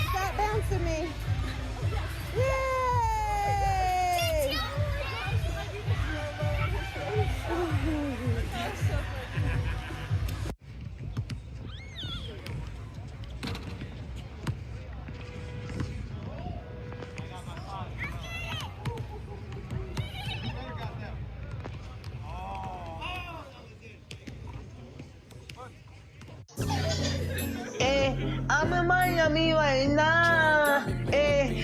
Stop bouncing me. Yay! I'm in Miami right now.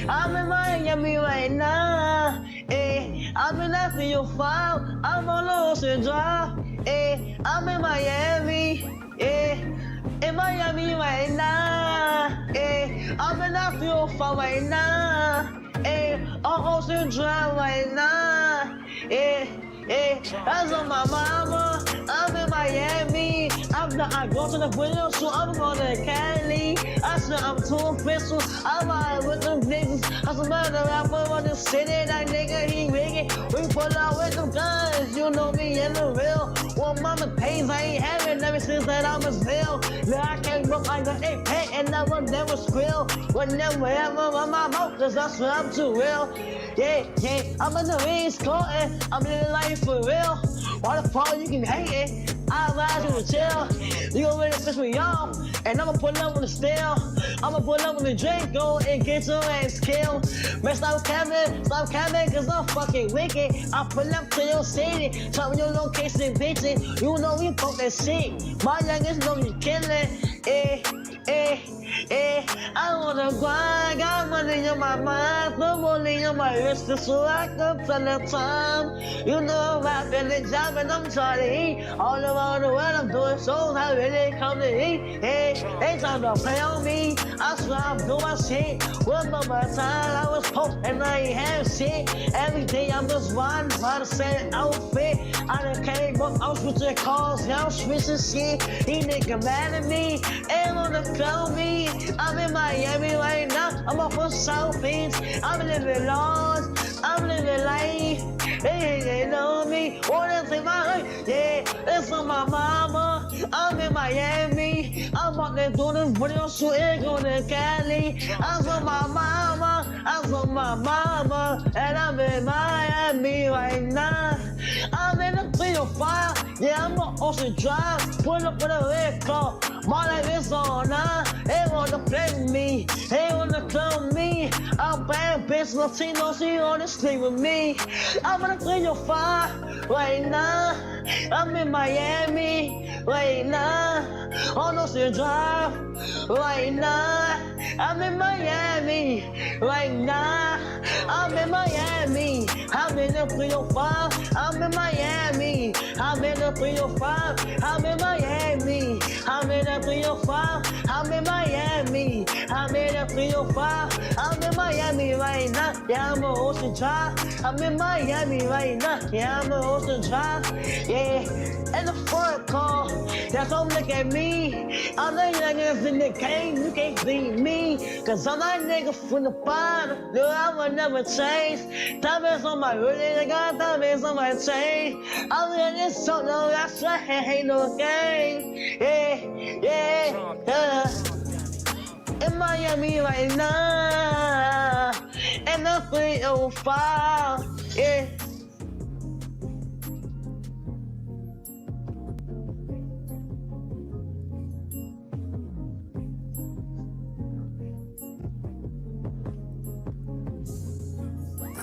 I'm in Miami right now. I'm in that field 5. I'm on Ocean Drive. I'm in Miami. In Miami right now. I'm in that field 5 right now. On Ocean Drive right now. That's on my mama. I'm in Miami. I go to the window, so I'm going to Cali. I said I'm too official. I'm out with them niggas. I said, man, the rapper on the city, that nigga, he wicked. We pull out with them guns. You know me in the real. Well, mama pays, I ain't having ever since that I was ill. Now I can't look like an pet and I will never squeal. Whenever ever on my mouth, cause I swear I'm too real. Yeah, I'm in the East Coast, I'm in the life for real. Why the fuck you can hate it? I advise you to chill. You gon' really piss me off, and I'ma pull up on the steel. I'ma pull up on the drink, go and get your ass killed. Man, stop capping, cause I'm fucking wicked. I pull up to your city, tell me your location, bitches. You know we fuck that shit. My youngest know you killin', I wanna grind, got money in my mind, put money on my wrist so I can tell the time. You know I'm rapping the job and I'm trying to eat. All around the world I'm doing shows, I really come to eat. They trying to play on me, I swear I'm doing my shit. One more time I was poor and I ain't have shit. Every day I'm just riding by the same outfit. I done came up, I'm switching cars, yeah, I'm switching shit. These niggas mad at me, ain't wanna clone me. I'm in Miami right now, I'm off of South Beach. I'm living large, I'm living life. They know me, wanna take my life. Yeah, it's on my mama. I'm in Miami. I'm out there doing this video shooting, going to Cali. I'm on my mama, I'm on my mama, and I'm in Miami right now. I'm in the 305, yeah, I'm on Ocean Drive. Pull up with a red car, my life is on now. They wanna play with me, they wanna clone me. I'm bad bitch, Latino, she wanna sleep with me. I'm in the 305 right now. I'm in Miami right now. On Ocean Drive right now. I'm in Miami right now. I'm in Miami. I'm in the 305. I'm in Miami. I'm in the 305. I'm in Miami. I'm in the 305. I'm in Miami. I'm in the 305. I'm in Miami right now. Yeah, I'm on Ocean Drive. I'm in Miami right now. Yeah, I'm on Ocean Drive. Yeah, and the front car. That's don't look at me. I'm the youngest in the game. You can't beat me. Cause I'm that nigga from the bottom. No, I will never change. Diamonds on my hoodie. I got diamonds on my chain. I'm in this so no, that's right. Ain't no game. Yeah. In Miami right now. And the 305. Yeah.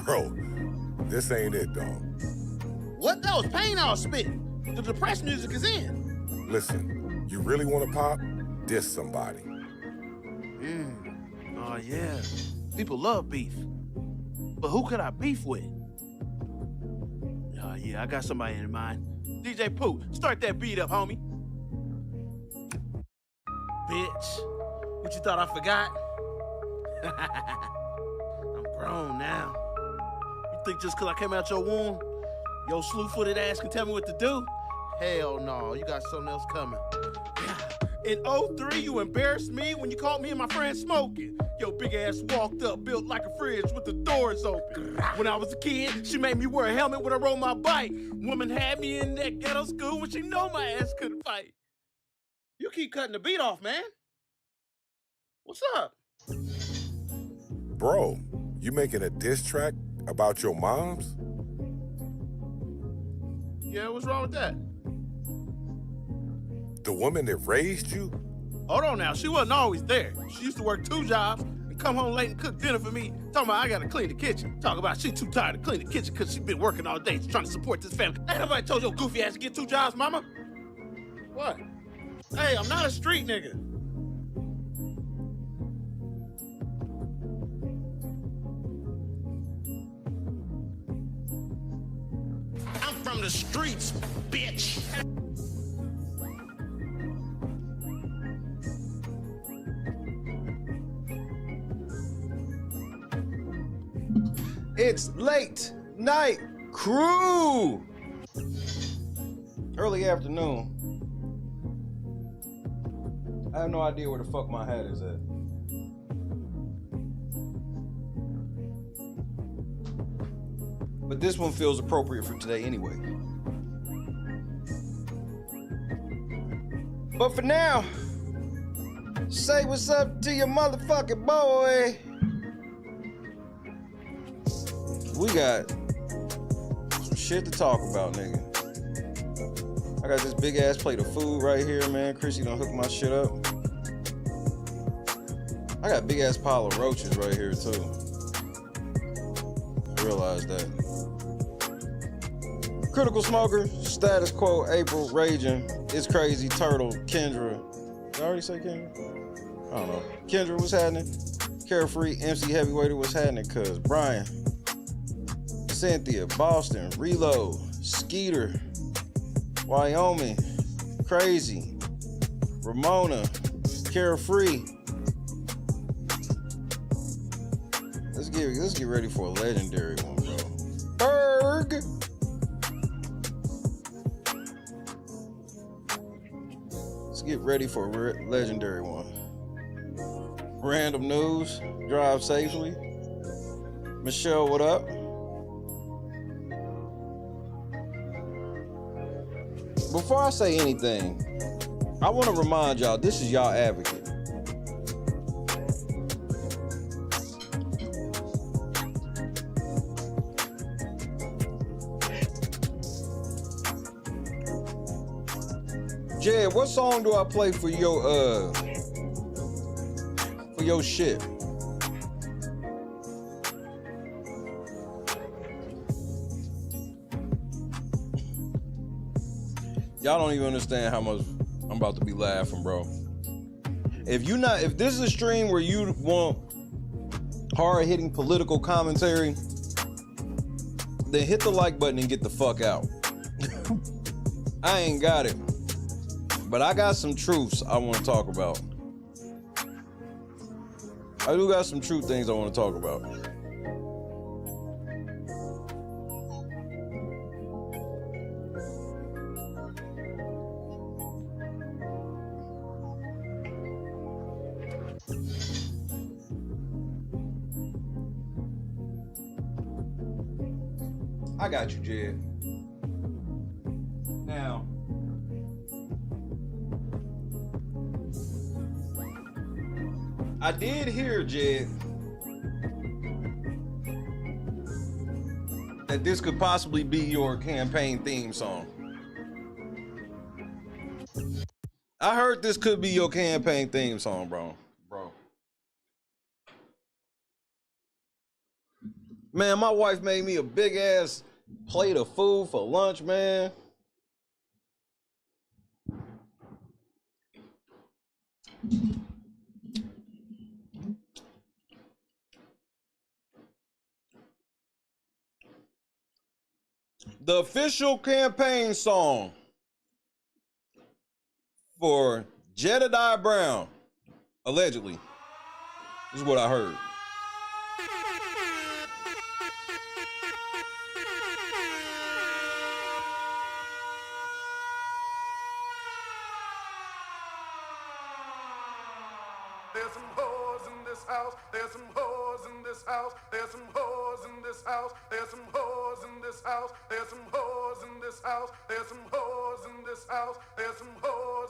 Bro, this ain't it, dog. What? That was pain I was spitting. The depressed music is in. Listen, you really want to pop? Diss somebody. Oh, yeah. People love beef. But who could I beef with? Oh, yeah, I got somebody in mind. DJ Pooh, start that beat up, homie. Bitch, what you thought I forgot? I'm grown now. You think just 'cause I came out your womb, your slew-footed ass can tell me what to do? Hell no, you got something else coming. In 03, you embarrassed me when you caught me and my friend smoking. Your big ass walked up, built like a fridge with the doors open. When I was a kid, she made me wear a helmet when I rode my bike. Woman had me in that ghetto school when she know my ass couldn't fight. You keep cutting the beat off, man. What's up? Bro, you making a diss track about your moms? Yeah, what's wrong with that? The woman that raised you? Hold on now, she wasn't always there. She used to work 2 jobs and come home late and cook dinner for me. Talking about I gotta clean the kitchen. Talking about she too tired to clean the kitchen because she been working all day trying to support this family. Ain't nobody told your goofy ass to get 2 jobs, mama? What? Hey, I'm not a street nigga. I'm from the streets, bitch. It's late night crew. Early afternoon. I have no idea where the fuck my hat is at. But this one feels appropriate for today anyway. But for now, say what's up to your motherfucking boy. We got some shit to talk about, nigga. I got this big ass plate of food right here, man. Chrissy done hook my shit up. I got a big ass pile of roaches right here too. I realized that. Critical Smoker, Status Quo, April, Raging, It's Crazy, Turtle, Kendra. Did I already say Kendra? I don't know. Kendra, what's happening? Carefree, MC Heavyweight, what's happening? Cuz Brian, Cynthia, Boston, Reload, Skeeter, Wyoming, Crazy, Ramona, Carefree. Let's get ready for a legendary one, bro. Berg. Let's get ready for a legendary one. Random news, drive safely. Michelle, what up? Before I say anything, I want to remind y'all, this is y'all advocate. Jed, what song do I play for your shit? Y'all don't even understand how much I'm about to be laughing, bro. If this is a stream where you want hard-hitting political commentary, then hit the like button and get the fuck out. I ain't got it. But I got some truths I want to talk about. I do got some true things I want to talk about. I got you, Jed. Now, I did hear, Jed, that this could possibly be your campaign theme song. I heard this could be your campaign theme song, bro. Man, my wife made me a big ass plate of food for lunch, man. The official campaign song for Jedidiah Brown, allegedly, this is what I heard. There's some whores in this house. There's some whores in this house. There's some whores in this house. There's some whores in this house. There's some whores in this house. There's some whores in this house. There's some whores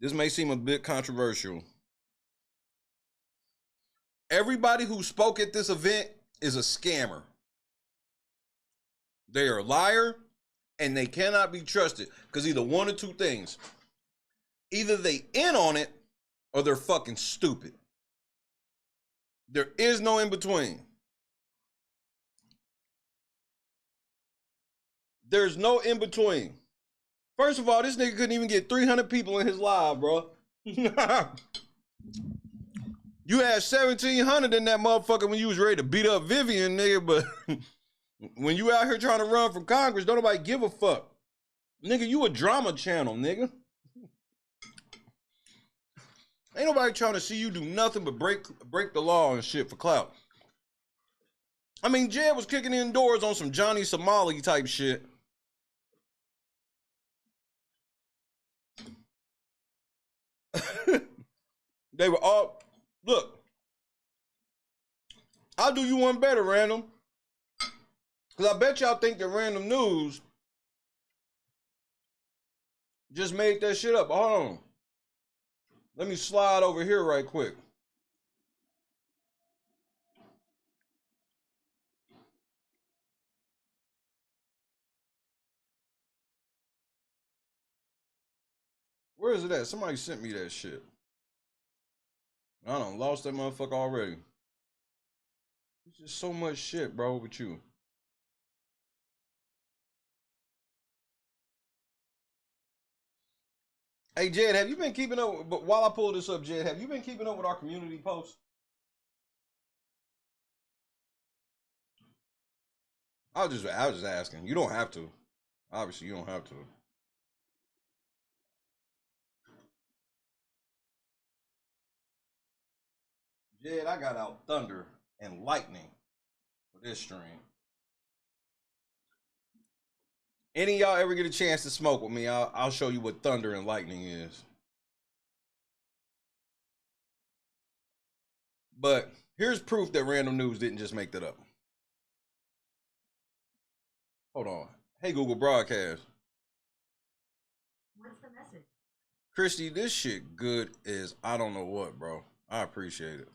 This may seem a bit controversial. Everybody who spoke at this event is a scammer. They are a liar and they cannot be trusted because either one or two things. Either they in on it or they're fucking stupid. There is no in between. There's no in between. First of all, this nigga couldn't even get 300 people in his live, bro. You had 1,700 in that motherfucker when you was ready to beat up Vivian, nigga, but when you out here trying to run for Congress, don't nobody give a fuck. Nigga, you a drama channel, nigga. Ain't nobody trying to see you do nothing but break the law and shit for clout. I mean, Jed was kicking in doors on some Johnny Somali type shit. They were all, look, I'll do you one better, Random. Because I bet y'all think that Random News just made that shit up. Hold on. Let me slide over here right quick. Where is it at? Somebody sent me that shit. I done lost that motherfucker already. It's just so much shit, bro, with you. Hey, Jed, have you been keeping up? But while I pull this up, Jed, have you been keeping up with our community posts? I was just asking. You don't have to. Obviously, you don't have to. Jed, I got out thunder and lightning for this stream. Any of y'all ever get a chance to smoke with me, I'll show you what thunder and lightning is. But here's proof that Random News didn't just make that up. Hold on. Hey, Google Broadcast. What's the message? Christy, this shit good as I don't know what, bro. I appreciate it.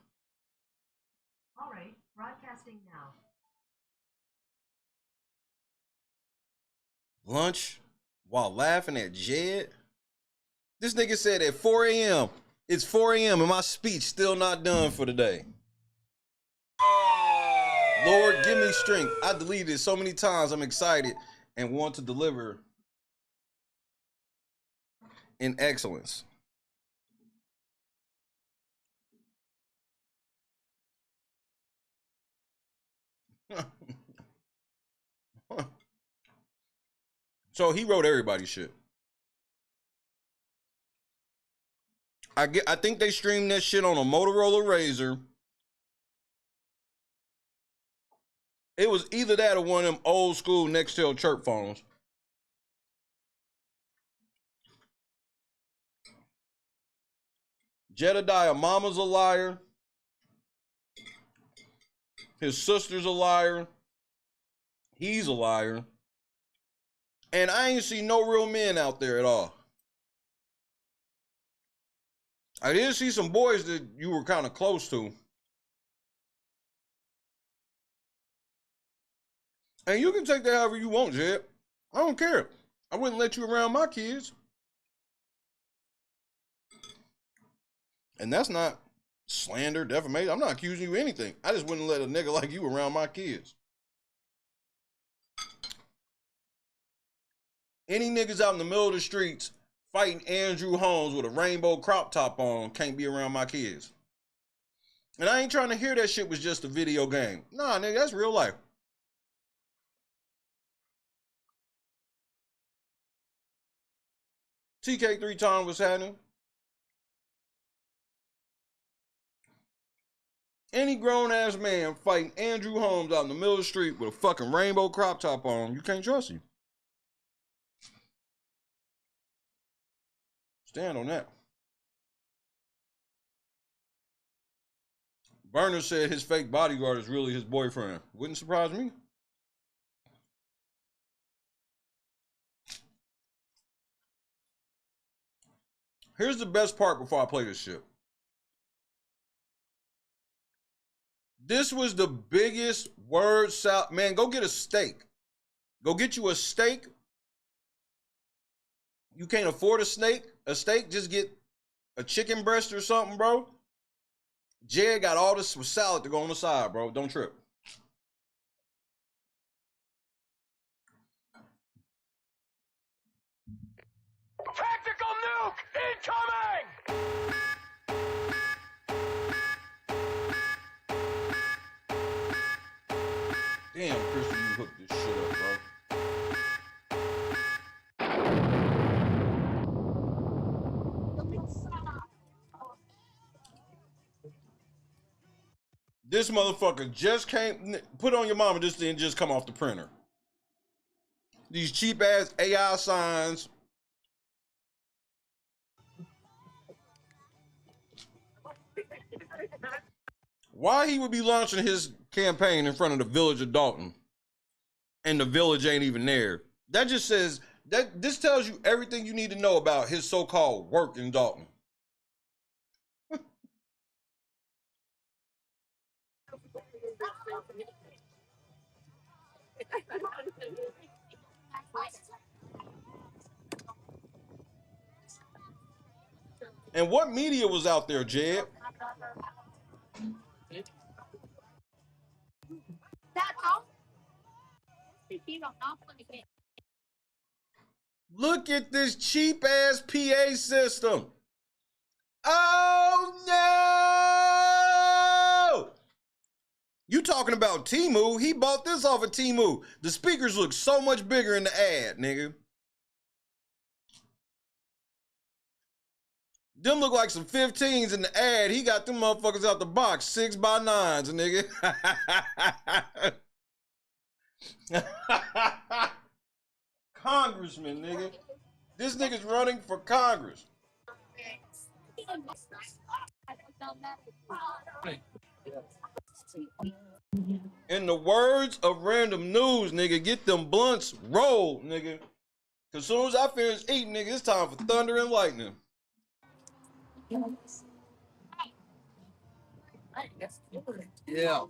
All right, broadcasting now. Lunch while laughing at Jed? This nigga said at 4 a.m. It's 4 a.m. and my speech still not done for the day. Lord, give me strength. I deleted it so many times. I'm excited and want to deliver in excellence. So he wrote everybody's shit. I think they streamed that shit on a Motorola Razr. It was either that or one of them old school Nextel chirp phones. Jedidiah, mama's a liar. His sister's a liar. He's a liar. And I ain't see no real men out there at all. I did see some boys that you were kind of close to. And you can take that however you want, Jed. I don't care. I wouldn't let you around my kids. And that's not slander, defamation. I'm not accusing you of anything. I just wouldn't let a nigga like you around my kids. Any niggas out in the middle of the streets fighting Andrew Holmes with a rainbow crop top on can't be around my kids. And I ain't trying to hear that shit was just a video game. Nah, nigga, that's real life. TK 3 times was happening. Any grown-ass man fighting Andrew Holmes out in the middle of the street with a fucking rainbow crop top on, you can't trust him. Stand on that. Burner said his fake bodyguard is really his boyfriend. Wouldn't surprise me. Here's the best part before I play this shit. This was the biggest word salad. Man, go get a steak. Go get you a steak. You can't afford a steak, just get a chicken breast or something, bro. Jed got all this salad to go on the side, bro. Don't trip. Tactical nuke incoming! Damn, Christian, you hooked this shit up, bro. This motherfucker just came, put on your mama, this thing just come off the printer. These cheap ass AI signs. Why he would be launching his campaign in front of the village of Dalton and the village ain't even there. That just says, this tells you everything you need to know about his so-called work in Dalton. And what media was out there, Jed? Look at this cheap ass PA system. Oh no! You talking about Temu? He bought this off of Temu. The speakers look so much bigger in the ad, nigga. Them look like some 15s in the ad. He got them motherfuckers out the box, 6x9s, nigga. Congressman, nigga. This nigga's running for Congress. In the words of Random News, nigga, get them blunts rolled, nigga. Cause soon as I finish eating, nigga, it's time for thunder and lightning. Yeah.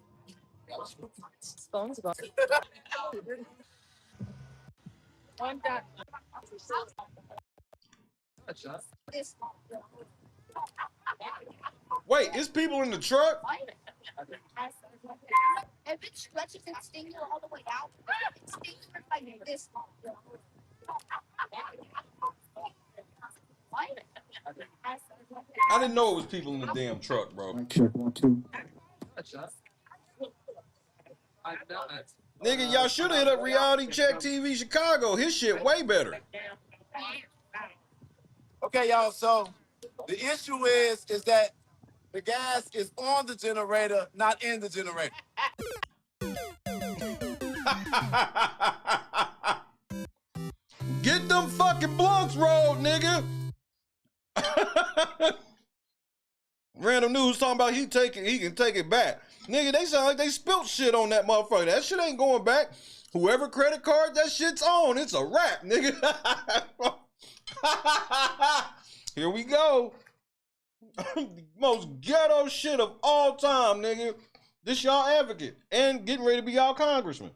Wait, it's people in the truck? If it stretches and stings you all the way out, it stings you like this. I didn't know it was people in the damn truck, bro. Nigga, y'all should have hit up Reality Check TV Chicago. His shit way better. Okay, y'all, so the issue is that the gas is on the generator, not in the generator. Get them fucking blunts rolled, nigga. Random News talking about he can take it back. Nigga, they sound like they spilt shit on that motherfucker. That shit ain't going back. Whoever credit card that shit's on, it's a wrap, nigga. Here we go. Most ghetto shit of all time, nigga. This y'all advocate and getting ready to be y'all congressman.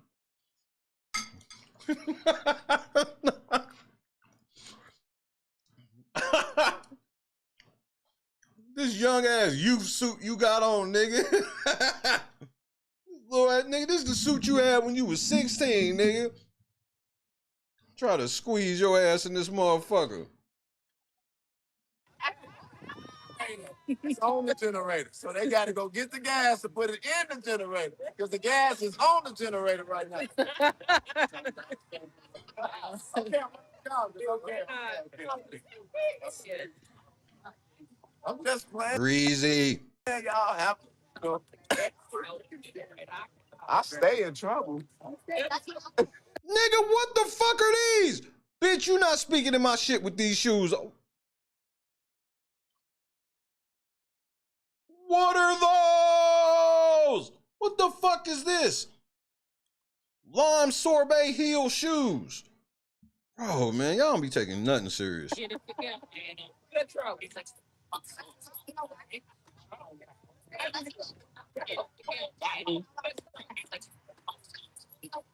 This young ass youth suit you got on, nigga. Lord, nigga, this is the suit you had when you was 16, nigga. Try to squeeze your ass in this motherfucker. It's on the generator. So they got to go get the gas to put it in the generator because the gas is on the generator right now. I'm just playing. Breezy. Y'all have to. I stay in trouble. Nigga, what the fuck are these? Bitch, you not speaking in my shit with these shoes. What are those? What the fuck is this? Lime sorbet heel shoes. Oh man, y'all don't be taking nothing serious.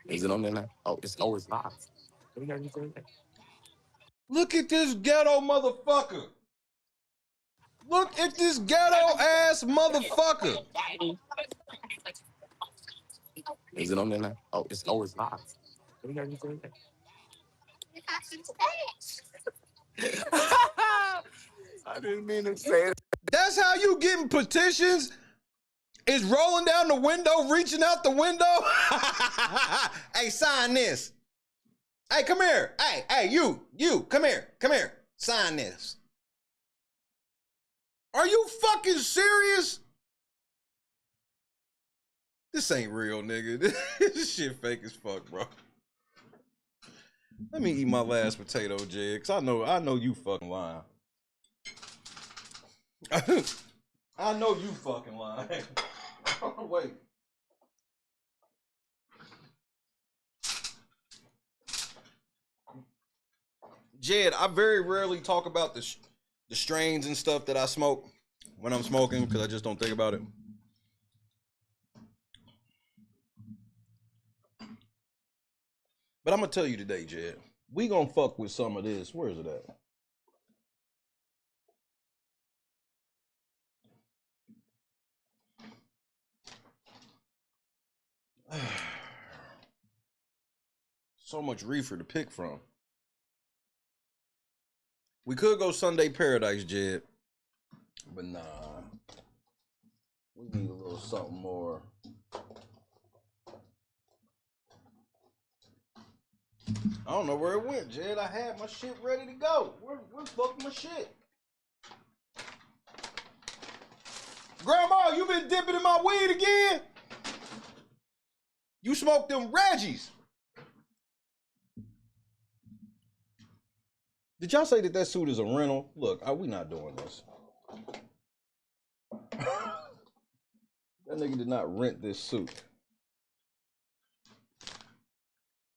Is it on there now? Oh, it's not. Look at this ghetto motherfucker. Look at this ghetto ass motherfucker. Is it on there now? Oh, it's not. I didn't mean to say it. That's how you getting petitions? Is rolling down the window, reaching out the window? Hey, sign this. Hey, come here. Hey, you, come here. Sign this. Are you fucking serious? This ain't real, nigga. This shit fake as fuck, bro. Let me eat my last potato, Jed, cause I know you fucking lying. I know you fucking lying. Wait. Jed, I very rarely talk about the strains and stuff that I smoke when I'm smoking because I just don't think about it. But I'm gonna tell you today, Jed, we gonna fuck with some of this. Where is it at? So much reefer to pick from. We could go Sunday Paradise, Jed, but nah. We need a little something more. I don't know where it went, Jed. I had my shit ready to go. Where's fucking my shit? Grandma, you been dipping in my weed again? You smoked them Reggies. Did y'all say that suit is a rental? Look, we not doing this. That nigga did not rent this suit.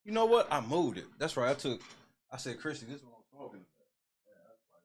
You know what? I moved it. That's right. I said, Christy, this is what I'm smoking. Yeah, that's right.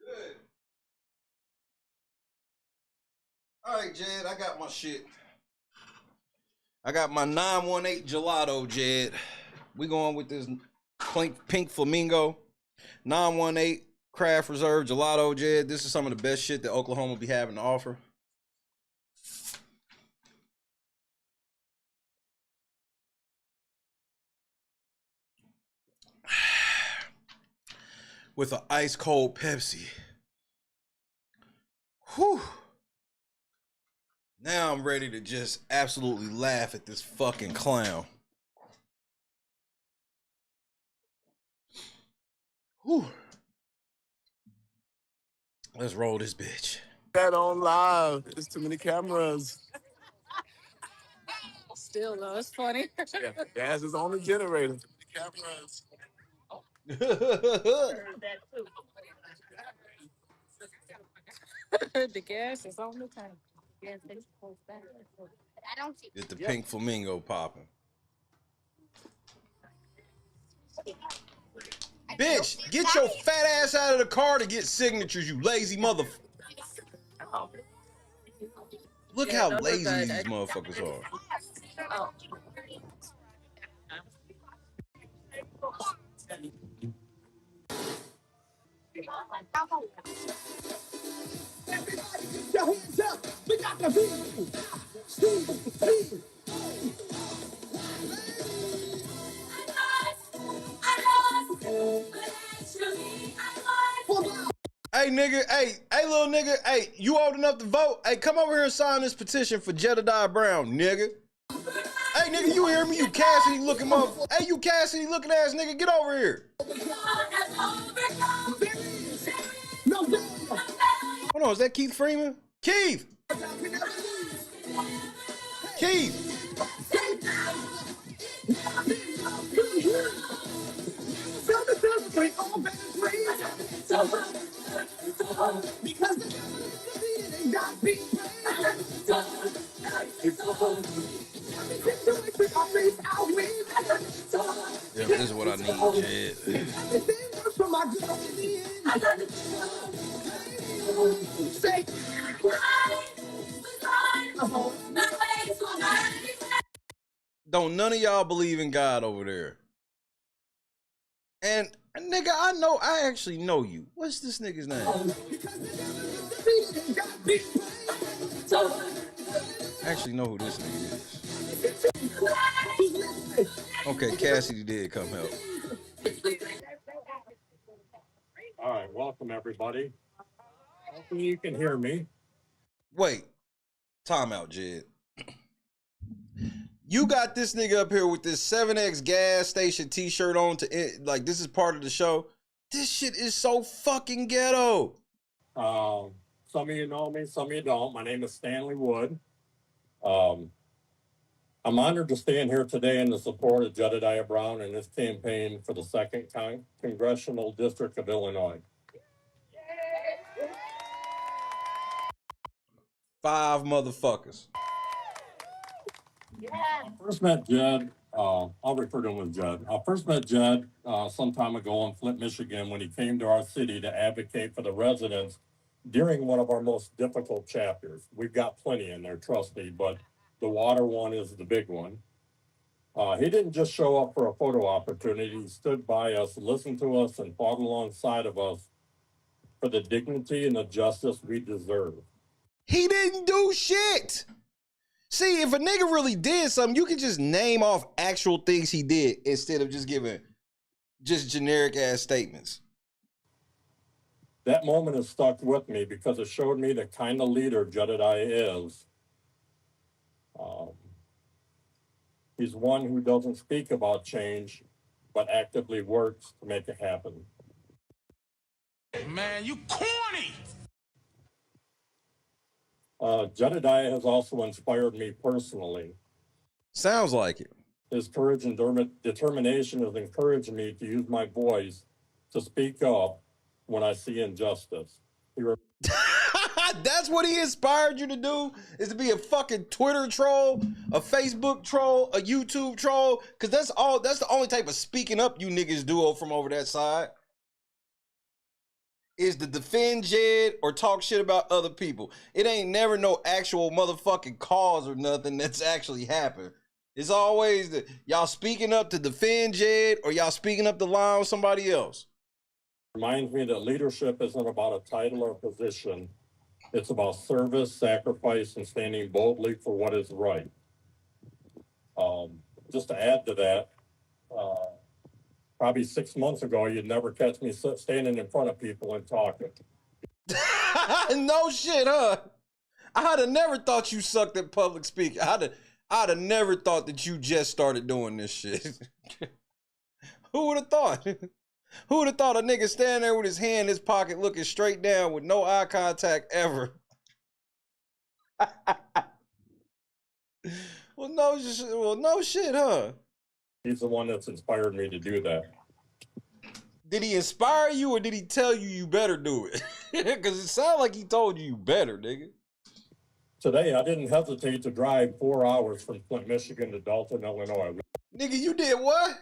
Good. All right, Jed, I got my shit. I got my 918 gelato, Jed. We going with this pink flamingo 918 craft reserve gelato, Jed. This is some of the best shit that Oklahoma be having to offer. With an ice cold Pepsi. Whew. Now I'm ready to just absolutely laugh at this fucking clown. Whew. Let's roll this bitch. That on live. There's too many cameras. Still though, it's funny. Yeah, gas is on the generator. Cameras. The gas is on the tank. I don't see. Get the pink flamingo popping. Bitch, get your fat ass out of the car to get signatures, you lazy mother. Look how lazy these motherfuckers are. Oh. Your hands up, we got the beat. Steve. Hey, nigga, hey, little nigga, hey, you old enough to vote? Hey, come over here and sign this petition for Jedidiah Brown, nigga. Hey, nigga, you hear me? You Cassidy looking motherfucker. Hey, you Cassidy looking ass nigga, get over here. Hold on, is that Keith Freeman? Keith! Keith! Yeah, this is what I need, Jed. Don't none of y'all believe in God over there. And nigga, I actually know you. What's this nigga's name? I actually know who this nigga is. Okay, Cassidy did come help. All right, welcome everybody. Hopefully you can hear me. Wait, time out, Jed. You got this nigga up here with this 7X gas station t-shirt on like this is part of the show. This shit is so fucking ghetto. Some of you know me, some of you don't. My name is Stanley Wood. I'm honored to stand here today in the support of Jedidiah Brown and his campaign for the 2nd Congressional District of Illinois. 5 motherfuckers. I first met Jed, I'll refer to him as Jed. I first met Jed some time ago in Flint, Michigan, when he came to our city to advocate for the residents during one of our most difficult chapters. We've got plenty in there, trust me, but the water one is the big one. He didn't just show up for a photo opportunity. He stood by us, listened to us, and fought alongside of us for the dignity and the justice we deserve. He didn't do shit. See, if a nigga really did something, you can just name off actual things he did instead of just giving just generic ass statements. That moment has stuck with me because it showed me the kind of leader Jedidiah is. He's one who doesn't speak about change, but actively works to make it happen. Man, you corny! Jedidiah has also inspired me personally. Sounds like it. His courage and determination has encouraged me to use my voice to speak up when I see injustice. That's what he inspired you to do, is to be a fucking Twitter troll, a Facebook troll, a YouTube troll, because that's the only type of speaking up you niggas do from over that side. Is to defend Jed or talk shit about other people. It ain't never no actual motherfucking cause or nothing that's actually happened. It's always that y'all speaking up to defend Jed or y'all speaking up to lie on somebody else. Reminds me that leadership isn't about a title or position. It's about service, sacrifice, and standing boldly for what is right. Just to add to that, probably 6 months ago, you'd never catch me standing in front of people and talking. No shit, huh? I'd have never thought you sucked at public speaking. I'd have never thought that you just started doing this shit. Who would have thought? Who would have thought a nigga standing there with his hand in his pocket looking straight down with no eye contact ever? Well, no shit, huh? He's the one that's inspired me to do that. Did he inspire you or did he tell you you better do it? Because it sounded like he told you better, nigga. Today, I didn't hesitate to drive 4 hours from Flint, Michigan to Dalton, Illinois. Nigga, you did what?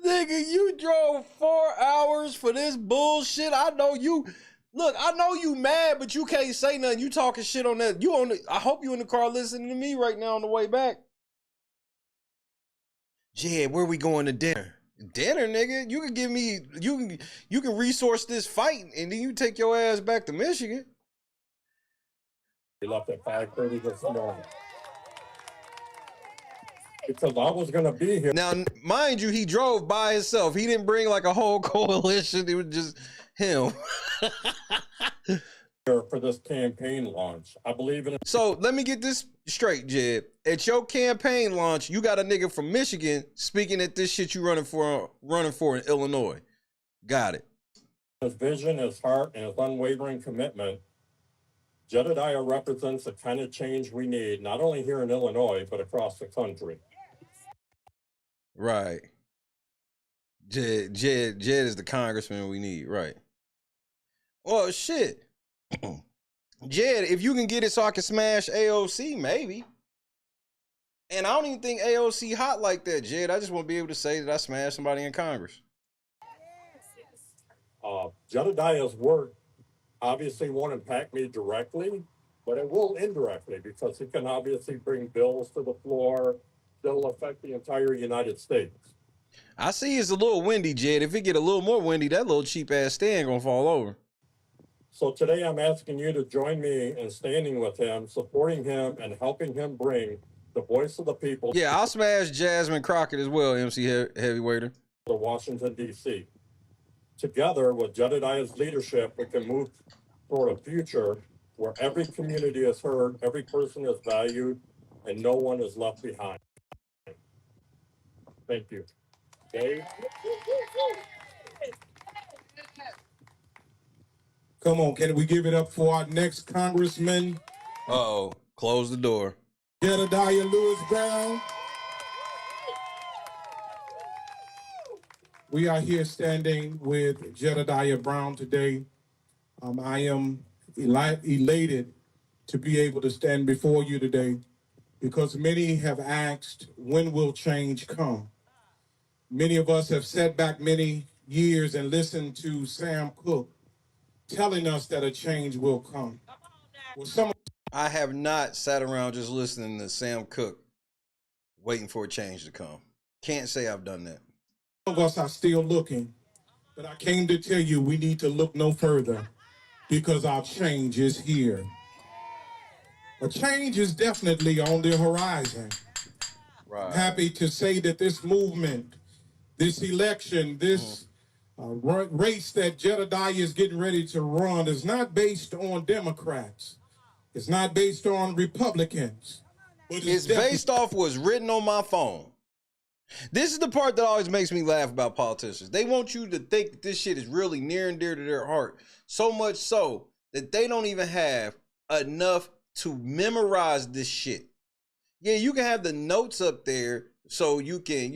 Nigga, you drove 4 hours for this bullshit. I know you. Look, I know you mad, but you can't say nothing. You talking shit on that. I hope you in the car listening to me right now on the way back. Jed, where we going to dinner? Dinner, nigga. You can give me, you can resource this fight, and then you take your ass back to Michigan. We left at 5:30 this morning. Because I was going to be here. Now, mind you, he drove by himself. He didn't bring like a whole coalition. It was just him. For this campaign launch. I believe in it. So let me get this straight, Jed. At your campaign launch, you got a nigga from Michigan speaking at this shit you running for in Illinois. Got it. His vision, his heart, and his unwavering commitment. Jedidiah represents the kind of change we need, not only here in Illinois, but across the country. Right. Jed is the congressman we need, right? Well, shit. Jed, if you can get it so I can smash AOC, maybe. And I don't even think AOC hot like that, Jed. I just want to be able to say that I smashed somebody in Congress. Jedidiah's work obviously won't impact me directly, but it will indirectly because he can obviously bring bills to the floor that will affect the entire United States. I see it's a little windy, Jed. If it get a little more windy, that little cheap ass stand gonna fall over. So today I'm asking you to join me in standing with him, supporting him, and helping him bring the voice of the people. Yeah, I'll smash Jasmine Crockett as well, MC Heavyweighter. To Washington, D.C. Together with Jedidiah's leadership, we can move toward a future where every community is heard, every person is valued, and no one is left behind. Thank you. Dave? Come on, can we give it up for our next congressman? Uh-oh, close the door. Jedidiah Lewis Brown. We are here standing with Jedidiah Brown today. I am elated to be able to stand before you today because many have asked, when will change come? Many of us have sat back many years and listened to Sam Cooke telling us that a change will come. Well, I have not sat around just listening to Sam Cooke waiting for a change to come. Can't say I've done that. Some of us are still looking, but I came to tell you we need to look no further because our change is here. A change is definitely on the horizon. Right. I'm happy to say that this movement, this election, this race that Jedidiah is getting ready to run is not based on Democrats. It's not based on Republicans. But it's based off what's written on my phone. This is the part that always makes me laugh about politicians. They want you to think that this shit is really near and dear to their heart. So much so that they don't even have enough to memorize this shit. Yeah, you can have the notes up there so you can,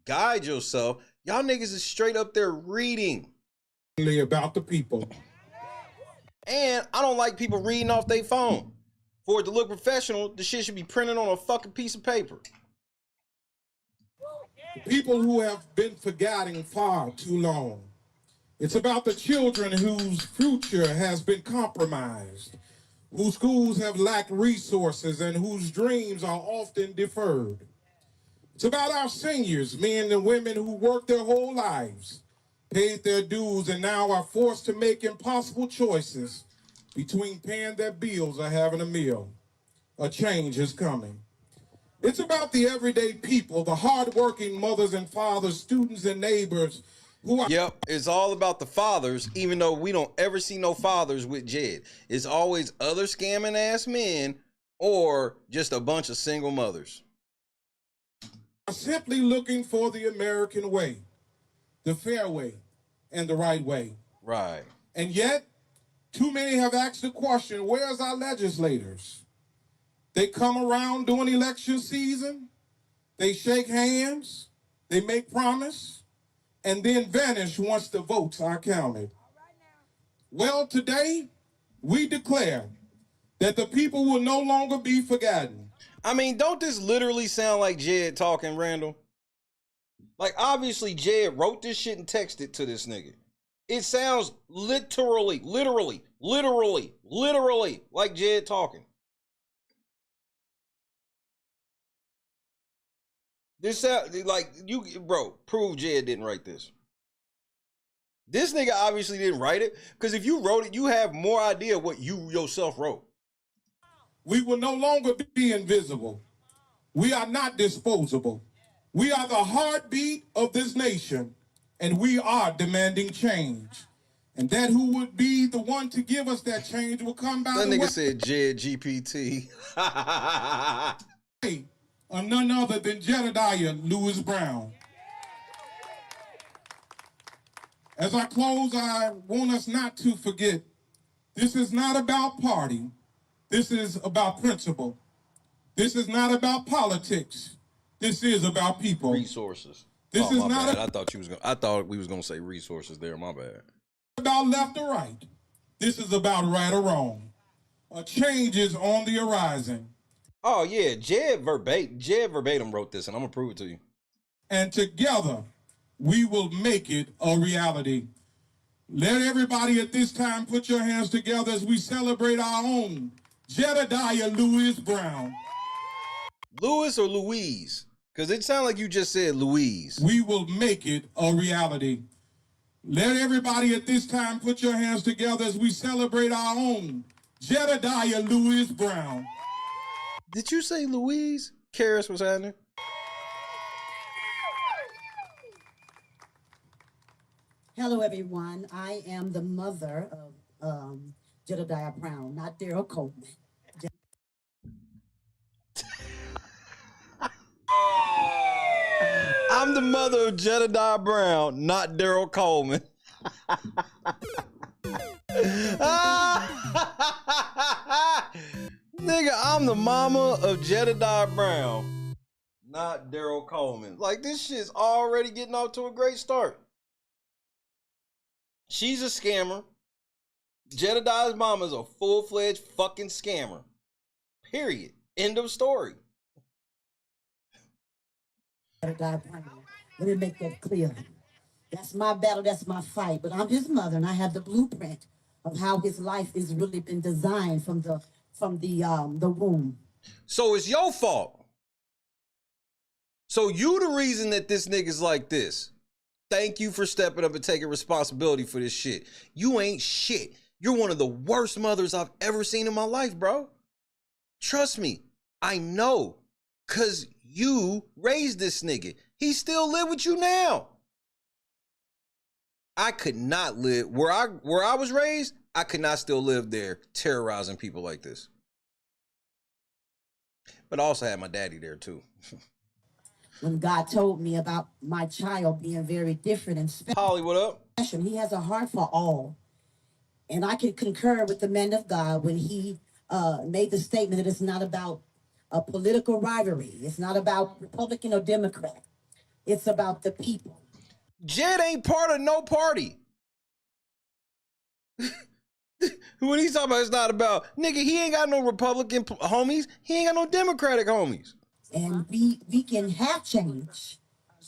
guide yourself. Y'all niggas is straight up there reading. About the people. And I don't like people reading off their phone. For it to look professional, the shit should be printed on a fucking piece of paper. People who have been forgetting far too long. It's about the children whose future has been compromised, whose schools have lacked resources, and whose dreams are often deferred. It's about our seniors, men and women who worked their whole lives, paid their dues, and now are forced to make impossible choices between paying their bills or having a meal. A change is coming. It's about the everyday people, the hardworking mothers and fathers, students and neighbors who are... Yep, it's all about the fathers, even though we don't ever see no fathers with Jed. It's always other scamming ass men or just a bunch of single mothers. Simply looking for the American way, the fair way, and the right way. Right. And yet, too many have asked the question, where's our legislators? They come around during election season, they shake hands, they make promise, and then vanish once the votes are counted. Well, today, we declare that the people will no longer be forgotten. I mean, don't this literally sound like Jed talking, Randall? Like, obviously, Jed wrote this shit and texted to this nigga. It sounds literally like Jed talking. This like you, bro. Prove Jed didn't write this. This nigga obviously didn't write it, because if you wrote it, you have more idea what you yourself wrote. We will no longer be invisible. We are not disposable. We are the heartbeat of this nation, and we are demanding change. And that who would be the one to give us that change will come by that the nigga way said Jed GPT. of none other than Jedidiah Brown. As I close, I want us not to forget, this is not about party. This is about principle. This is not about politics. This is about people. Resources. This is my not bad. I thought we was gonna say resources there. My bad. About left or right. This is about right or wrong. A change is on the horizon. Oh yeah, Jed verbatim wrote this, and I'm gonna prove it to you. And together, we will make it a reality. Let everybody at this time put your hands together as we celebrate our own Jedidiah Brown. Louis or Louise? Because it sounded like you just said Louise. We will make it a reality. Let everybody at this time put your hands together as we celebrate our own Jedidiah Brown. Did you say Louise? Karis, what's happening? Hello, everyone. I am the mother of Jedidiah Brown, not Daryl Coleman. I'm the mother of Jedidiah Brown, not Daryl Coleman. Nigga, I'm the mama of Jedidiah Brown, not Daryl Coleman. Like, this shit's already getting off to a great start. She's a scammer. Jedidiah's mama's a full-fledged fucking scammer. Period. End of story. Let me make that clear. That's my battle, that's my fight. But I'm his mother, and I have the blueprint of how his life has really been designed from the womb. So it's your fault. So you the reason that this nigga's like this. Thank you for stepping up and taking responsibility for this shit. You ain't shit. You're one of the worst mothers I've ever seen in my life, bro. Trust me, I know. Cause you raised this nigga. He still live with you now. I could not live where I was raised. I could not still live there terrorizing people like this. But I also had my daddy there too. When God told me about my child being very different and special. Holly, what up? He has a heart for all. And I can concur with the man of God when he made the statement that it's not about a political rivalry. It's not about Republican or Democrat. It's about the people. Jed ain't part of no party. When he's talking about it's not about, nigga, he ain't got no Republican homies. He ain't got no Democratic homies. And we can have change.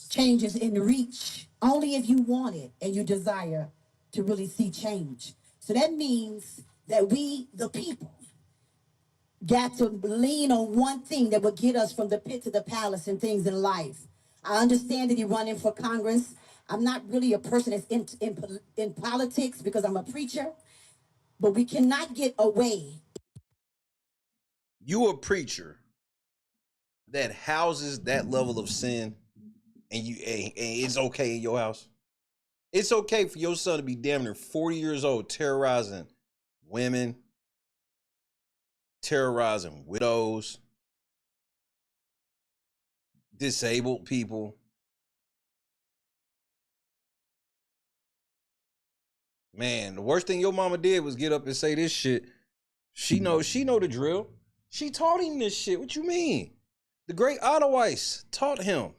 Change is in reach only if you want it and you desire to really see change. So that means that we, the people, got to lean on one thing that will get us from the pit to the palace and things in life. I understand that you're running for Congress. I'm not really a person that's in politics because I'm a preacher, but we cannot get away. You a preacher that houses that level of sin, and it's okay in your house. It's okay for your son to be damn near 40 years old, terrorizing women, terrorizing widows, disabled people. Man, the worst thing your mama did was get up and say this shit. She know the drill. She taught him this shit. What you mean? The great Otto taught him.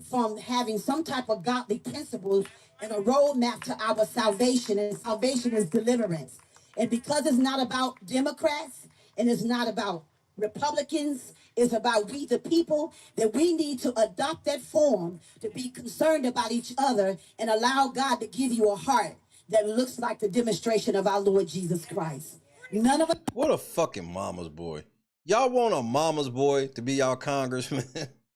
From having some type of godly principles and a roadmap to our salvation, and salvation is deliverance. And because it's not about Democrats and it's not about Republicans, it's about we the people, that we need to adopt that form to be concerned about each other and allow God to give you a heart that looks like the demonstration of our Lord Jesus Christ. None of us. What a fucking mama's boy. Y'all want a mama's boy to be y'all congressman?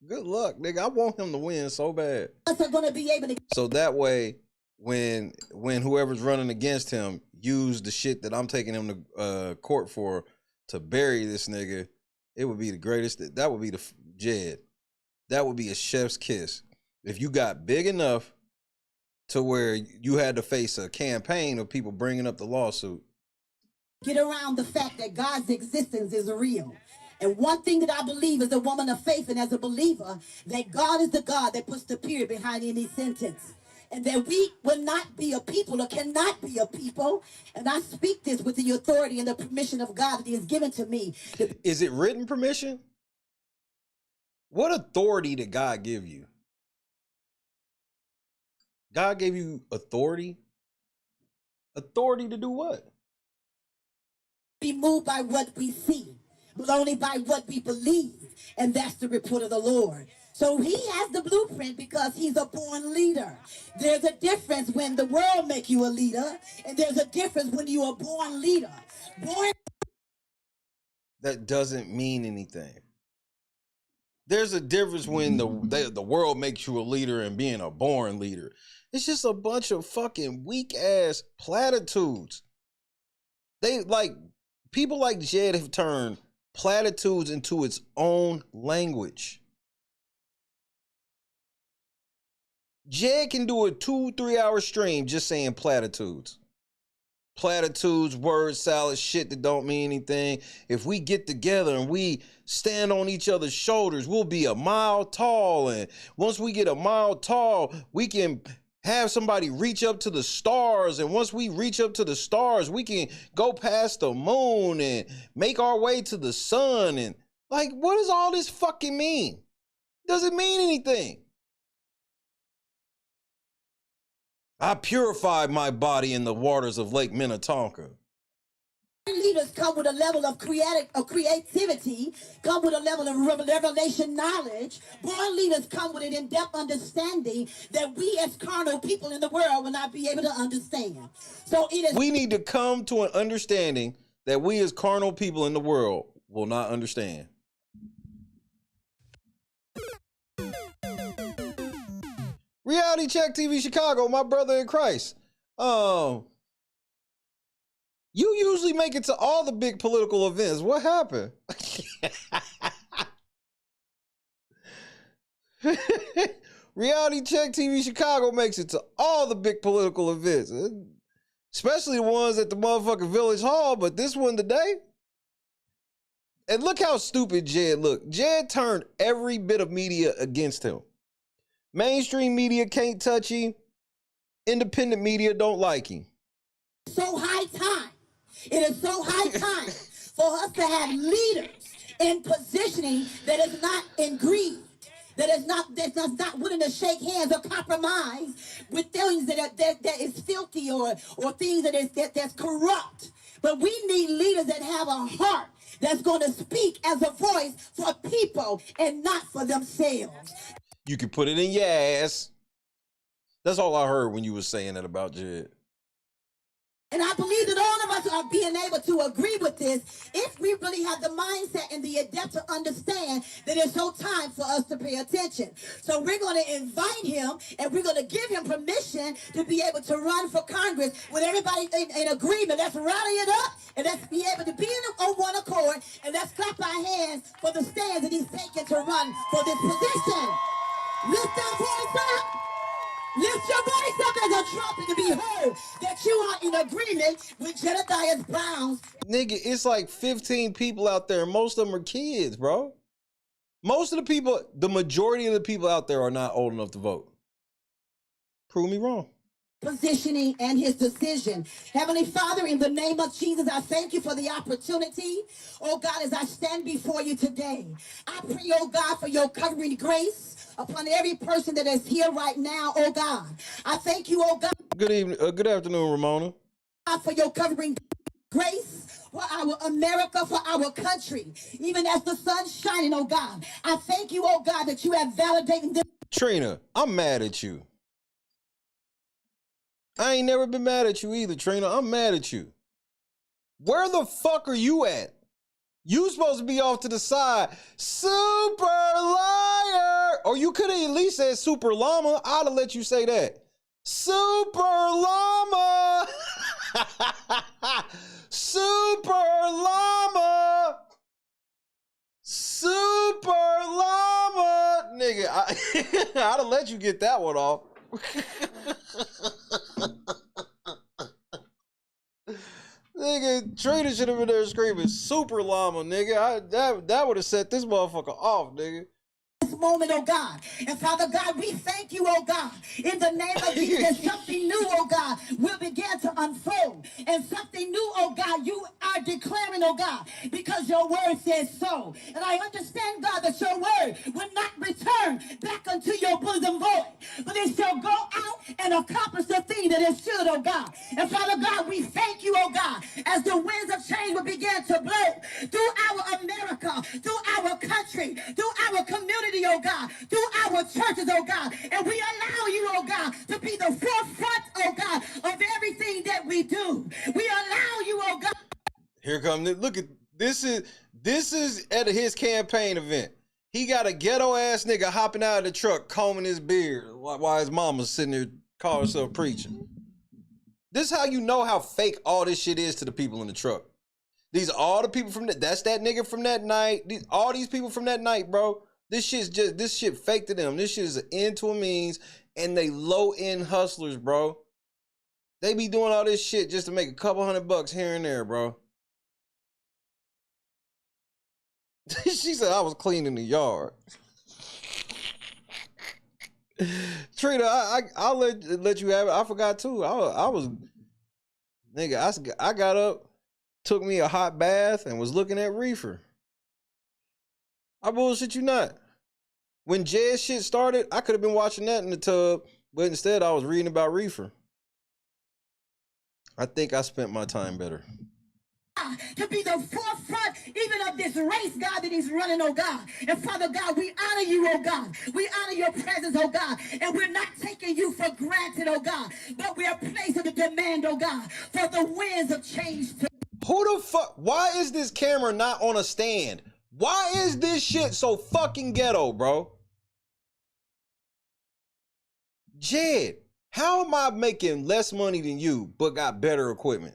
Good luck, nigga. I want him to win so bad. Us are going to be able to. So that way, when whoever's running against him use the shit that I'm taking him to court for to bury this nigga, it would be the greatest. That would be the Jed. That would be a chef's kiss. If you got big enough to where you had to face a campaign of people bringing up the lawsuit. Get around the fact that God's existence is real. And one thing that I believe as a woman of faith and as a believer, that God is the God that puts the period behind any sentence. And that we will not be a people or cannot be a people. And I speak this with the authority and the permission of God that He has given to me. Is it written permission? What authority did God give you? God gave you authority? Authority to do what? Be moved by what we see, but only by what we believe. And that's the report of the Lord. So He has the blueprint because He's a born leader. There's a difference when the world makes you a leader, and there's a difference when you're a born leader. That doesn't mean anything. There's a difference when the world makes you a leader and being a born leader. It's just a bunch of fucking weak ass platitudes. People like Jed have turned platitudes into its own language. Jed can do a 2-3 hour stream just saying platitudes. Platitudes, word salad, shit that don't mean anything. If we get together and we stand on each other's shoulders, we'll be a mile tall. And once we get a mile tall, we can have somebody reach up to the stars. And once we reach up to the stars, we can go past the moon and make our way to the sun. And like, what does all this fucking mean? Doesn't mean anything. I purified my body in the waters of Lake Minnetonka. Leaders come with a level of creativity, come with a level of revelation knowledge. Born leaders come with an in-depth understanding that we as carnal people in the world will not be able to understand. So it is. We need to come to an understanding that we as carnal people in the world will not understand. Reality Check TV Chicago, my brother in Christ. You usually make it to all the big political events. What happened? Reality Check TV Chicago makes it to all the big political events, especially the ones at the motherfucking Village Hall, but this one today. And look how stupid Jed looked. Jed turned every bit of media against him. Mainstream media can't touch him. Independent media don't like him. So high time. It is so high time for us to have leaders in positioning that is not in greed, that's not willing to shake hands or compromise with things that is filthy or things that's corrupt. But we need leaders that have a heart that's going to speak as a voice for people and not for themselves. You can put it in your ass. That's all I heard when you were saying that about Jed. And I believe that all of us are being able to agree with this if we really have the mindset and the depth to understand that it's no time for us to pay attention. So we're going to invite him and we're going to give him permission to be able to run for Congress with everybody in agreement. Let's rally it up and let's be able to be on one accord and let's clap our hands for the stands that he's taken to run for this position. Lift that voice up. Lift your voice up as a trumpet to be heard that you are in agreement with Jedidiah Brown. Nigga, it's like 15 people out there. Most of them are kids, bro. Most of the people, the majority of the people out there are not old enough to vote. Prove me wrong. Positioning and his decision. Heavenly Father, in the name of Jesus, I thank you for the opportunity. Oh God, as I stand before you today, I pray, oh God, for your covering grace upon every person that is here right now, oh God. I thank you, oh God. Good evening, good afternoon, Ramona. For your covering grace for our America, for our country, even as the sun's shining, oh God. I thank you, oh God, that you have validated this. Trina, I'm mad at you. I ain't never been mad at you either, Trina. I'm mad at you. Where the fuck are you at? You supposed to be off to the side. Super liar! or you could have at least said Super Llama. I'd have let you say that. Super Llama. Super Llama. Super Llama. Nigga, I'd have let you get that one off. Nigga, Trina should have been there screaming Super Llama, nigga. That would have set this motherfucker off, nigga. This moment, oh God. And Father God, we thank you, oh God, in the name of Jesus. Something new, oh God, will begin to unfold. And something new, oh God, you are declaring, oh God, because your word says so. And I understand, God, that your word will not return back unto your bosom void, but it shall go out and accomplish the thing that it should, oh God. And Father God, we thank you, oh God, as the winds of change will begin to blow through our America, through our country, through our community, oh God, through our churches, oh God, and we allow you, oh God, to be the forefront, oh God, of everything that we do. We allow you, oh God. Here comes the, look at this is at his campaign event. He got a ghetto ass nigga hopping out of the truck, combing his beard while his mama's sitting there calling herself preaching. This is how you know how fake all this shit is to the people in the truck. These are all the people from that's that nigga from that night. All these people from that night, bro. This shit fake to them. This shit is an end to a means, and they low end hustlers, bro. They be doing all this shit just to make a couple $100 here and there, bro. She said I was cleaning the yard. Trina, I'll let you have it. I forgot too. I was nigga. I got up, took me a hot bath, and was looking at reefer. I bullshit you not. When Jazz shit started, I could have been watching that in the tub, but instead I was reading about reefer. I think I spent my time better. To be the forefront even of this race, God, that he's running, oh God. And Father God, we honor you, oh God. We honor your presence, oh God. And we're not taking you for granted, oh God. But we are placing the demand, oh God, for the winds of change. Who the fuck? Why is this camera not on a stand? Why is this shit so fucking ghetto, bro? Jed, how am I making less money than you, but got better equipment?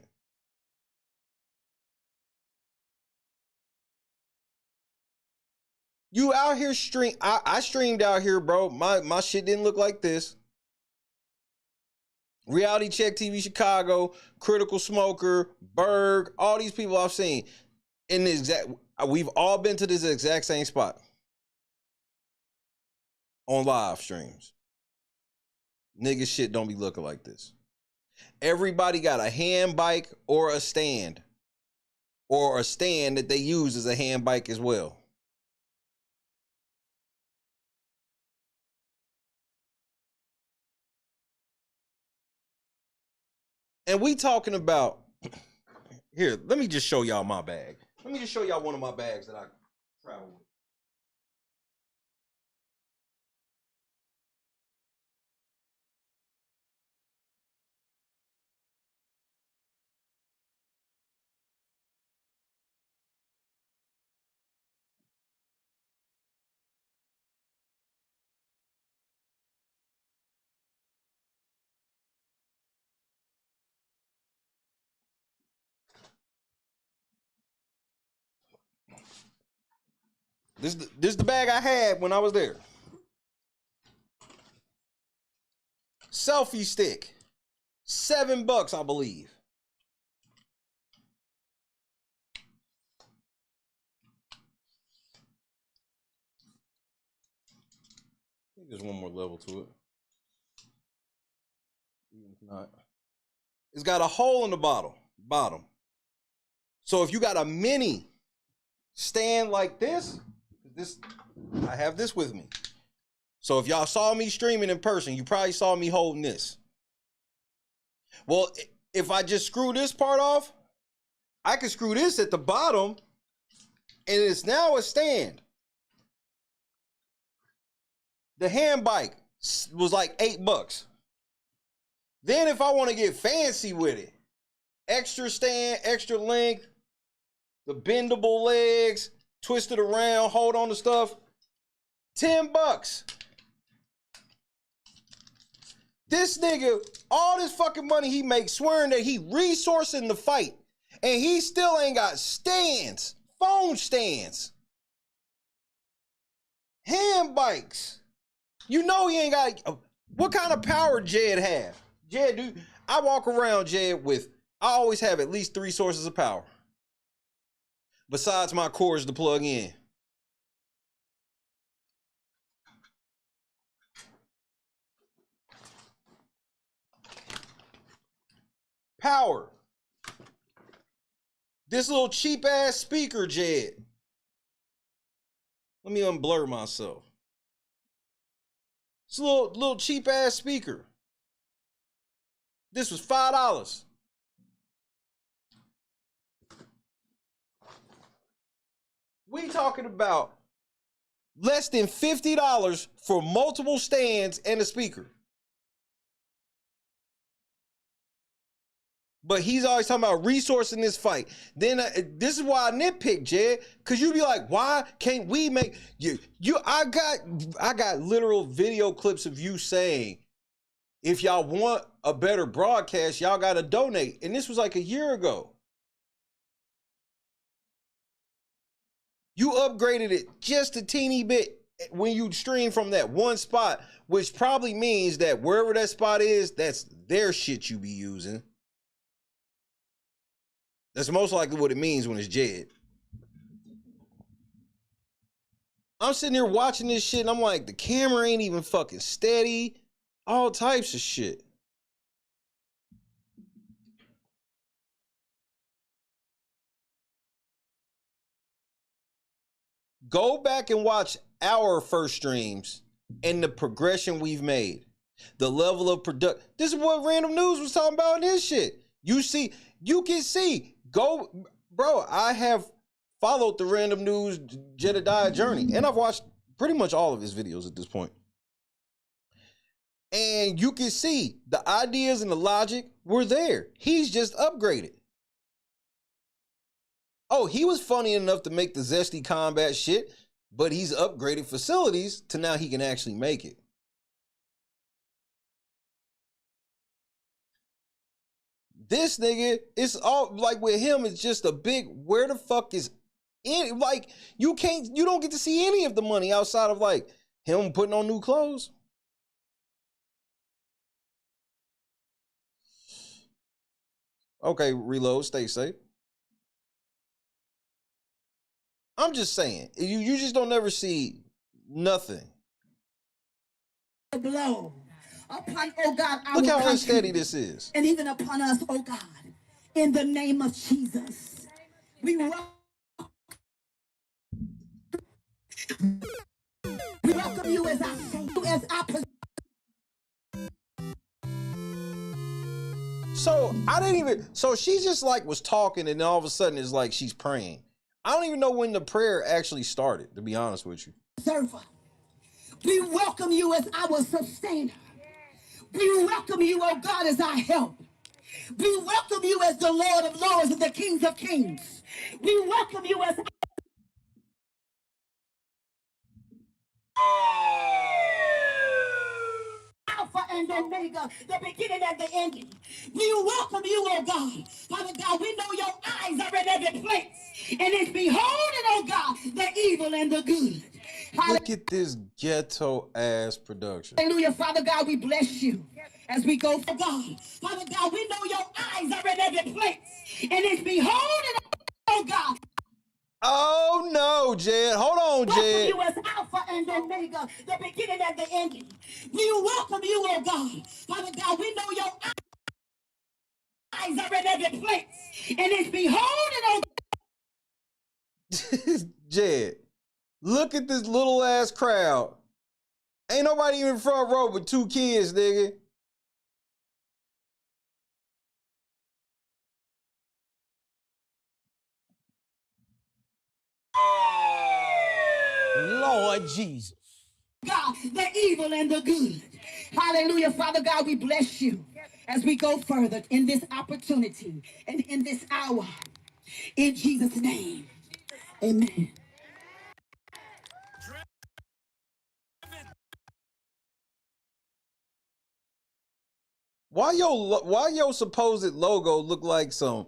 You out here I streamed out here, bro. My shit didn't look like this. Reality Check TV Chicago, Critical Smoker, Berg, all these people I've seen in the exact, we've all been to this exact same spot on live streams. Nigga shit don't be looking like this. Everybody got a hand bike or a stand that they use as a hand bike as well. And we talking about, here, let me just show y'all my bag. Let me just show y'all one of my bags that I travel with. This is the bag I had when I was there. Selfie stick. $7, I believe. I think there's one more level to it. Even if not. It's got a hole in the bottom. So if you got a mini stand like this, I have this with me. So if y'all saw me streaming in person, you probably saw me holding this. Well, if I just screw this part off, I can screw this at the bottom, and it's now a stand. The hand bike was like $8. Then if I want to get fancy with it, extra stand, extra length, the bendable legs, twist it around, hold on to stuff, $10. This nigga, all this fucking money he makes, swearing that he resourcing the fight, and he still ain't got stands, phone stands, hand bikes. You know he ain't got. What kind of power Jed have? Jed, dude, I walk around, Jed, with, I always have at least 3 sources of power. Besides my cords to plug in. Power. This little cheap ass speaker, Jed. Let me unblur myself. It's a little cheap ass speaker. This was $5. We talking about less than $50 for multiple stands and a speaker. But he's always talking about resourcing this fight. Then this is why I nitpick, Jed, because you be like, why can't we make you? I got literal video clips of you saying, if y'all want a better broadcast, y'all got to donate. And this was like a year ago. You upgraded it just a teeny bit when you stream from that one spot, which probably means that wherever that spot is, that's their shit you be using. That's most likely what it means when it's Jed. I'm sitting here watching this shit and I'm like, the camera ain't even fucking steady. All types of shit. Go back and watch our first streams and the progression we've made. The level of production. This is what Random News was talking about in this shit. You see, you can see. Go, bro, I have followed the Random News Jedidiah journey, and I've watched pretty much all of his videos at this point. And you can see the ideas and the logic were there. He's just upgraded. Oh, he was funny enough to make the Zesty Combat shit, but he's upgraded facilities to now he can actually make it. This nigga, it's all like with him, it's just a big, where the fuck is it? Like, you don't get to see any of the money outside of like him putting on new clothes. Okay, reload, stay safe. I'm just saying, you just don't never see nothing. Blow upon, oh God, our look how country, unsteady this is. and even upon us, oh God, in the name of Jesus. We welcome you as our Savior, as our. So I didn't even, so she just like was talking and then all of a sudden it's like she's praying. I don't even know when the prayer actually started, to be honest with you. Server. We welcome you as our sustainer. We welcome you, oh God, as our help. We welcome you as the Lord of Lords and the King of Kings. We welcome you as Alpha and Omega, the beginning and the ending. We welcome you, oh God. Father God, we know your eyes are in every place. And it's beholding, oh God, the evil and the good. Look at this ghetto ass production. Hallelujah, Father God, we bless you as we go for God. Father God, we know your eyes are in every place. And it's beholding, oh God. Oh no, Jed. Hold on, Jed. You as Alpha and Omega, the beginning and the ending. We welcome you, oh God. Father God, we know your eyes are in every place. And it's beholding, oh Jed, look at this little ass crowd. Ain't nobody even front row with 2 kids, nigga. Lord Jesus. God, the evil and the good. Hallelujah, Father God, we bless you as we go further in this opportunity and in this hour. In Jesus' name, amen. Why your supposed logo look like some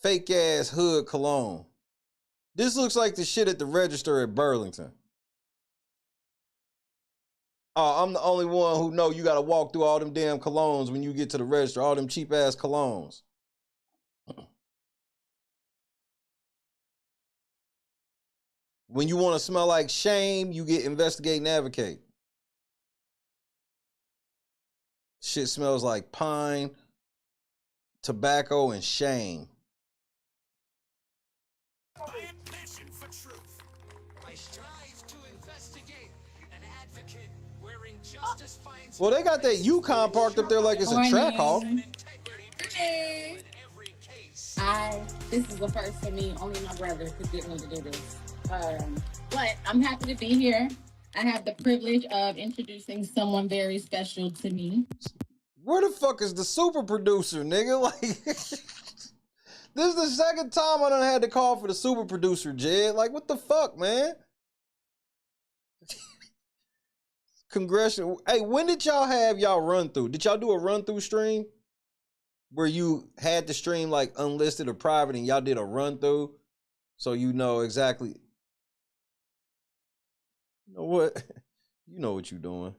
fake ass hood cologne? This looks like the shit at the register at Burlington. Oh, I'm the only one who know you gotta walk through all them damn colognes when you get to the register, all them cheap ass colognes. When you want to smell like shame, you get Investigate and Advocate. Shit smells like pine, tobacco, and shame. I am passion for truth. I strive to investigate and advocate where injustice finds. Well, they got that Yukon parked up there like it's a track hall. Hey. This is the first for me. Only my brother could get me to do this. But I'm happy to be here. I have the privilege of introducing someone very special to me. Where the fuck is the super producer, nigga? Like, this is the second time I done had to call for the super producer, Jed. Like, what the fuck, man? Congressional. Hey, when did y'all have y'all run through? Did y'all do a run through stream where you had the stream like unlisted or private and y'all did a run through so you know exactly? You know what? You know what you doing.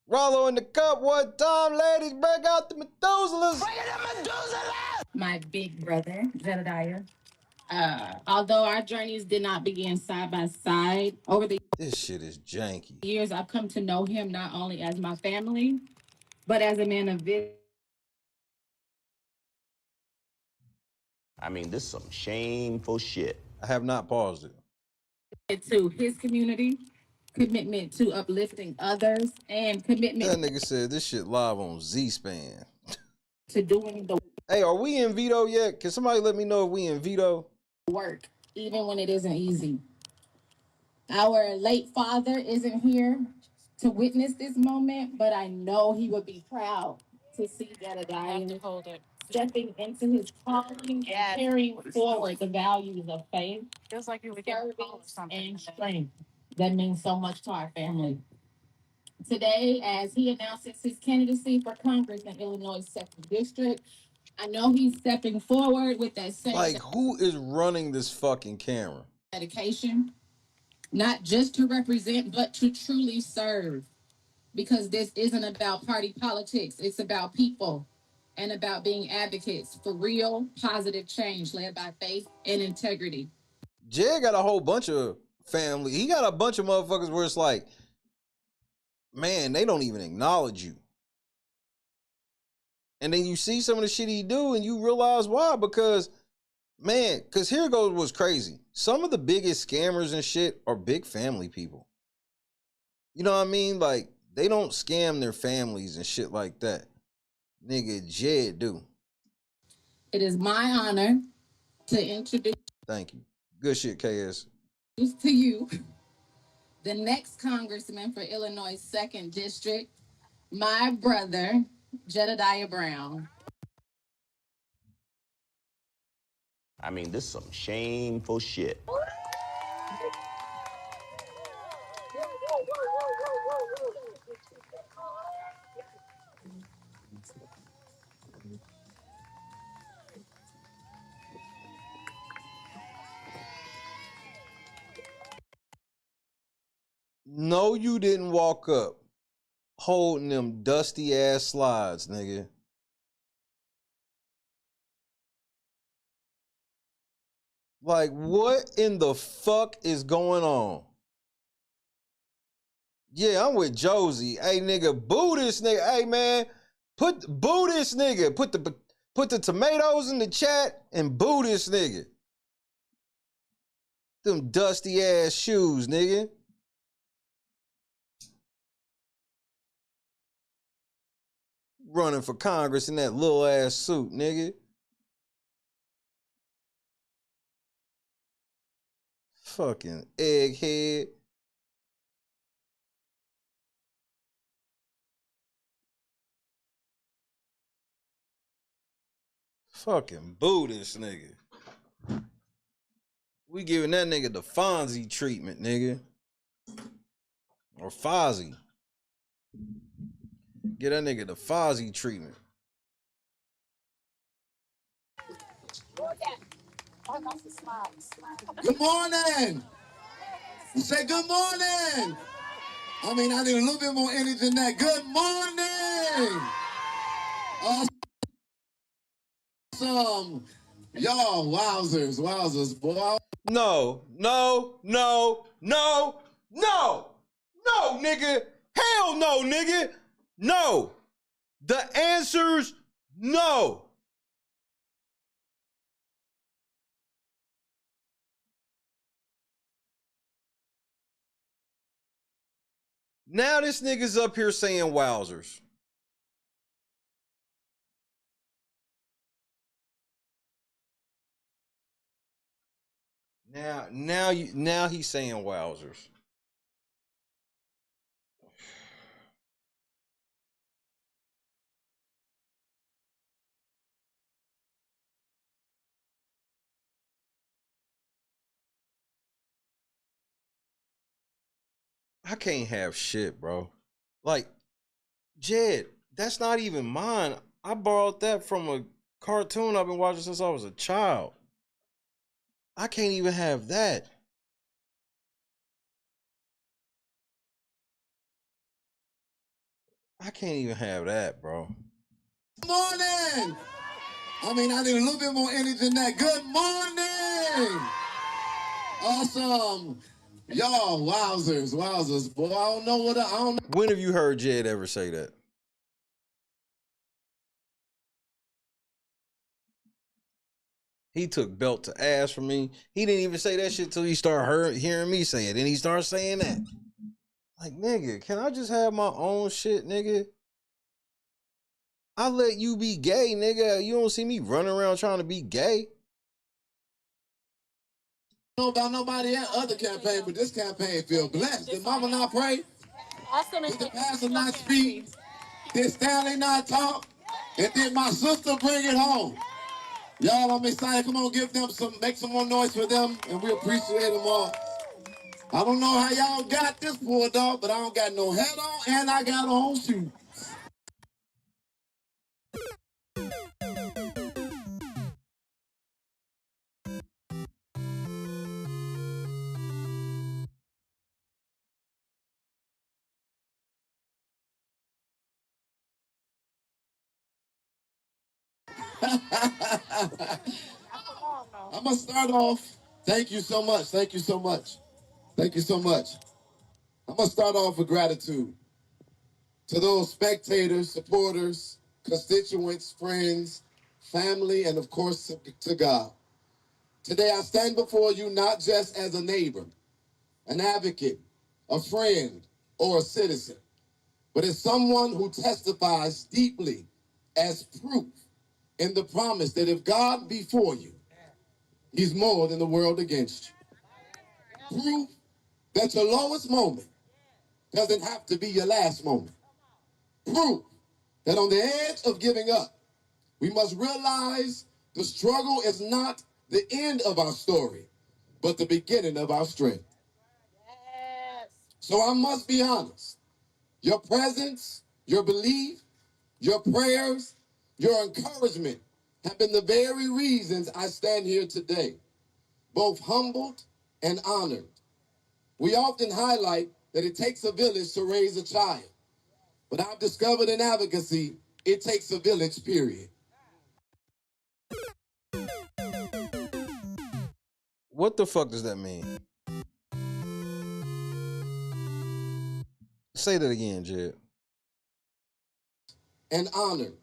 Rollo in the cup one time, ladies. Break out the Methuselahs. My big brother, Jedidiah. Although our journeys did not begin side by side, over the This shit is janky. years, I've come to know him not only as my family, but as a man of vision. I mean, this is some shameful shit. I have not paused it. To his community, commitment to uplifting others, and commitment That nigga said this shit live on Z-Span. to doing the Hey, are we in veto yet? Can somebody let me know if we in veto? work, even when it isn't easy. Our late father isn't here to witness this moment, but I know he would be proud to see Jedidiah stepping into his calling and carrying forward the values of faith, service, and strength that means so much to our family. Today, as he announces his candidacy for Congress in Illinois' 2nd District, I know he's stepping forward with that same Like, who is running this fucking camera? dedication, not just to represent, but to truly serve. Because this isn't about party politics, it's about people and about being advocates for real, positive change led by faith and integrity. Jed got a whole bunch of family. He got a bunch of motherfuckers where it's like, man, they don't even acknowledge you. And then you see some of the shit he do and you realize why. Because, man, because here goes what's crazy. Some of the biggest scammers and shit are big family people. You know what I mean? Like, they don't scam their families and shit like that. Nigga, Jed do. It is my honor to introduce Thank you. Good shit, KS. to you the next congressman for Illinois' 2nd District, my brother, Jedidiah Brown. I mean, this is some shameful shit. No, you didn't walk up holding them dusty ass slides, nigga. Like, what in the fuck is going on? Yeah, I'm with Josie. Hey, nigga, boo this nigga. Hey, man, boo this nigga. Put the tomatoes in the chat and boo this nigga. Them dusty ass shoes, nigga. Running for Congress in that little ass suit, nigga. Fucking egghead. Fucking boo this nigga. We giving that nigga the Fonzie treatment, nigga. Or Fozzie. Get that nigga the Fozzie treatment. Good morning. Say good morning. I mean, I need a little bit more energy than that. Good morning. Awesome. Y'all, wowzers, boy. No, nigga. Hell no, nigga. No. The answer's no. Now this nigga's up here saying wowzers. Now he's saying wowzers. I can't have shit, bro. Like, Jed, that's not even mine. I borrowed that from a cartoon I've been watching since I was a child. I can't even have that. I can't even have that, bro. Good morning. I mean, I need a little bit more energy than that. Good morning. Awesome. Y'all, wowzers, boy. I don't know what I don't. When have you heard Jed ever say that? He took belt to ass from me. He didn't even say that shit till he started hearing me say it. Then he started saying that. Like, nigga, can I just have my own shit, nigga? I let you be gay, nigga. You don't see me running around trying to be gay. I don't know about nobody at other campaign, but this campaign feel blessed. Did mama not pray? Did the pastor not speak? Did Stanley not talk? And did my sister bring it home? Y'all, I'm excited. Come on, make some more noise for them, and we appreciate them all. I don't know how y'all got this pulled off, but I don't got no hat on, and I got on shoes. I'm going to start off. Thank you so much. Thank you so much. Thank you so much. I'm going to start off with gratitude to those spectators, supporters, constituents, friends, family, and of course to God. Today I stand before you not just as a neighbor, an advocate, a friend, or a citizen, but as someone who testifies deeply as proof in the promise that if God be for you, he's more than the world against you. Proof that your lowest moment doesn't have to be your last moment. Proof that on the edge of giving up, we must realize the struggle is not the end of our story, but the beginning of our strength. Yes. So I must be honest. Your presence, your belief, your prayers, your encouragement have been the very reasons I stand here today, both humbled and honored. We often highlight that it takes a village to raise a child, but I've discovered in advocacy, it takes a village, period. What the fuck does that mean? Say that again, Jed. And honored.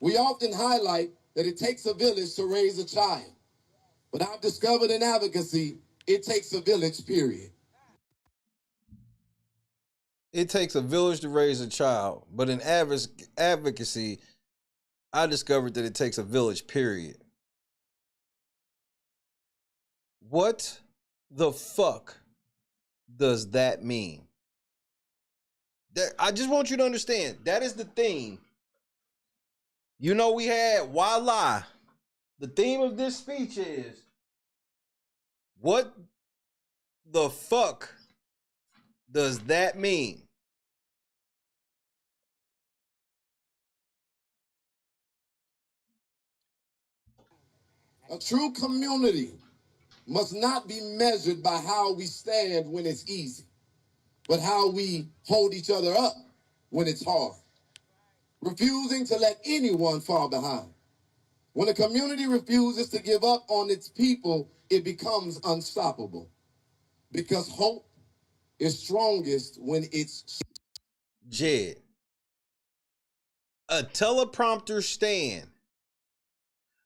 We often highlight that it takes a village to raise a child, but I've discovered in advocacy, it takes a village, period. It takes a village to raise a child, but in advocacy, I discovered that it takes a village, period. What the fuck does that mean? I just want you to understand, that is the theme. You know, we had Why Lie? The theme of this speech is, what the fuck does that mean? A true community must not be measured by how we stand when it's easy, but how we hold each other up when it's hard, refusing to let anyone fall behind. When a community refuses to give up on its people, it becomes unstoppable, because hope is strongest when it's... Jed, a teleprompter stand,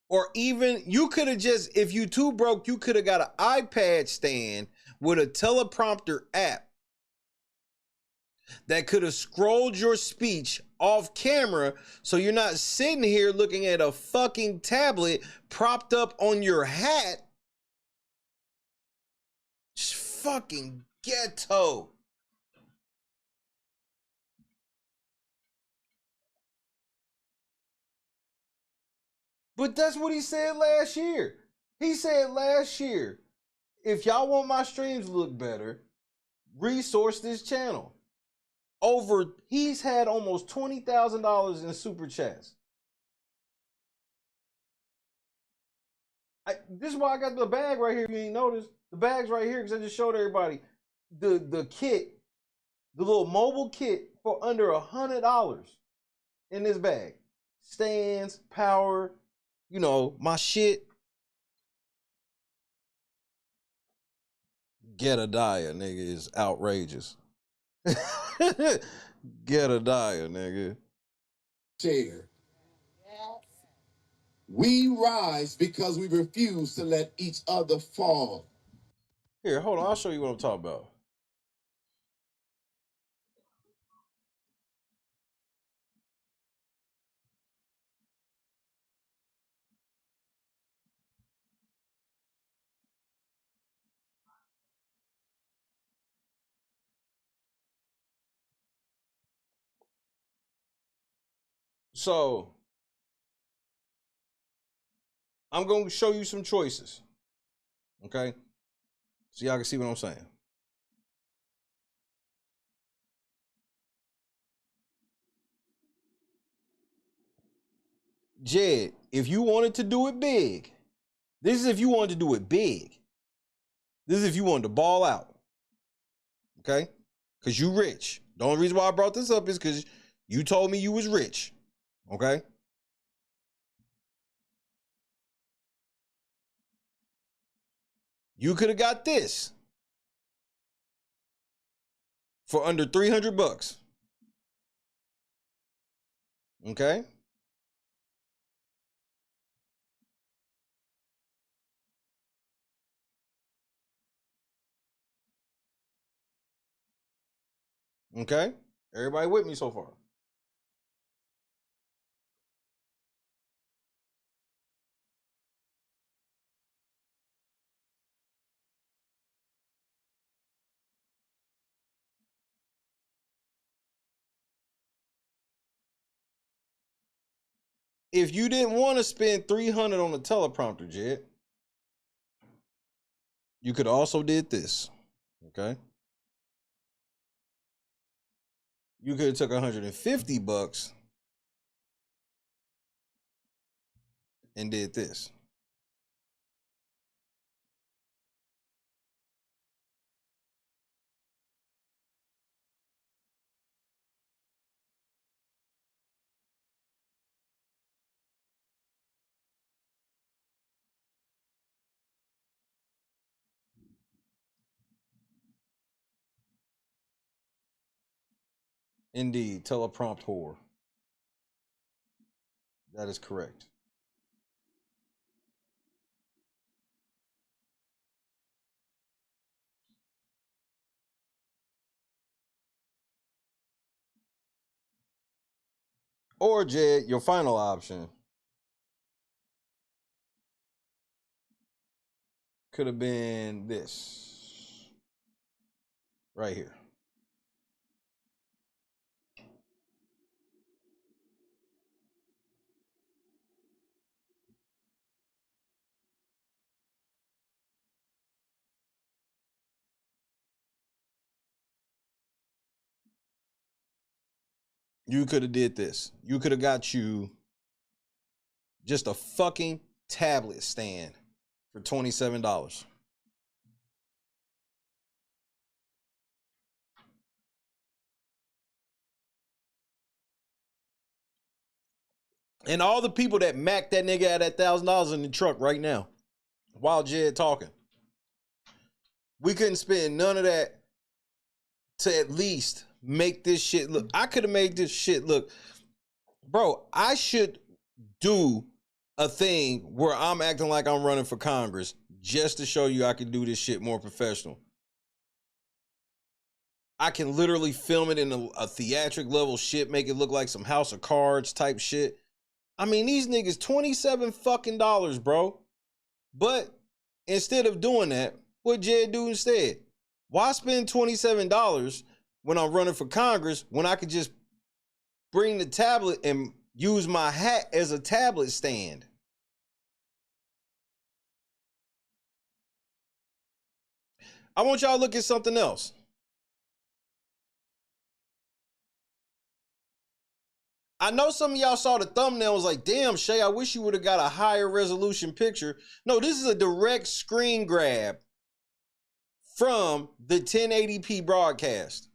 or even you could have just, if you too broke, you could have got an iPad stand with a teleprompter app that could have scrolled your speech off camera, so you're not sitting here looking at a fucking tablet propped up on your hat. Just fucking ghetto. But that's what he said last year. He said last year, if y'all want my streams to look better, resource this channel. He's had almost $20,000 in super chats. This is why I got the bag right here. If you ain't noticed, the bag's right here because I just showed everybody the kit, the little mobile kit for under $100 in this bag. Stands, power, you know, my shit. Jedidiah, nigga, is outrageous. Jedidiah, nigga. Share. We rise because we refuse to let each other fall. Here, hold on. I'll show you what I'm talking about. So, I'm going to show you some choices. Okay? So y'all can see what I'm saying. Jed, if you wanted to do it big, this is if you wanted to do it big. This is if you wanted to ball out. Okay? Because you rich. The only reason why I brought this up is because you told me you was rich. Okay? You could have got this for under $300. Okay? Okay? Everybody with me so far? If you didn't want to spend $300 on the teleprompter, Jed, you could also did this. Okay? You could have took $150 and did this. Indeed, teleprompt whore. That is correct. Or Jed, your final option could have been this right here. You could have did this. You could have got you just a fucking tablet stand for $27. And all the people that macked that nigga at that $1,000 in the truck right now, while Jed talking, we couldn't spend none of that to at least make this shit look. I could have made this shit look, bro. I should do a thing where I'm acting like I'm running for Congress just to show you I can do this shit more professional. I can literally film it in a theatric level shit, make it look like some House of Cards type shit. I mean, these niggas $27 fucking dollars, bro. But instead of doing that, what Jed do instead? Why spend $27 when I'm running for Congress when I could just bring the tablet and use my hat as a tablet stand? I want y'all to look at something else. I know some of y'all saw the thumbnail and was like, damn, Shay, I wish you would have got a higher resolution picture. No, this is a direct screen grab from the 1080p broadcast.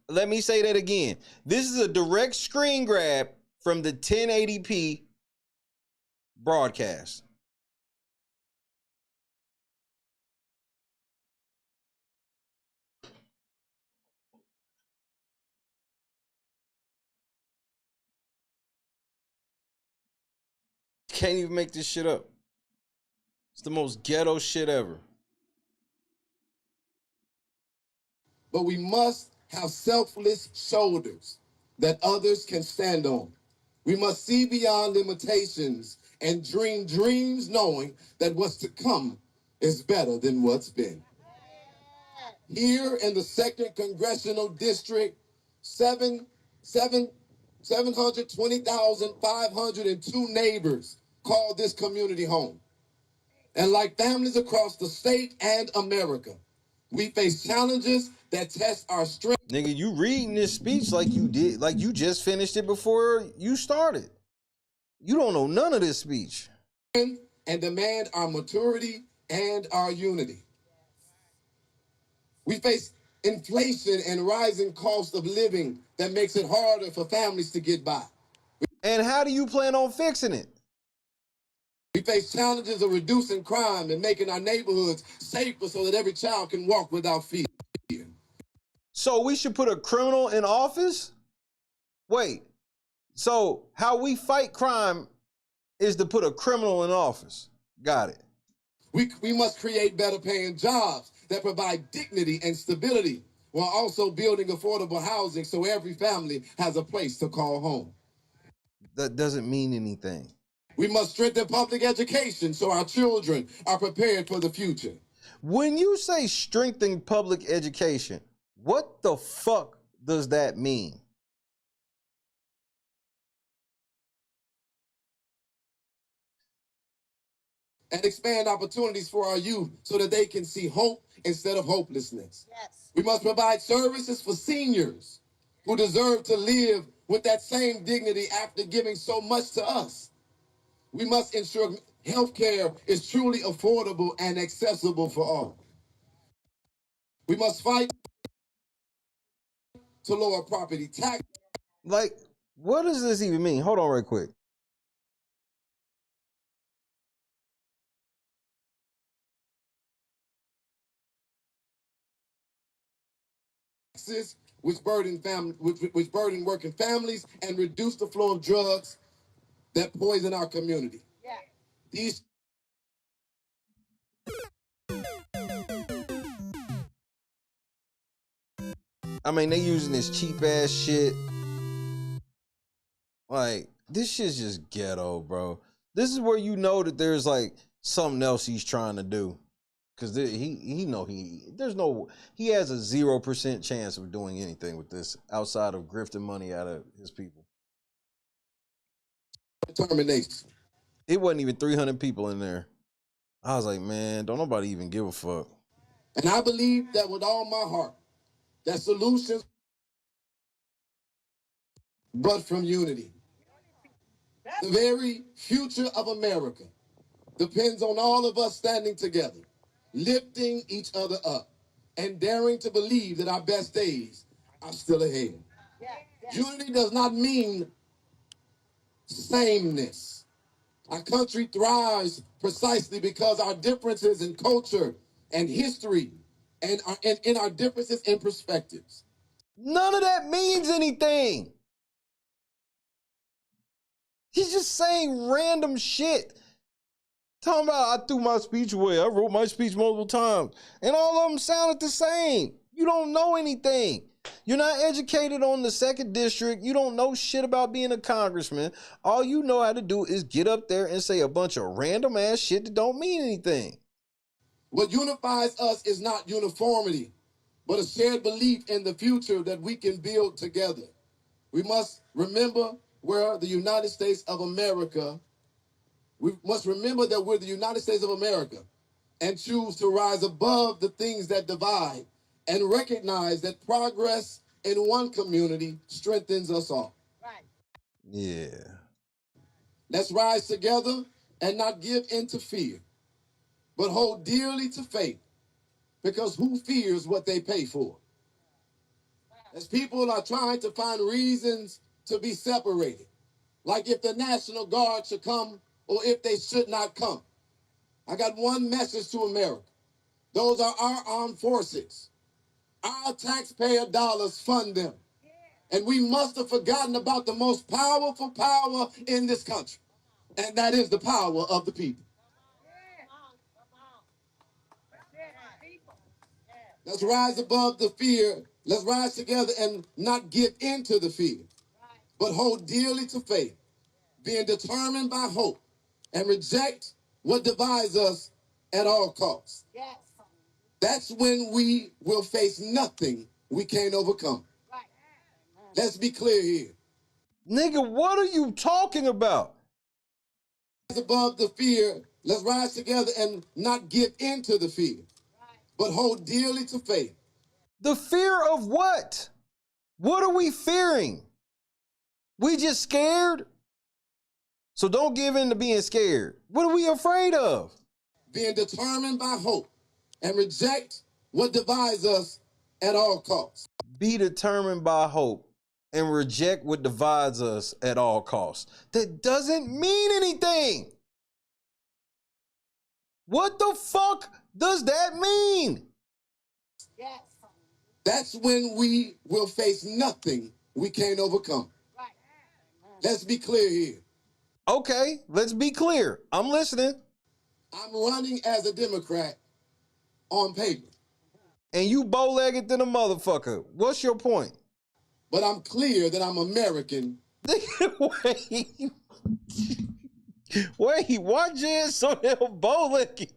Let me say that again. This is a direct screen grab from the 1080p broadcast. Can't even make this shit up. It's the most ghetto shit ever. But we must have selfless shoulders that others can stand on. We must see beyond limitations and dream dreams knowing that what's to come is better than what's been. Here in the 2nd Congressional District, 720,502 neighbors call this community home. And like families across the state and America, we face challenges that test our strength. Nigga, you reading this speech like you did, like you just finished it before you started. You don't know none of this speech. And demand our maturity and our unity. We face inflation and rising cost of living that makes it harder for families to get by. And how do you plan on fixing it? We face challenges of reducing crime and making our neighborhoods safer so that every child can walk without fear. So we should put a criminal in office? Wait, so how we fight crime is to put a criminal in office. Got it. We must create better paying jobs that provide dignity and stability while also building affordable housing so every family has a place to call home. That doesn't mean anything. We must strengthen public education so our children are prepared for the future. When you say strengthen public education, what the fuck does that mean? And expand opportunities for our youth so that they can see hope instead of hopelessness. Yes. We must provide services for seniors who deserve to live with that same dignity after giving so much to us. We must ensure health care is truly affordable and accessible for all. We must fight to lower property tax. Like, what does this even mean? Hold on right quick. Which burden working families and reduce the flow of drugs that poison our community. Yeah. These I mean, they using this cheap ass shit. Like, this shit's just ghetto, bro. This is where you know that there's like something else he's trying to do. Cause he has a 0% chance of doing anything with this outside of grifting money out of his people. Determination. It wasn't even 300 people in there. I was like, man, don't nobody even give a fuck. And I believe that with all my heart, that solutions but from unity. The very future of America depends on all of us standing together, lifting each other up, and daring to believe that our best days are still ahead. Unity does not mean sameness. Our country thrives precisely because our differences in culture and history and in our differences in perspectives. None of that means anything. He's just saying random shit. Talking about I threw my speech away. I wrote my speech multiple times. And all of them sounded the same. You don't know anything. You're not educated on the 2nd District. You don't know shit about being a congressman. All you know how to do is get up there and say a bunch of random ass shit that don't mean anything. What unifies us is not uniformity, but a shared belief in the future that we can build together. We must remember we're the United States of America. We must remember that we're the United States of America and choose to rise above the things that divide and recognize that progress in one community strengthens us all. Yeah. Let's rise together and not give in to fear, but hold dearly to faith, because who fears what they pay for? As people are trying to find reasons to be separated, like if the National Guard should come or if they should not come, I got one message to America. Those are our armed forces. Our taxpayer dollars fund them. And we must have forgotten about the most powerful power in this country, and that is the power of the people. Let's rise above the fear. Let's rise together and not give in to the fear, but hold dearly to faith, being determined by hope, and reject what divides us at all costs. Yes. That's when we will face nothing we can't overcome. Right. Let's be clear here. Nigga, what are you talking about? Above the fear, let's rise together and not give in to the fear, but hold dearly to faith. The fear of what? What are we fearing? We just scared? So don't give in to being scared. What are we afraid of? Being determined by hope and reject what divides us at all costs. Be determined by hope and reject what divides us at all costs. That doesn't mean anything. What the fuck does that mean? Yes. That's when we will face nothing we can't overcome. Right. Let's be clear here. Okay, let's be clear. I'm listening. I'm running as a Democrat on paper. And you bow-legged than a motherfucker. What's your point? But I'm clear that I'm American. Wait. Wait, why Jen so damn bow-legged?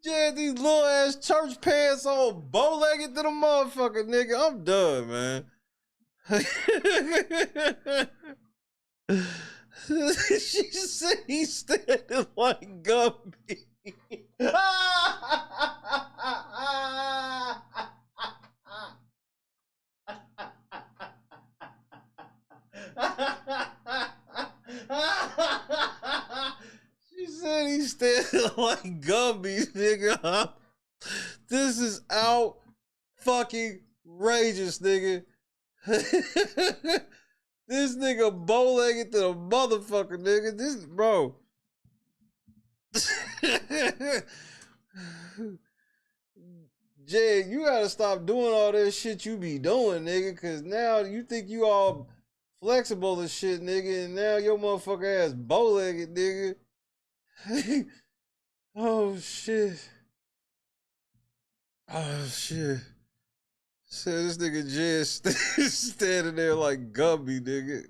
Yeah, these little ass church pants all bow-legged to the motherfucker, nigga. I'm done, man. She said he's standing like Gumby. She said he's standing like Gumby, nigga. This is out fucking rageous, nigga. This nigga bow-legged to the motherfucker, nigga. This, bro. Jay, you gotta stop doing all this shit you be doing, nigga, cause now you think you all flexible and shit, nigga, and now your motherfucker ass bow-legged, nigga. Oh shit. Oh shit. Said this nigga just standing there like Gumby, nigga.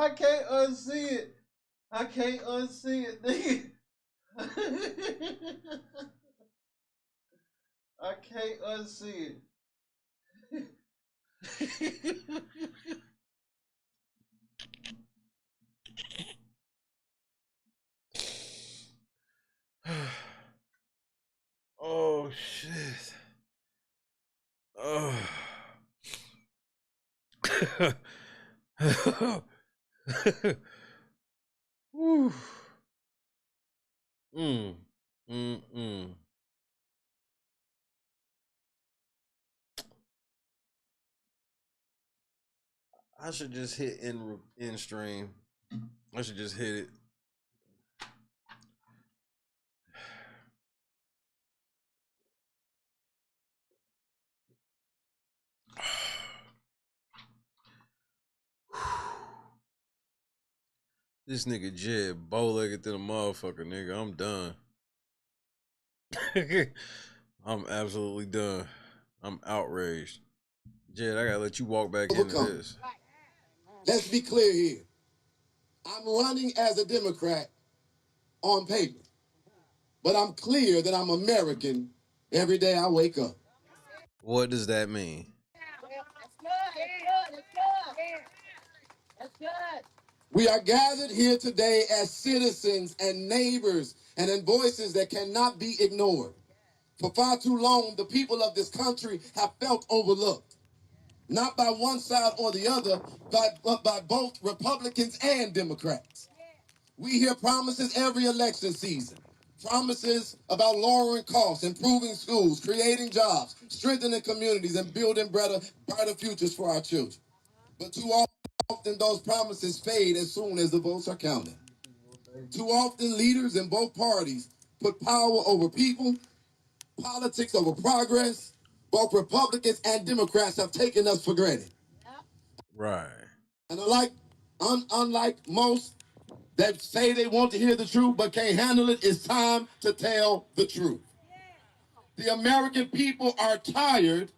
I can't unsee it. I can't unsee it, nigga. I can't unsee it. Oh shit. Oh. Whew. Mm. I should just hit in stream. I should just hit it. This nigga Jed bow-legged to the motherfucker, nigga. I'm done. I'm absolutely done. I'm outraged. Jed, I gotta let you walk back into this. Let's be clear here. I'm running as a Democrat on paper, but I'm clear that I'm American every day I wake up. What does that mean? That's good. We are gathered here today as citizens and neighbors and in voices that cannot be ignored. For far too long, the people of this country have felt overlooked, not by one side or the other, but by both Republicans and Democrats. We hear promises every election season. Promises about lowering costs, improving schools, creating jobs, strengthening communities, and building brighter futures for our children. But too often those promises fade as soon as the votes are counted. Too often leaders in both parties put power over people, politics over progress. Both Republicans and Democrats have taken us for granted. Right. And unlike most that say they want to hear the truth but can't handle it, it's time to tell the truth. The American people are tired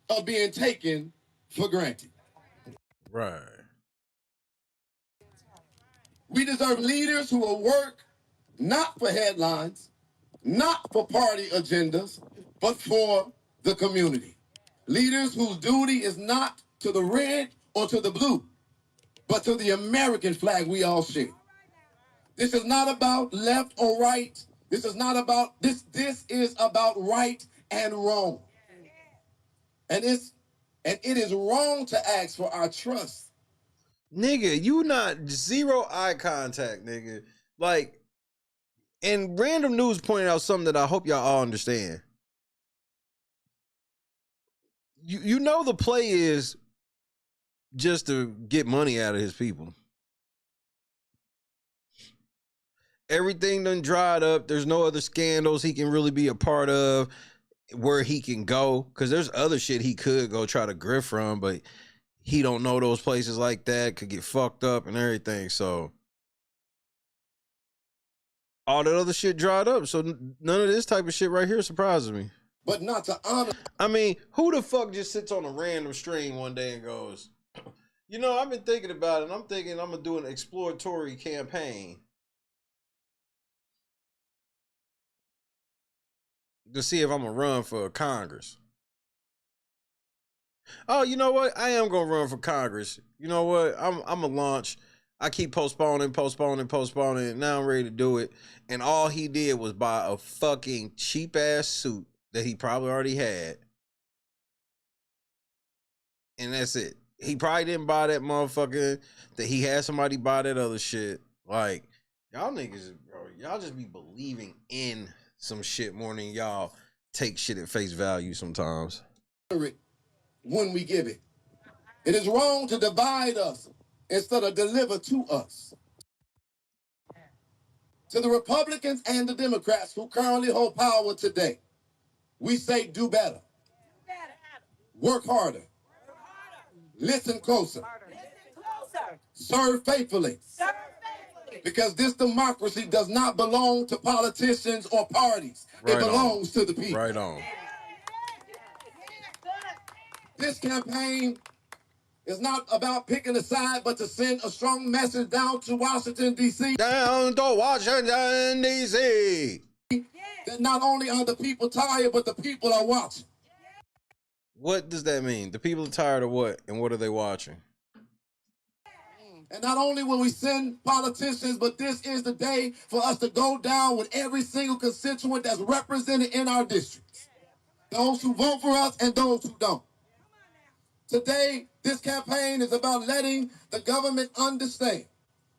of being taken for granted. Right. We deserve leaders who will work not for headlines, not for party agendas, but for the community. Leaders whose duty is not to the red or to the blue, but to the American flag we all share. This is not about left or right. This is not about this. This is about right and wrong. And it is wrong to ask for our trust. Nigga, you not zero eye contact, nigga. Like, and Random News pointed out something that I hope y'all all understand. You know the play is just to get money out of his people. Everything done dried up. There's no other scandals he can really be a part of where he can go. Because there's other shit he could go try to grift from, but he don't know those places like that. Could get fucked up and everything. So all that other shit dried up. So none of this type of shit right here surprises me. But not to honor. I mean, who the fuck just sits on a random stream one day and goes, you know, I've been thinking about it. And I'm thinking I'm going to do an exploratory campaign to see if I'm going to run for Congress. Oh, you know what? I am going to run for Congress. You know what? I'm going to launch. I keep postponing. Now I'm ready to do it. And all he did was buy a fucking cheap ass suit that he probably already had. And that's it. He probably didn't buy that motherfucker, that he had somebody buy that other shit. Like, y'all niggas, bro, y'all just be believing in some shit more than y'all take shit at face value sometimes. When we give it. It is wrong to divide us instead of deliver to us. To the Republicans and the Democrats who currently hold power today, we say do better. Work harder. Listen closer. Serve faithfully. Because this democracy does not belong to politicians or parties. It belongs to the people. Right on. This campaign It's not about picking a side, but to send a strong message down to Washington, D.C. Down to Washington, D.C. That not only are the people tired, but the people are watching. What does that mean? The people are tired of what? And what are they watching? And not only will we send politicians, but this is the day for us to go down with every single constituent that's represented in our districts. Those who vote for us and those who don't. Today, this campaign is about letting the government understand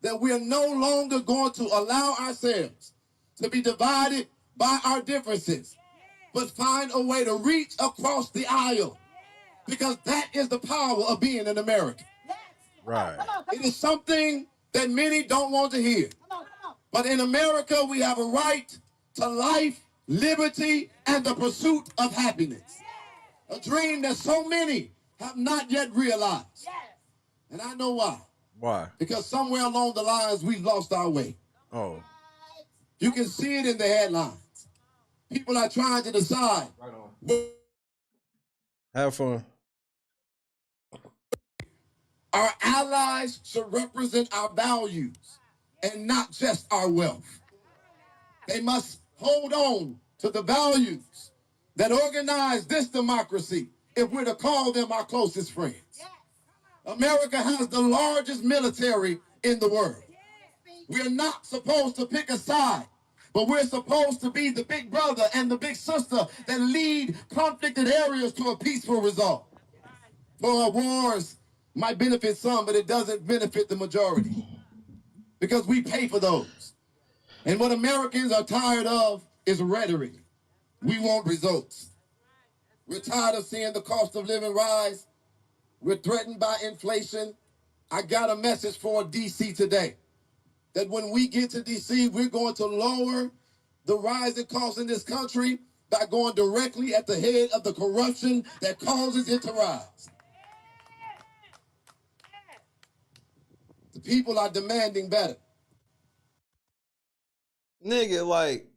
that we are no longer going to allow ourselves to be divided by our differences, but find a way to reach across the aisle, because that is the power of being an American. Right. It is something that many don't want to hear. But in America, we have a right to life, liberty, and the pursuit of happiness. A dream that so many have not yet realized. And I know why. Why? Because somewhere along the lines, we've lost our way. Oh. You can see it in the headlines. People are trying to decide. Right on. Have fun. Our allies should represent our values and not just our wealth. They must hold on to the values that organize this democracy if we're to call them our closest friends. America has the largest military in the world. We're not supposed to pick a side, but we're supposed to be the big brother and the big sister that lead conflicted areas to a peaceful result. For wars might benefit some, but it doesn't benefit the majority, because we pay for those. And what Americans are tired of is rhetoric. We want results. We're tired of seeing the cost of living rise. We're threatened by inflation. I got a message for D.C. today, that when we get to D.C., we're going to lower the rising costs in this country by going directly at the head of the corruption that causes it to rise. The people are demanding better. Nigga, like,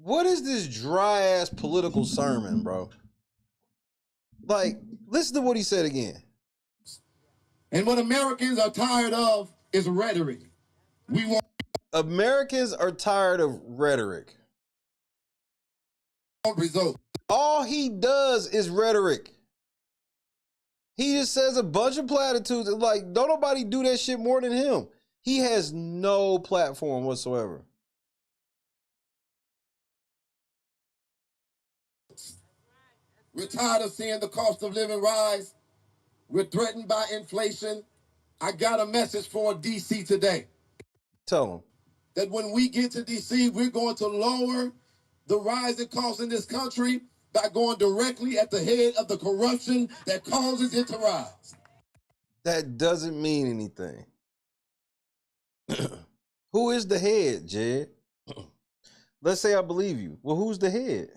what is this dry ass political sermon, bro? Like, listen to what he said again. And what Americans are tired of is rhetoric. We want Americans are tired of rhetoric. results. All he does is rhetoric. He just says a bunch of platitudes. Like, don't nobody do that shit more than him. He has no platform whatsoever. We're tired of seeing the cost of living rise. We're threatened by inflation. I got a message for D.C. today. Tell him. That when we get to D.C., we're going to lower the rising costs in this country by going directly at the head of the corruption that causes it to rise. That doesn't mean anything. Who is the head, Jed? Let's say I believe you. Well, who's the head?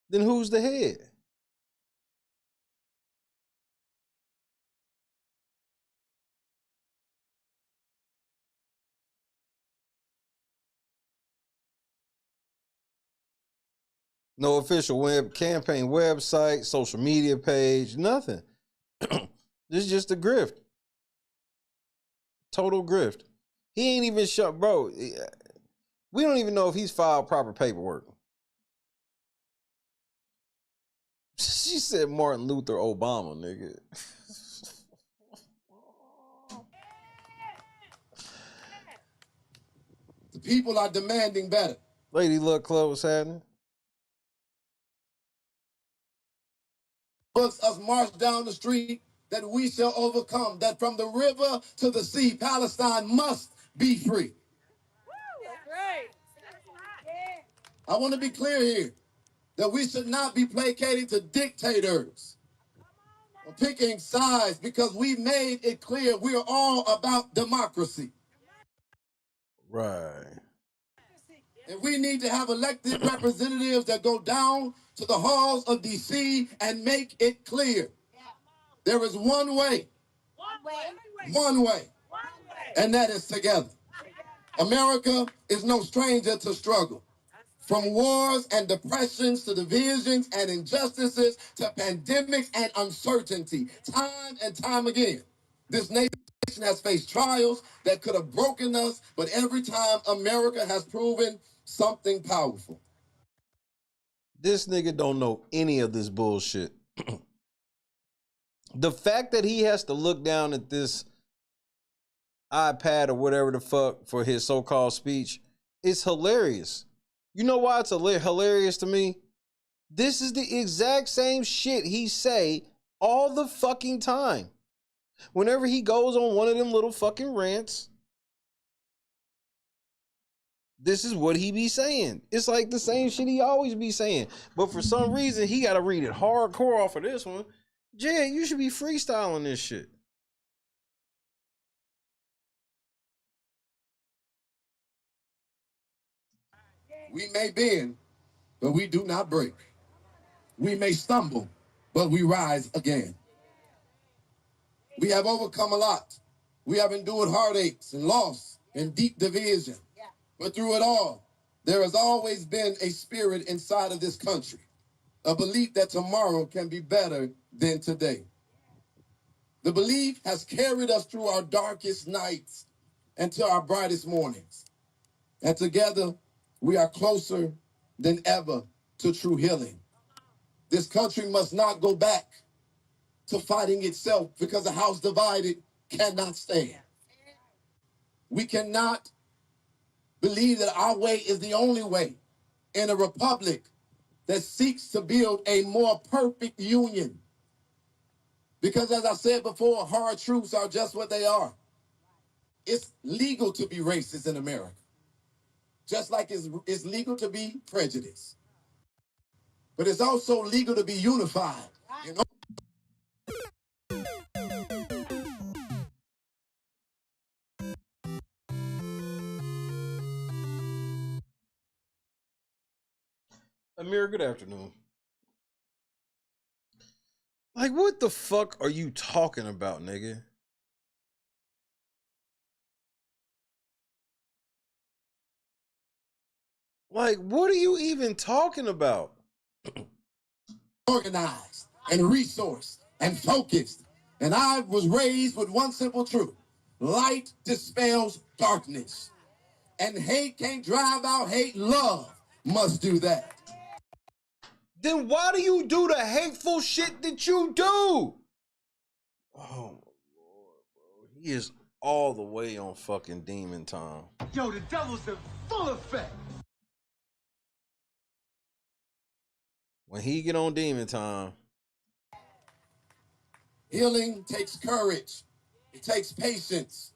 Then who's the head? No official web campaign website, social media page, nothing. This is just a grift. Total grift. He ain't even shut, bro. We don't even know if he's filed proper paperwork. She said Martin Luther Obama, nigga. The people are demanding better. Lady Luck Club, what's happening? Us march down the street, that we shall overcome, that from the river to the sea, Palestine must be free. I want to be clear here that we should not be placating to dictators or picking sides, because we made it clear we are all about democracy. Right. And we need to have elected representatives that go down to the halls of D.C. and make it clear. There is one way. One way. And that is together. America is no stranger to struggle. From wars and depressions to divisions and injustices to pandemics and uncertainty, time and time again, this nation has faced trials that could have broken us, but every time America has proven something powerful. This nigga don't know any of this bullshit. The fact that he has to look down at this iPad or whatever the fuck for his so-called speech is hilarious. You know why it's hilarious to me? This is the exact same shit he say all the fucking time. Whenever he goes on one of them little fucking rants, this is what he be saying. It's like the same shit he always be saying. But for some reason, he got to read it hardcore off of this one. Jay, you should be freestyling this shit. We may bend, but we do not break. We may stumble, but we rise again. We have overcome a lot. We have endured heartaches and loss and deep division. But through it all, there has always been a spirit inside of this country, a belief that tomorrow can be better than today. The belief has carried us through our darkest nights and to our brightest mornings. And together, we are closer than ever to true healing. This country must not go back to fighting itself, because a house divided cannot stand. We cannot believe that our way is the only way in a republic that seeks to build a more perfect union. Because as I said before, hard truths are just what they are. It's legal to be racist in America, just like it's legal to be prejudiced. But it's also legal to be unified. You know? Amir, good afternoon. Like, what the fuck are you talking about, nigga? Like, what are you even talking about? Organized and resourced and focused. And I was raised with one simple truth: light dispels darkness. And hate can't drive out hate, love must do that. Then why do you do the hateful shit that you do? Oh my Lord, bro. He is all the way on fucking demon time. Yo, the devil's in full effect. When he get on demon time. Healing takes courage. It takes patience.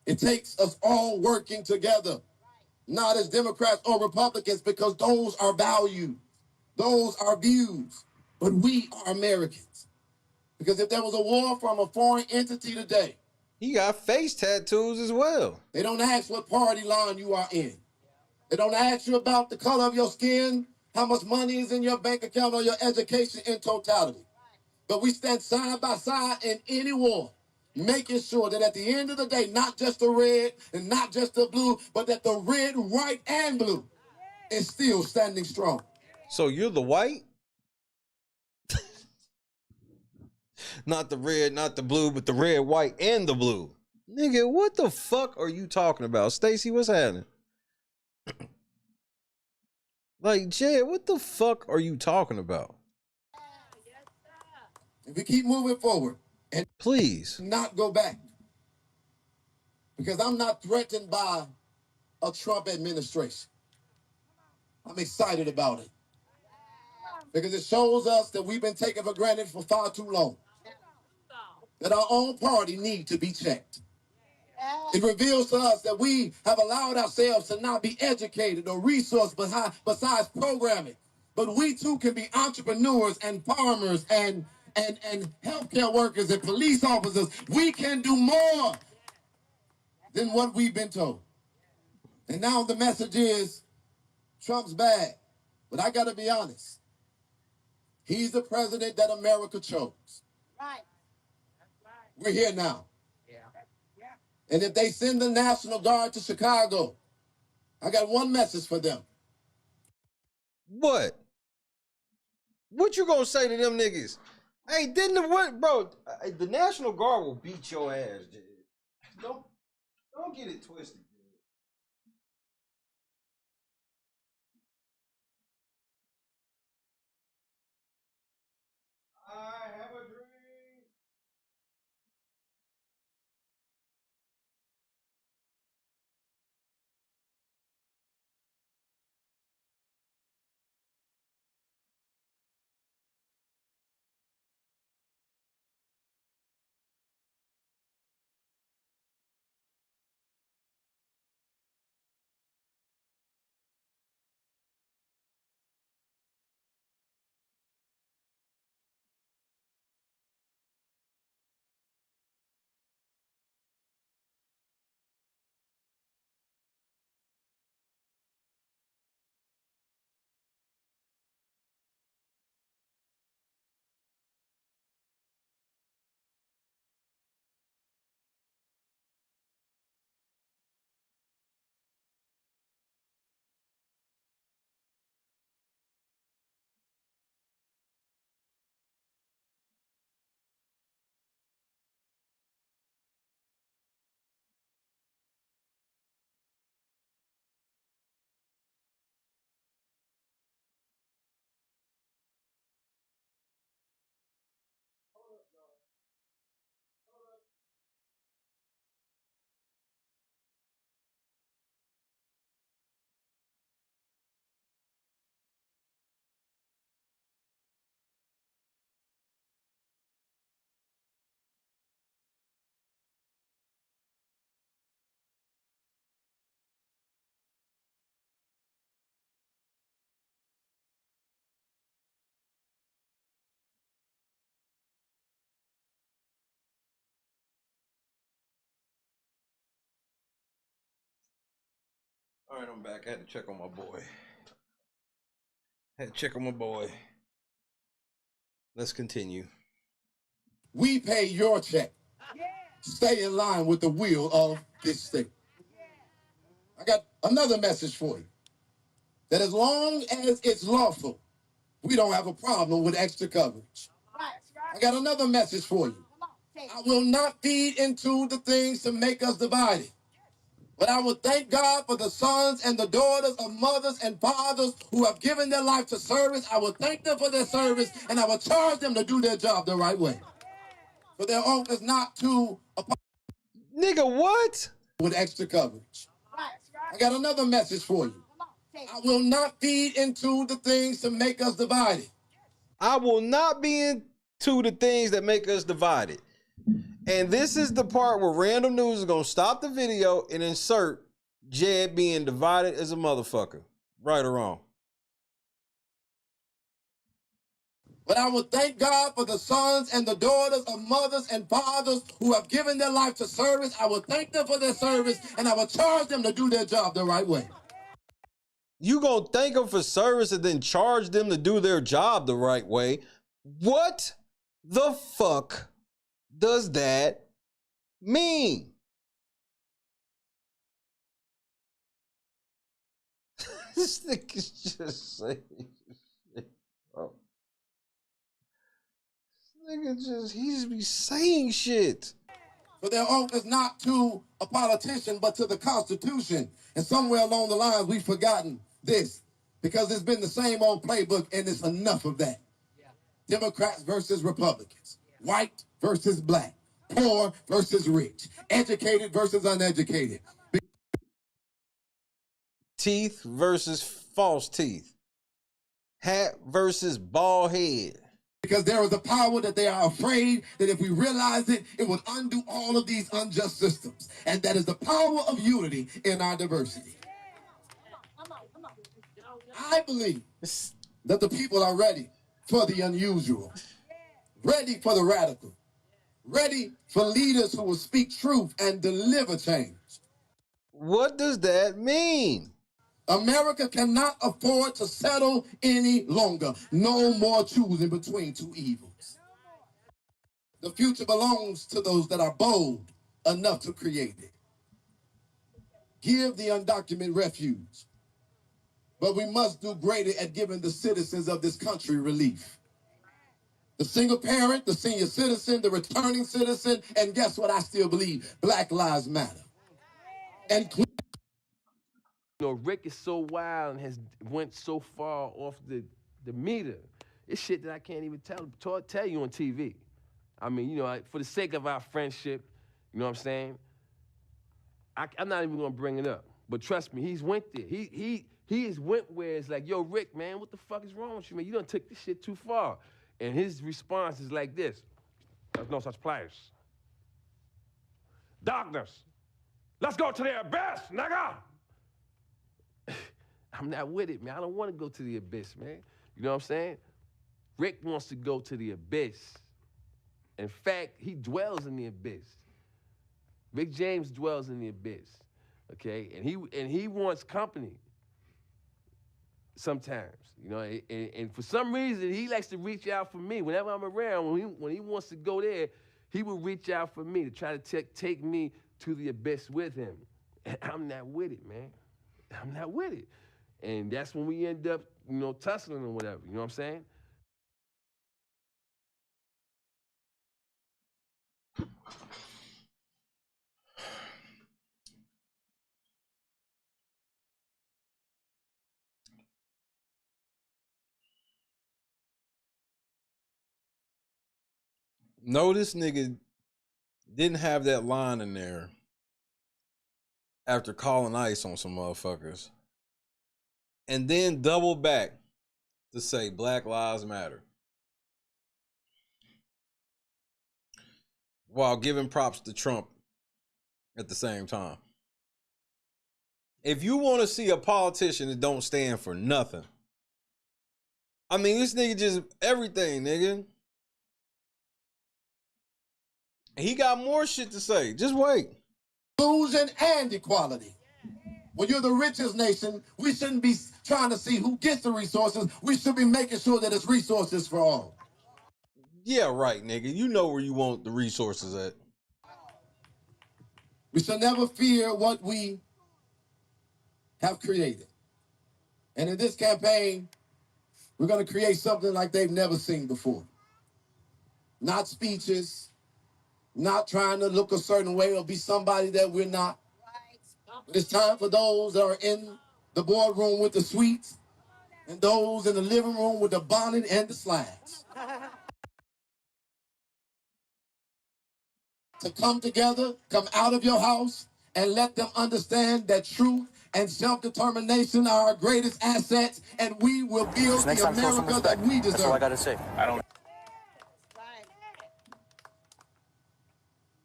It takes us all working together, not as Democrats or Republicans, because those are values. Those are views. But we are Americans. Because if there was a war from a foreign entity today, he got face tattoos as well. They don't ask what party line you are in. They don't ask you about the color of your skin, how much money is in your bank account, or your education in totality. But we stand side by side in any war, making sure that at the end of the day, not just the red and not just the blue, but that the red, white, and blue is still standing strong. So you're the white? Not the red, not the blue, but the red, white, and the blue. Nigga, what the fuck are you talking about? Stacy, what's happening? Like, Jay, what the fuck are you talking about? If we keep moving forward and please not go back, because I'm not threatened by a Trump administration. I'm excited about it because it shows us that we've been taken for granted for far too long, that our own party needs to be checked. It reveals to us that we have allowed ourselves to not be educated or resourced besides programming. But we too can be entrepreneurs and farmers and healthcare workers and police officers. We can do more than what we've been told. And now the message is Trump's bad. But I got to be honest. He's the president that America chose. Right. We're here now. And if they send the National Guard to Chicago, I got one message for them. What? What you gonna say to them niggas? Hey, didn't the what, bro? The National Guard will beat your ass, dude. Don't get it twisted, dude. I have a dream. All right, I'm back. I had to check on my boy. Let's continue. We pay your check. Stay in line with the will of this state. I got another message for you. That as long as it's lawful, we don't have a problem with extra coverage. I got another message for you. I will not feed into the things to make us divided. But I will thank God for the sons and the daughters of mothers and fathers who have given their life to service. I will thank them for their service, and I will charge them to do their job the right way. For their oath is not to... Nigga, what? With extra coverage. I got another message for you. I will not feed into the things to make us divided. I will not be into the things that make us divided. And this is the part where Random News is going to stop the video and insert Jed being divided as a motherfucker. Right or wrong? But I will thank God for the sons and the daughters of mothers and fathers who have given their life to service. I will thank them for their service, and I will charge them to do their job the right way. You gonna thank them for service and then charge them to do their job the right way? What the fuck does that mean? This nigga's just saying shit, bro. This nigga he just be saying shit. For their oath is not to a politician, but to the Constitution. And somewhere along the lines, we've forgotten this, because it's been the same old playbook, and it's enough of that. Democrats versus Republicans, white versus black, poor versus rich, educated versus uneducated. Teeth versus false teeth. Hat versus bald head. Because there is a power that they are afraid that if we realize it, it would undo all of these unjust systems. And that is the power of unity in our diversity. I believe that the people are ready for the unusual, ready for the radical, ready for leaders who will speak truth and deliver change. What does that mean? America cannot afford to settle any longer. No more choosing between two evils. The future belongs to those that are bold enough to create it. give the undocumented refuge. But we must do greater at giving the citizens of this country relief. The single parent, the senior citizen, the returning citizen, and guess what I still believe? Black Lives Matter. And you know, Rick is so wild and has went so far off the meter. It's shit that I can't even tell you on TV. I mean, you know, for the sake of our friendship, you know what I'm saying? I'm not even gonna bring it up. But trust me, he's went there. He has went where it's like, yo, Rick, man, what the fuck is wrong with you, man? You done took this shit too far. And his response is like this: there's no such place. Darkness, let's go to the abyss, nigga! I'm not with it, man. I don't want to go to the abyss, man. You know what I'm saying? Rick wants to go to the abyss. In fact, he dwells in the abyss. Rick James dwells in the abyss, okay? And he wants company sometimes, you know? And for some reason, he likes to reach out for me. Whenever I'm around, when he wants to go there, he will reach out for me to try to take me to the abyss with him. And I'm not with it, man. I'm not with it. And that's when we end up, you know, tussling or whatever, you know what I'm saying? No, this nigga didn't have that line in there after calling ice on some motherfuckers. And then double back to say Black Lives Matter, while giving props to Trump at the same time. If you want to see a politician that don't stand for nothing, I mean, this nigga just everything, nigga. He got more shit to say. Just wait. Inclusion and equality. When you're the richest nation, we shouldn't be trying to see who gets the resources. We should be making sure that it's resources for all. Yeah, right, nigga. You know where you want the resources at. We should never fear what we have created. And in this campaign, we're going to create something like they've never seen before. Not speeches, not trying to look a certain way or be somebody that we're not. But it's time for those that are in the boardroom with the suites and those in the living room with the bonnet and the slacks to come together, come out of your house, and let them understand that truth and self-determination are our greatest assets, and we will build the America that we deserve. That's all I gotta say. I don't.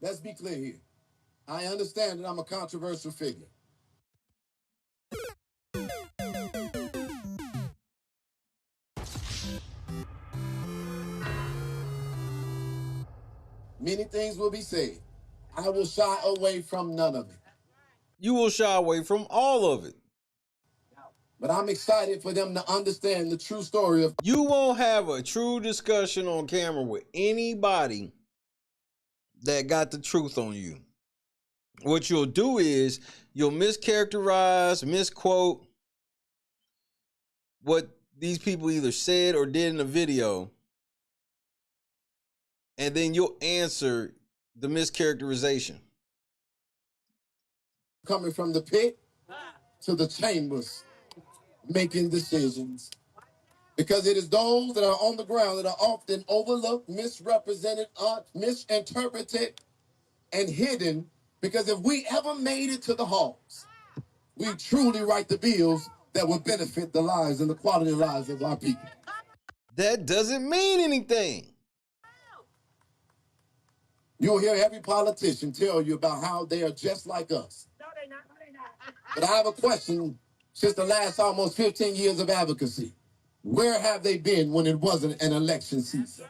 Let's be clear here. I understand that I'm a controversial figure. Many things will be said. I will shy away from none of it. You will shy away from all of it. But I'm excited for them to understand the true story of. You won't have a true discussion on camera with anybody that got the truth on you. What you'll do is you'll mischaracterize, misquote what these people either said or did in the video, and then you'll answer the mischaracterization. Coming from the pit to the chambers, making decisions. Because it is those that are on the ground that are often overlooked, misrepresented, misinterpreted, and hidden. Because if we ever made it to the halls, we truly write the bills that will benefit the lives and the quality of lives of our people. That doesn't mean anything. You'll hear every politician tell you about how they are just like us. No, they're not. No, they're not. But I have a question since the last almost 15 years of advocacy. Where have they been when it wasn't an election season?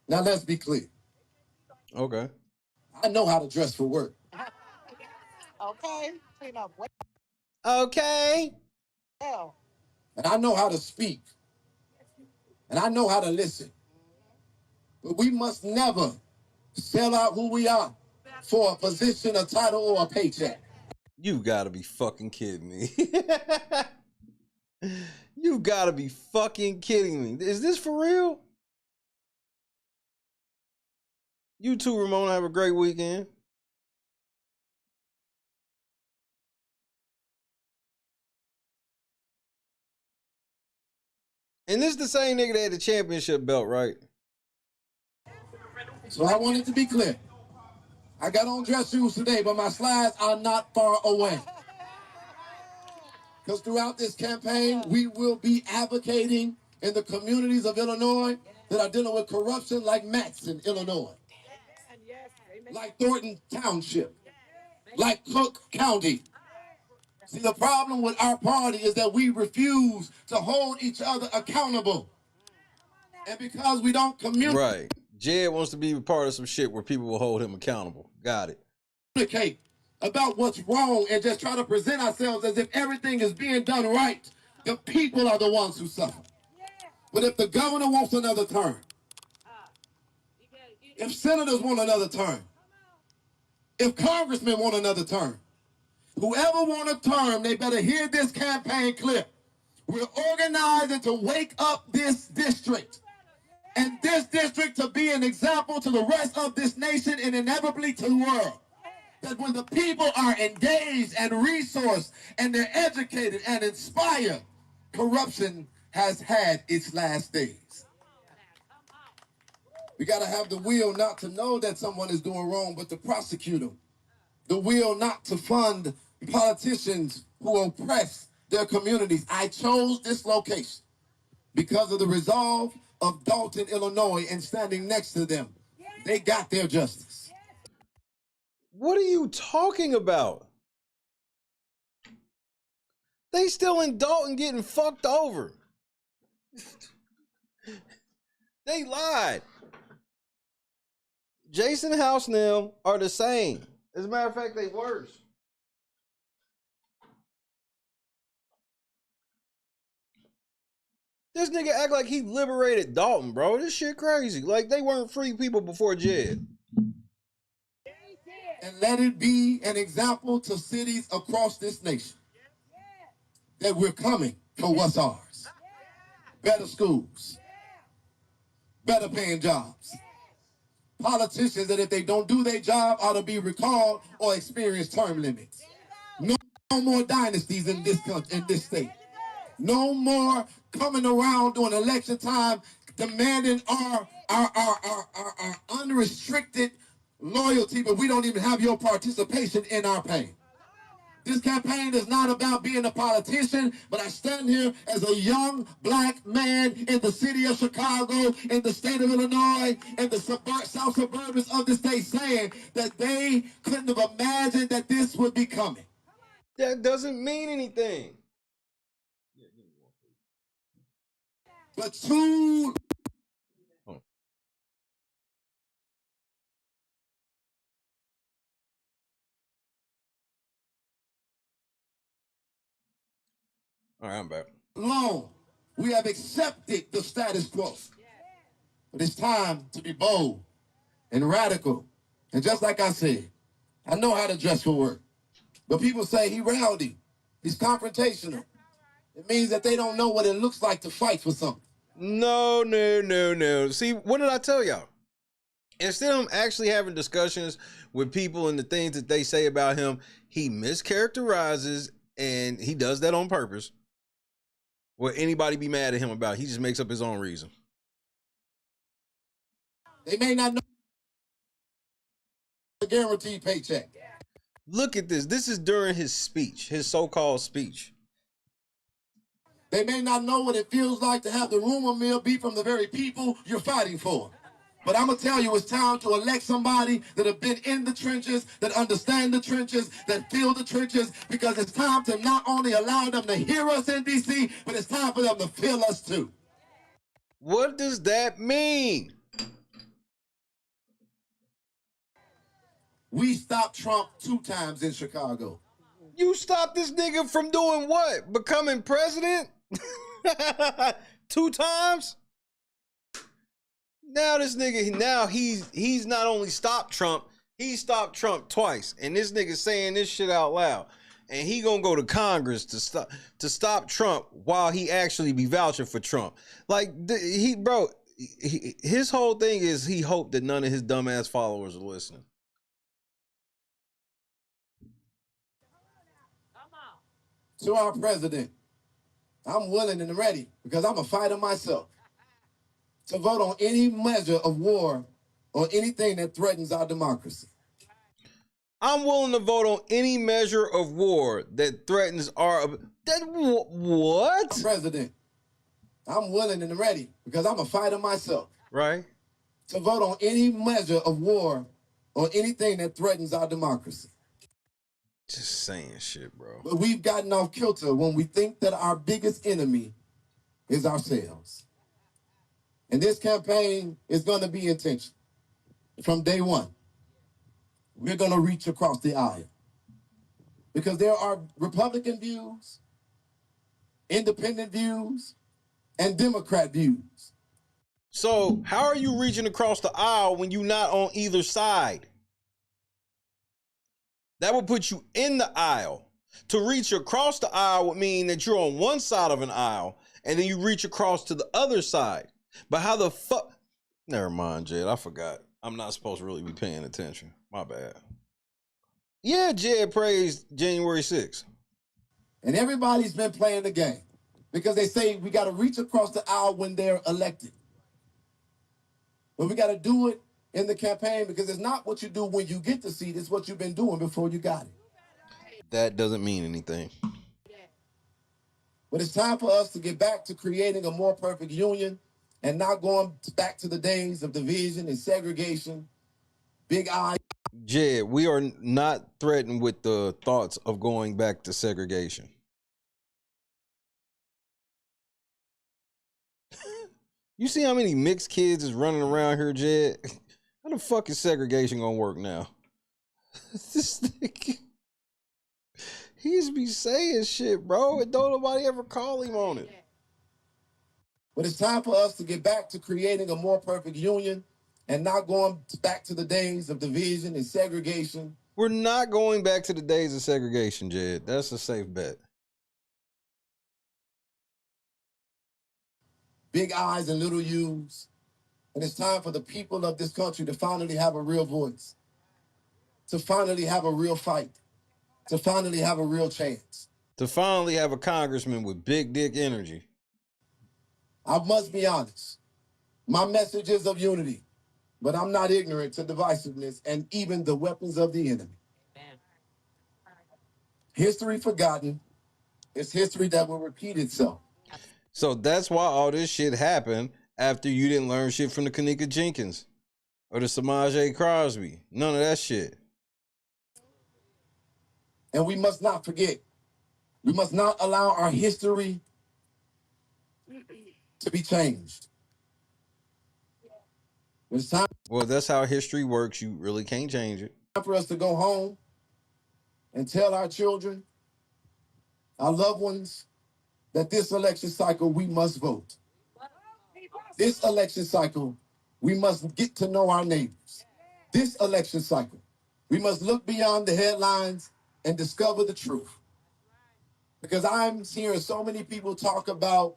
Now let's be clear. Okay. I know how to dress for work. Okay. Okay. Hell. And I know how to speak. And I know how to listen. But we must never sell out who we are for a position, a title, or a paycheck. You gotta be fucking kidding me. You gotta be fucking kidding me. Is this for real? You too, Ramona. Have a great weekend. And this is the same nigga that had the championship belt, right? So I wanted to be clear. I got on dress shoes today, but my slides are not far away. Because throughout this campaign, we will be advocating in the communities of Illinois that are dealing with corruption, like Matson, Illinois, like Thornton Township, like Cook County. See, the problem with our party is that we refuse to hold each other accountable. And because we don't communicate. Right. Jed wants to be a part of some shit where people will hold him accountable. Got it. Communicate about what's wrong and just try to present ourselves as if everything is being done right. The people are the ones who suffer. But if the governor wants another term, if senators want another term, if congressmen want another term, whoever want a term, they better hear this campaign clip. We're organizing to wake up this district. And this district to be an example to the rest of this nation and inevitably to the world. That when the people are engaged and resourced and they're educated and inspired, corruption has had its last days. We got to have the will not to know that someone is doing wrong, but to prosecute them. The will not to fund politicians who oppress their communities. I chose this location because of the resolve of Dalton, Illinois, and standing next to them. They got their justice. What are you talking about? They still in Dalton getting fucked over. They lied. Jason House and them are the same. As a matter of fact, they worse. This nigga act like he liberated Dalton, bro. This shit crazy. Like, they weren't free people before Jed. And let it be an example to cities across this nation that we're coming for what's ours. Better schools. Better paying jobs. Politicians that if they don't do their job ought to be recalled or experience term limits. No more dynasties in this country, in this state. No more coming around during election time demanding our unrestricted loyalty, but we don't even have your participation in our pain. This campaign is not about being a politician, but I stand here as a young black man in the city of Chicago, in the state of Illinois, in the south suburbs of the state, saying that they couldn't have imagined that this would be coming. That doesn't mean anything. But too... All right, I'm back. Long, we have accepted the status quo. But it's time to be bold and radical. And just like I said, I know how to dress for work. But people say he rowdy, he's confrontational. It means that they don't know what it looks like to fight for something. No. See, what did I tell y'all? Instead of him actually having discussions with people and the things that they say about him, he mischaracterizes, and he does that on purpose. Will anybody be mad at him about it? He just makes up his own reason. They may not know the guaranteed paycheck. Look at this. This is during his speech, his so-called speech. They may not know what it feels like to have the rumor mill be from the very people you're fighting for. But I'm going to tell you, it's time to elect somebody that have been in the trenches, that understand the trenches, that feel the trenches, because it's time to not only allow them to hear us in D.C., but it's time for them to feel us too. What does that mean? We stopped Trump 2 times in Chicago. You stopped this nigga from doing what? Becoming president? 2 times? Now this nigga, now he's not only stopped Trump, he stopped Trump twice. And this nigga saying this shit out loud. And he gonna go to Congress to stop Trump while he actually be vouching for Trump. Like his whole thing is he hoped that none of his dumbass followers are listening. To our president, I'm willing and ready, because I'm a fighter myself, to vote on any measure of war or anything that threatens our democracy. I'm willing to vote on any measure of war that threatens our... What? President, I'm willing and ready, because I'm a fighter myself. Right. To vote on any measure of war or anything that threatens our democracy. Just saying shit, bro. But we've gotten off kilter when we think that our biggest enemy is ourselves. And this campaign is going to be intentional. From day one, we're going to reach across the aisle. Because there are Republican views, independent views, and Democrat views. So how are you reaching across the aisle when you're not on either side? That would put you in the aisle. To reach across the aisle would mean that you're on one side of an aisle and then you reach across to the other side. But how the fuck? Never mind, Jed. I forgot. I'm not supposed to really be paying attention. My bad. Yeah, Jed praised January 6th. And everybody's been playing the game because they say we got to reach across the aisle when they're elected. But we got to do it in the campaign, because it's not what you do when you get the seat, it's what you've been doing before you got it. That doesn't mean anything. But it's time for us to get back to creating a more perfect union and not going back to the days of division and segregation, big eyes. Jed, we are not threatened with the thoughts of going back to segregation. You see how many mixed kids is running around here, Jed? How the fuck is segregation gonna work now? This nigga, he just be saying shit, bro, and don't nobody ever call him on it. But it's time for us to get back to creating a more perfect union and not going back to the days of division and segregation. We're not going back to the days of segregation, Jed. That's a safe bet. Big I's and little U's. And it's time for the people of this country to finally have a real voice, to finally have a real fight, to finally have a real chance. To finally have a congressman with big dick energy. I must be honest. My message is of unity, but I'm not ignorant to divisiveness and even the weapons of the enemy. History forgotten is history that will repeat itself. So that's why all this shit happened after you didn't learn shit from the Kanika Jenkins or the Samaj A. Crosby. None of that shit. And we must not forget. We must not allow our history to be changed. It's time. Well, that's how history works. You really can't change it. For us to go home and tell our children, our loved ones, that this election cycle we must vote. This election cycle, we must get to know our neighbors. This election cycle, we must look beyond the headlines and discover the truth. Because I'm hearing so many people talk about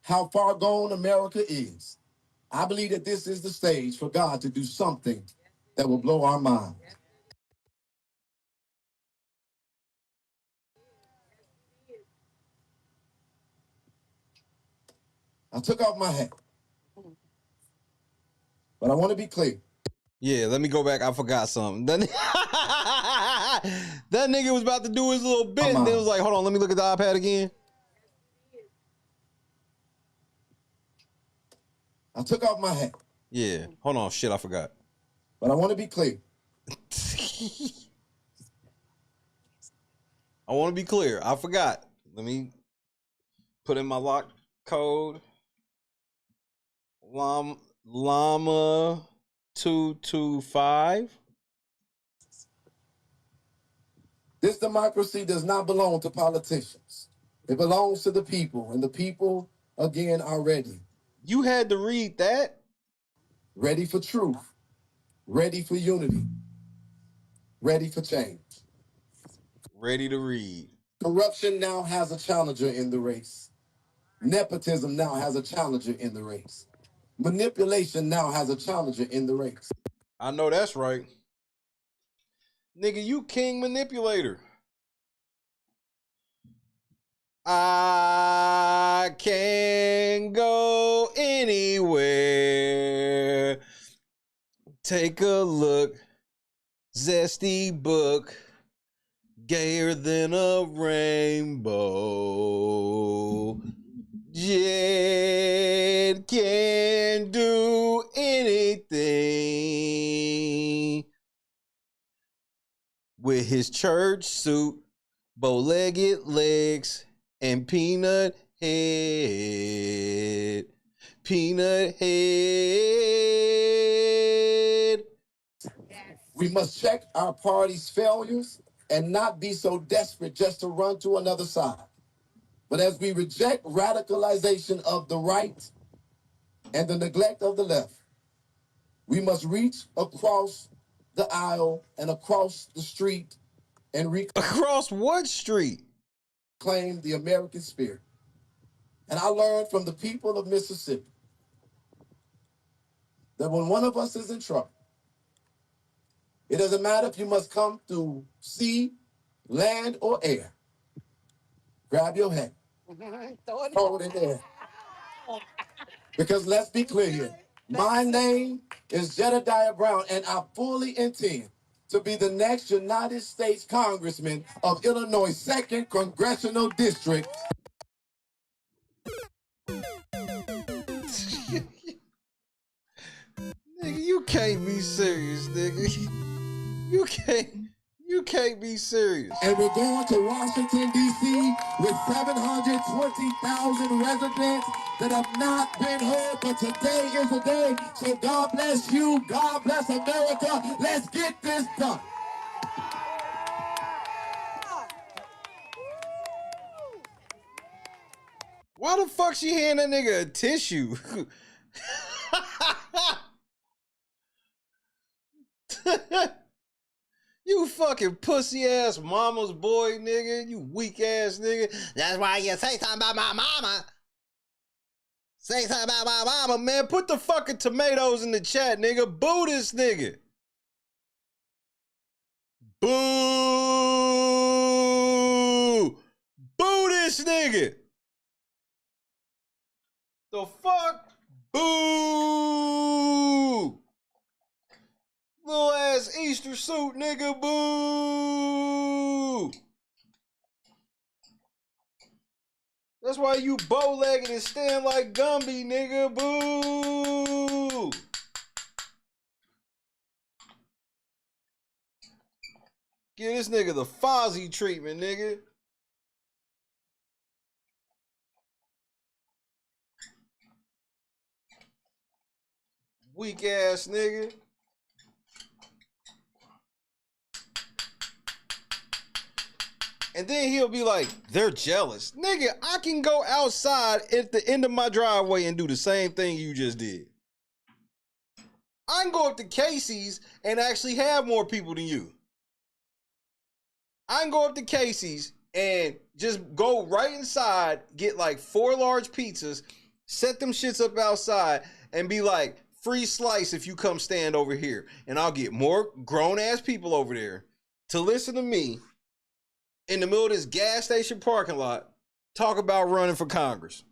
how far gone America is. I believe that this is the stage for God to do something that will blow our mind. I took off my hat. But I want to be clear. Yeah, let me go back. I forgot something. That nigga was about to do his little bit, and then it was like, hold on, let me look at the iPad again. I took off my hat. Yeah, hold on. Shit, I forgot. But I want to be clear. I want to be clear. I forgot. Let me put in my lock code. Llama 225. This democracy does not belong to politicians. It belongs to the people, and the people, again, are ready. You had to read that? ready for truth, ready for unity, ready for change. Ready to read. Corruption now has a challenger in the race. Nepotism now has a challenger in the race. Manipulation now has a challenger in the race. I know that's right. Nigga, you king manipulator. I can go anywhere. Take a look. Zesty book. Gayer than a rainbow. Jed can do anything. With his church suit, bow-legged legs, and peanut head. Peanut head. We must check our party's failures and not be so desperate just to run to another side. But as we reject radicalization of the right and the neglect of the left, we must reach across the aisle and across the street and across what street? Claim the American spirit. And I learned from the people of Mississippi that when one of us is in trouble, it doesn't matter if you must come through sea, land, or air. Grab your hat. Hold it there. Because let's be clear here. My name is Jedidiah Brown, and I fully intend to be the next United States Congressman of Illinois' 2nd Congressional District. Nigga, you can't be serious, nigga. You can't be serious. And we're going to Washington, D.C. with 720,000 residents that have not been heard, but today is the day. So God bless you. God bless America. Let's get this done. Why the fuck she handing that nigga a tissue? You fucking pussy ass mama's boy, nigga. You weak ass nigga. That's why you say something about my mama. Say something about my mama, man. Put the fucking tomatoes in the chat, nigga. Boo this nigga. Boo! Boo this nigga. The fuck? Boo! Little ass Easter suit, nigga. Boo! That's why you bow-legged and stand like Gumby, nigga. Boo! Give this nigga the Fozzie treatment, nigga. Weak ass nigga. And then he'll be like, they're jealous. Nigga, I can go outside at the end of my driveway and do the same thing you just did. I can go up to Casey's and actually have more people than you. I can go up to Casey's and just go right inside, get like 4 large pizzas, set them shits up outside, and be like, free slice if you come stand over here. And I'll get more grown-ass people over there to listen to me in the middle of this gas station parking lot talk about running for Congress.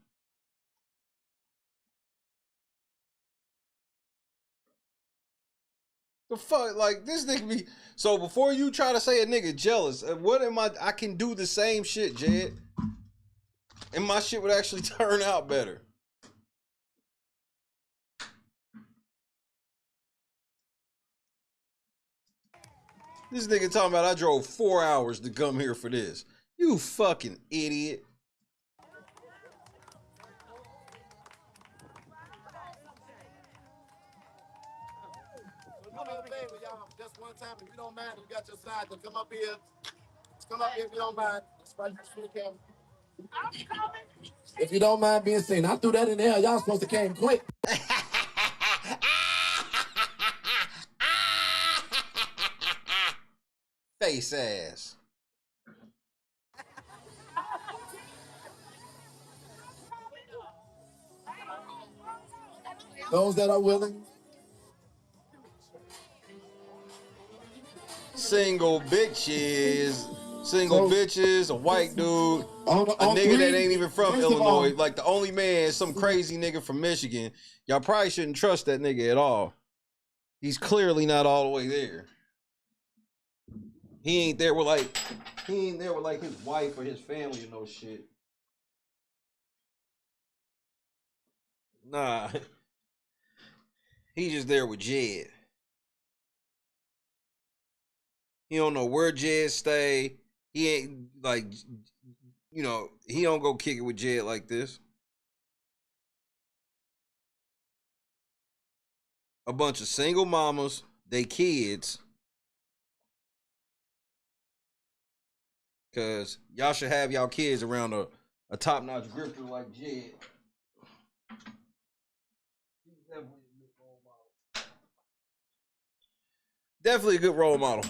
The fuck, like, this nigga be... So before you try to say a nigga jealous, what am I can do the same shit, Jed. And my shit would actually turn out better. This nigga talking about I drove 4 hours to come here for this. You fucking idiot. Just one time, if you don't mind, you got your side to come up here. Come up here if you don't mind. If you don't mind being seen. I threw that in there. Y'all supposed to came quick. face ass. Those that are willing. Single bitches. Single So- bitches, a white dude, On a nigga three, that ain't even from first of Illinois. all- Like the only man is some crazy nigga from Michigan. Y'all probably shouldn't trust that nigga at all. He's clearly not all the way there. He ain't there with like his wife or his family or no shit. Nah. He just there with Jed. He don't know where Jed stay. He ain't like, you know, he don't go kick it with Jed like this. A bunch of single mamas, they kids. Cause y'all should have y'all kids around a top-notch grifter like Jed. Definitely a good role model.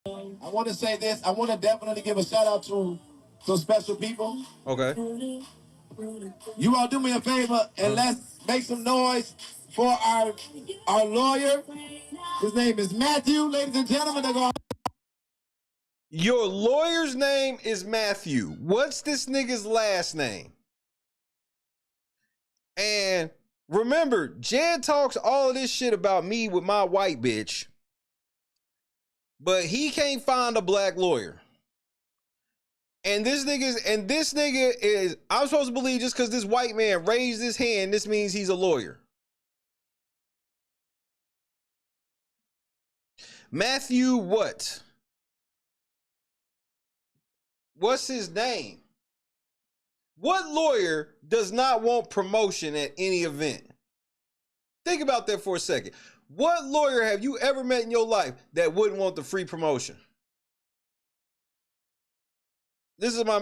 I want to say this. I want to definitely give a shout out to some special people. Okay. You all do me a favor and let's make some noise for our lawyer. His name is Matthew, ladies and gentlemen. They're going. Your lawyer's name is Matthew. What's this nigga's last name? And remember, Jed talks all of this shit about me with my white bitch, but he can't find a black lawyer. And this nigga is, I'm supposed to believe just because this white man raised his hand, this means he's a lawyer. Matthew what? What's his name? What lawyer does not want promotion at any event? Think about that for a second. What lawyer have you ever met in your life that wouldn't want the free promotion? This is my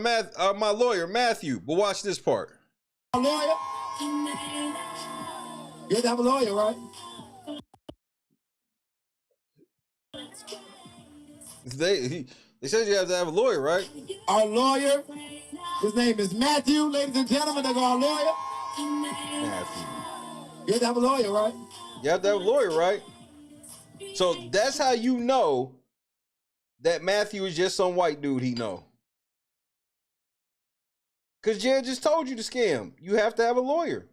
lawyer, Matthew. But watch this part. A lawyer? You have to have a lawyer, right? They said you have to have a lawyer, right? Our lawyer, his name is Matthew, ladies and gentlemen. They're our lawyer. Matthew. You have to have a lawyer, right? You have to have a lawyer, right? So that's how you know that Matthew is just some white dude he know. Because Jed just told you to scam. You have to have a lawyer.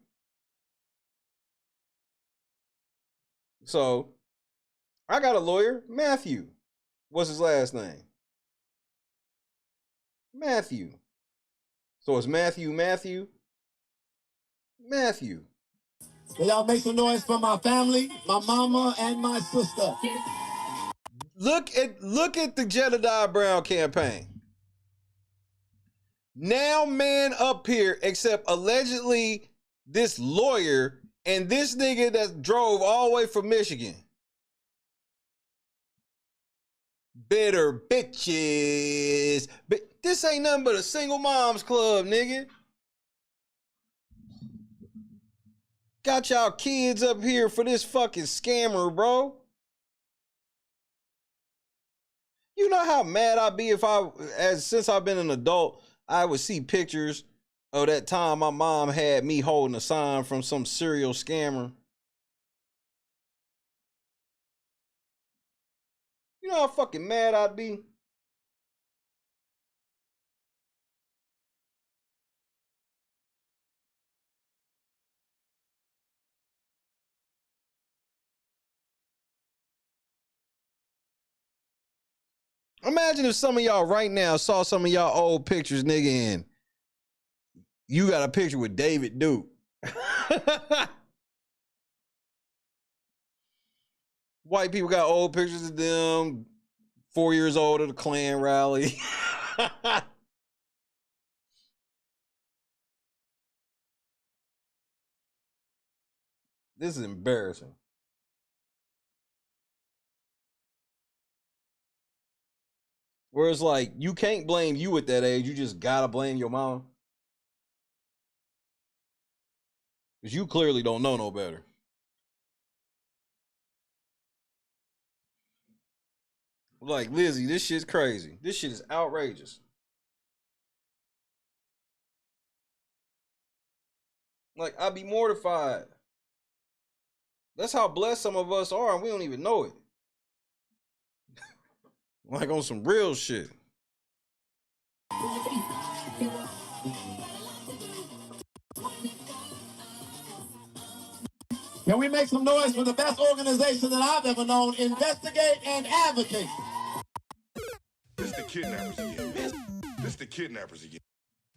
So I got a lawyer, Matthew. What's his last name? Matthew. So it's Matthew. Can y'all make some noise for my family, my mama, and my sister? Look at the Jedidiah Brown campaign. Now man up here, except allegedly this lawyer and this nigga that drove all the way from Michigan. Bitter bitches. But this ain't nothing but a single moms club, nigga. Got y'all kids up here for this fucking scammer, bro. You know how mad I'd be if since I've been an adult, I would see pictures of that time my mom had me holding a sign from some serial scammer. You know how fucking mad I'd be? Imagine if some of y'all right now saw some of y'all old pictures, nigga, and you got a picture with David Duke. White people got old pictures of them, 4 years old at a Klan rally. This is embarrassing. Where it's like, you can't blame you at that age. You just gotta blame your mom. Because you clearly don't know no better. Like, Lizzie, this shit's crazy. This shit is outrageous. Like, I'd be mortified. That's how blessed some of us are, and we don't even know it. Like, on some real shit. Can we make some noise for the best organization that I've ever known? Investigate and advocate. This the kidnappers again. This the kidnappers again.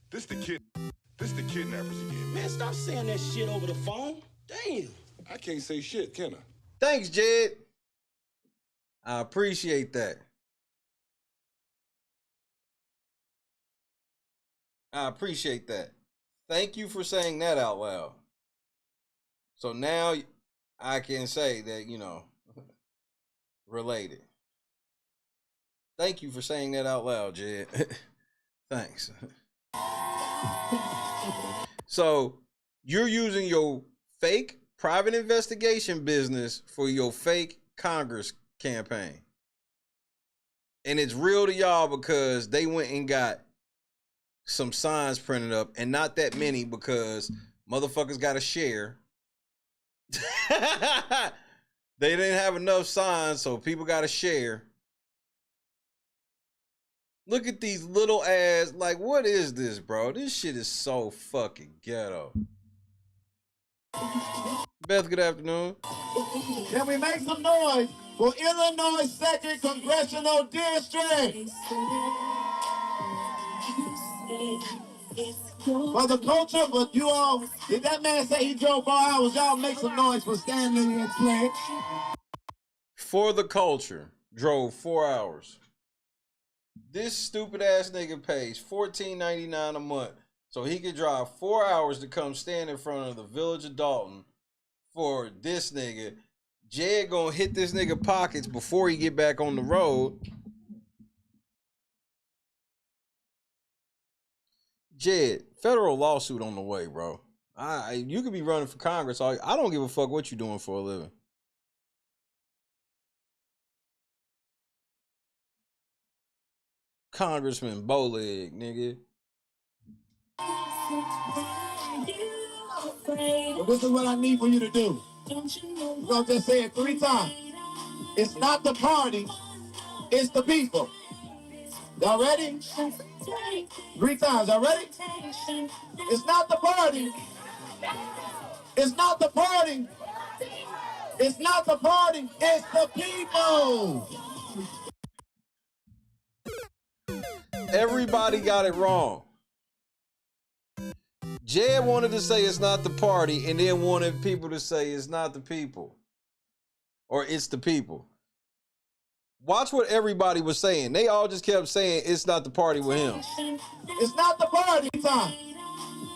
This the kidnappers again. Man, stop saying that shit over the phone. Damn. I can't say shit, can I? Thanks, Jed. I appreciate that. I appreciate that. Thank you for saying that out loud. So now I can say that, you know, related. Thank you for saying that out loud, Jed. Thanks. So you're using your fake private investigation business for your fake Congress campaign. And it's real to y'all because they went and got some signs printed up, and not that many because motherfuckers got to share. They didn't have enough signs, so people got to share. Look at these little ass, like, what is this, bro? This shit is so fucking ghetto. Beth, good afternoon. Can we make some noise for Illinois 2nd Congressional District? For the culture, but you all, did that man say he drove 4 hours? Y'all make some noise for standing and playing. For the culture, drove 4 hours. This stupid ass nigga pays $14.99 a month so he could drive 4 hours to come stand in front of the village of Dalton for this nigga. Jed gonna hit this nigga pockets before he get back on the road. Jed, federal lawsuit on the way, bro. You could be running for Congress. I don't give a fuck what you doing for a living. Congressman Bowleg, nigga. Well, this is what I need for you to do. We're going to just say it 3 times. It's not the party, it's the people. Y'all ready? 3 times, y'all ready? It's not the party. It's not the party. It's not the party, it's the people. Everybody got it wrong. Jed wanted to say it's not the party and then wanted people to say it's not the people. Or it's the people. Watch what everybody was saying. They all just kept saying it's not the party with him. It's not the party time.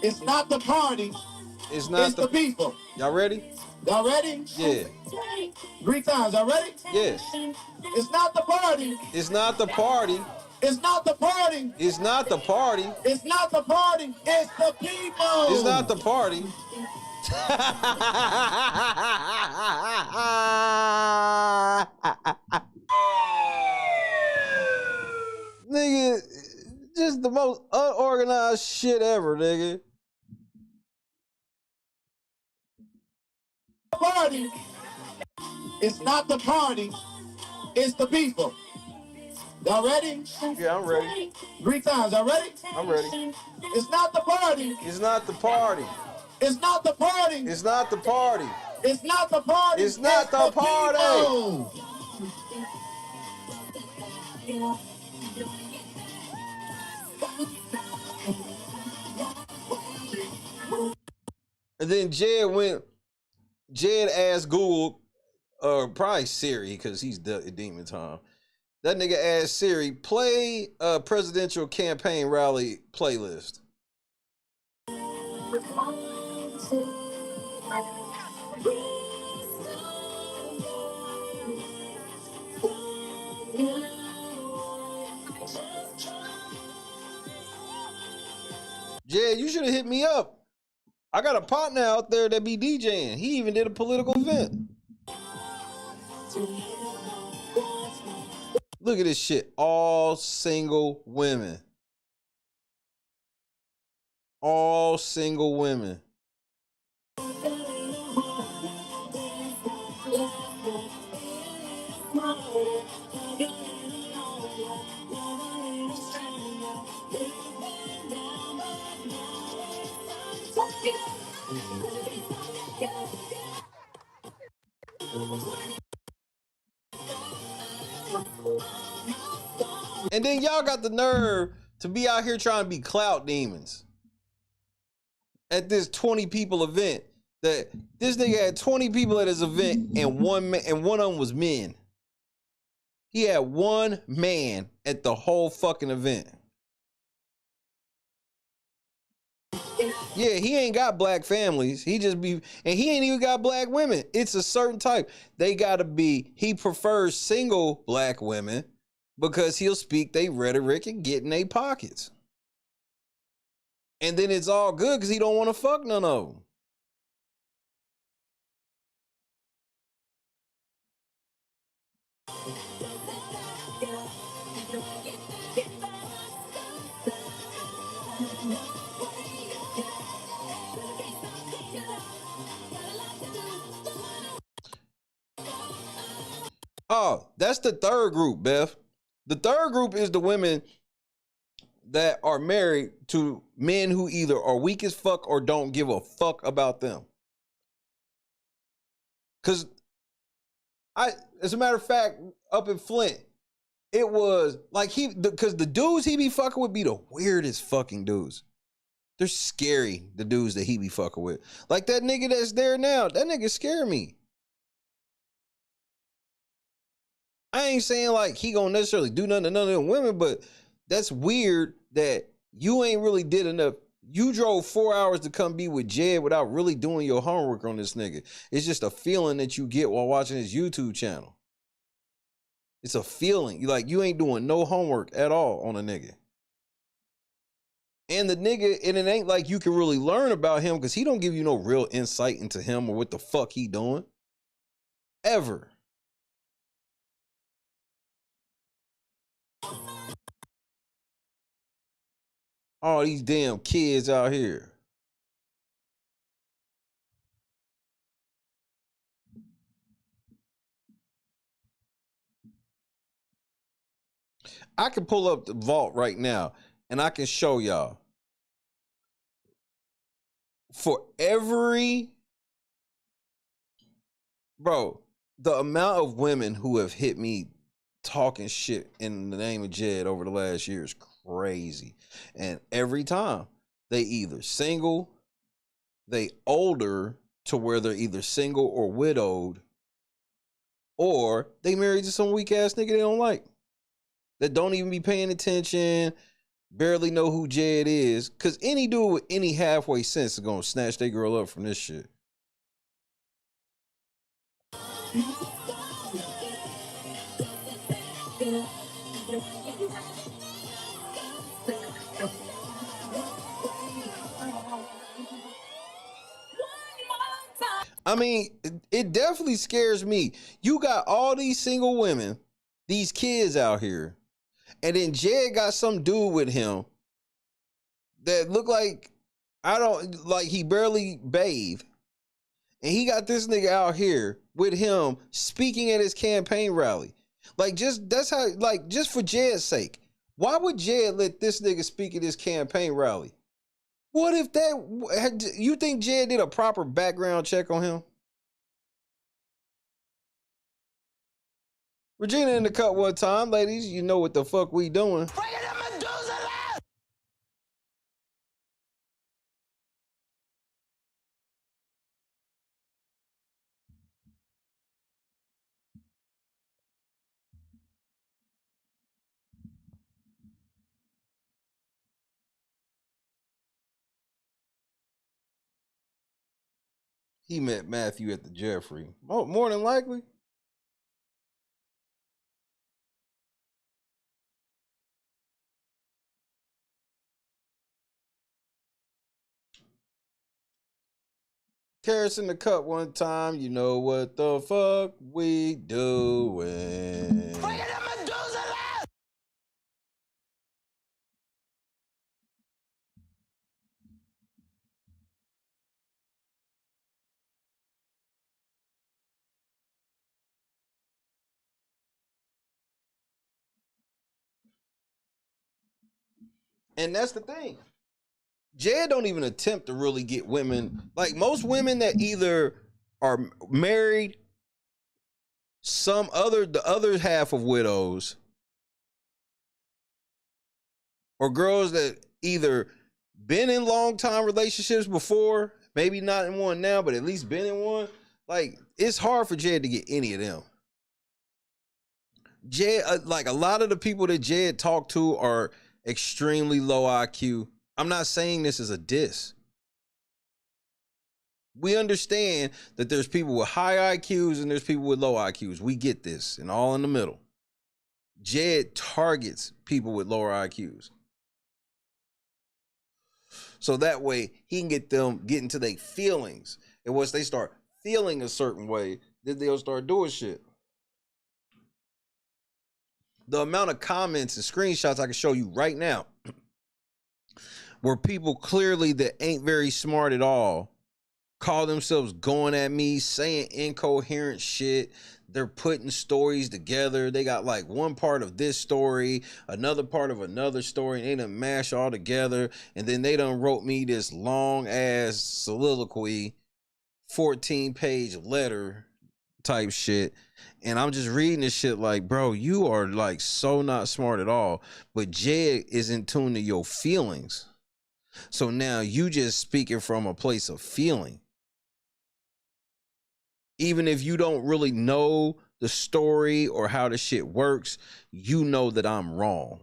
It's not the party. It's not it's the people. Y'all ready? Y'all ready? Yeah. 3 times. Y'all ready? Yeah. It's not the party. It's not the party. It's not the party. It's not the party. It's not the party. It's the people. It's not the party. Nigga, just the most unorganized shit ever, nigga. Party. It's not the party. It's the people. Y'all ready? Yeah, I'm ready. 3 times. Y'all ready? I'm ready. It's not the party. It's not the party. It's not the party. It's not the party. It's not the party. It's not the party. People. And then Jed asked Google, probably Siri, because he's demon time. That nigga asked Siri, play a presidential campaign rally playlist. Jed, you should have hit me up. I got a partner out there that be DJing. He even did a political event. Look at this shit. All single women. All single women. And then y'all got the nerve to be out here trying to be clout demons at this 20 people event. That this nigga had 20 people at his event and one of them was men. He had one man at the whole fucking event. Yeah, he ain't got black families. He ain't even got black women. It's a certain type. They gotta be, he prefers single black women because he'll speak their rhetoric and get in their pockets. And then it's all good because he don't want to fuck none of them. Oh, that's the third group, Beth. The third group is the women that are married to men who either are weak as fuck or don't give a fuck about them. Because as a matter of fact, up in Flint, it was like because the dudes he be fucking with be the weirdest fucking dudes. They're scary, the dudes that he be fucking with. Like that nigga that's there now, that nigga scare me. I ain't saying like he gonna necessarily do nothing to none of them women, but that's weird that you ain't really did enough. You drove 4 hours to come be with Jed without really doing your homework on this nigga. It's just a feeling that you get while watching his YouTube channel. It's a feeling. You ain't doing no homework at all on a nigga. And the nigga, and it ain't like you can really learn about him because he don't give you no real insight into him or what the fuck he doing. Ever. All these damn kids out here. I can pull up the vault right now and I can show y'all. For every, bro, the amount of women who have hit me talking shit in the name of Jed over the last year is crazy. And every time they either single, they older to where they're either single or widowed, or they married to some weak ass nigga they don't like. That don't even be paying attention, barely know who Jed is. Cause any dude with any halfway sense is gonna snatch their girl up from this shit. I mean, it definitely scares me. You got all these single women, these kids out here, and then Jed got some dude with him that look like he barely bathed. And he got this nigga out here with him speaking at his campaign rally. Just for Jed's sake. Why would Jed let this nigga speak at his campaign rally? What if you think Jed did a proper background check on him? Regina in the cut one time, ladies. You know what the fuck we doing. He met Matthew at the Jeffrey. More than likely. Carrots in the cut one time. You know what the fuck we doing. And that's the thing. Jed don't even attempt to really get women. Like most women that either are married, the other half of widows, or girls that either been in long time relationships before, maybe not in one now, but at least been in one. Like it's hard for Jed to get any of them. Jed, like a lot of the people that Jed talked to are extremely low IQ. I'm not saying this is a diss. We understand that there's people with high IQs and there's people with low IQs. We get this, and all in the middle. Jed targets people with lower IQs. So that way he can get them getting to their feelings. And once they start feeling a certain way, then they'll start doing shit. The amount of comments and screenshots I can show you right now where people clearly that ain't very smart at all call themselves going at me, saying incoherent shit. They're putting stories together. They got like one part of this story, another part of another story, and they done mash all together. And then they done wrote me this long ass soliloquy, 14-page letter type shit. And I'm just reading this shit like, bro, you are like so not smart at all. But Jed is in tune to your feelings. So now you just speaking from a place of feeling. Even if you don't really know the story or how the shit works, you know that I'm wrong.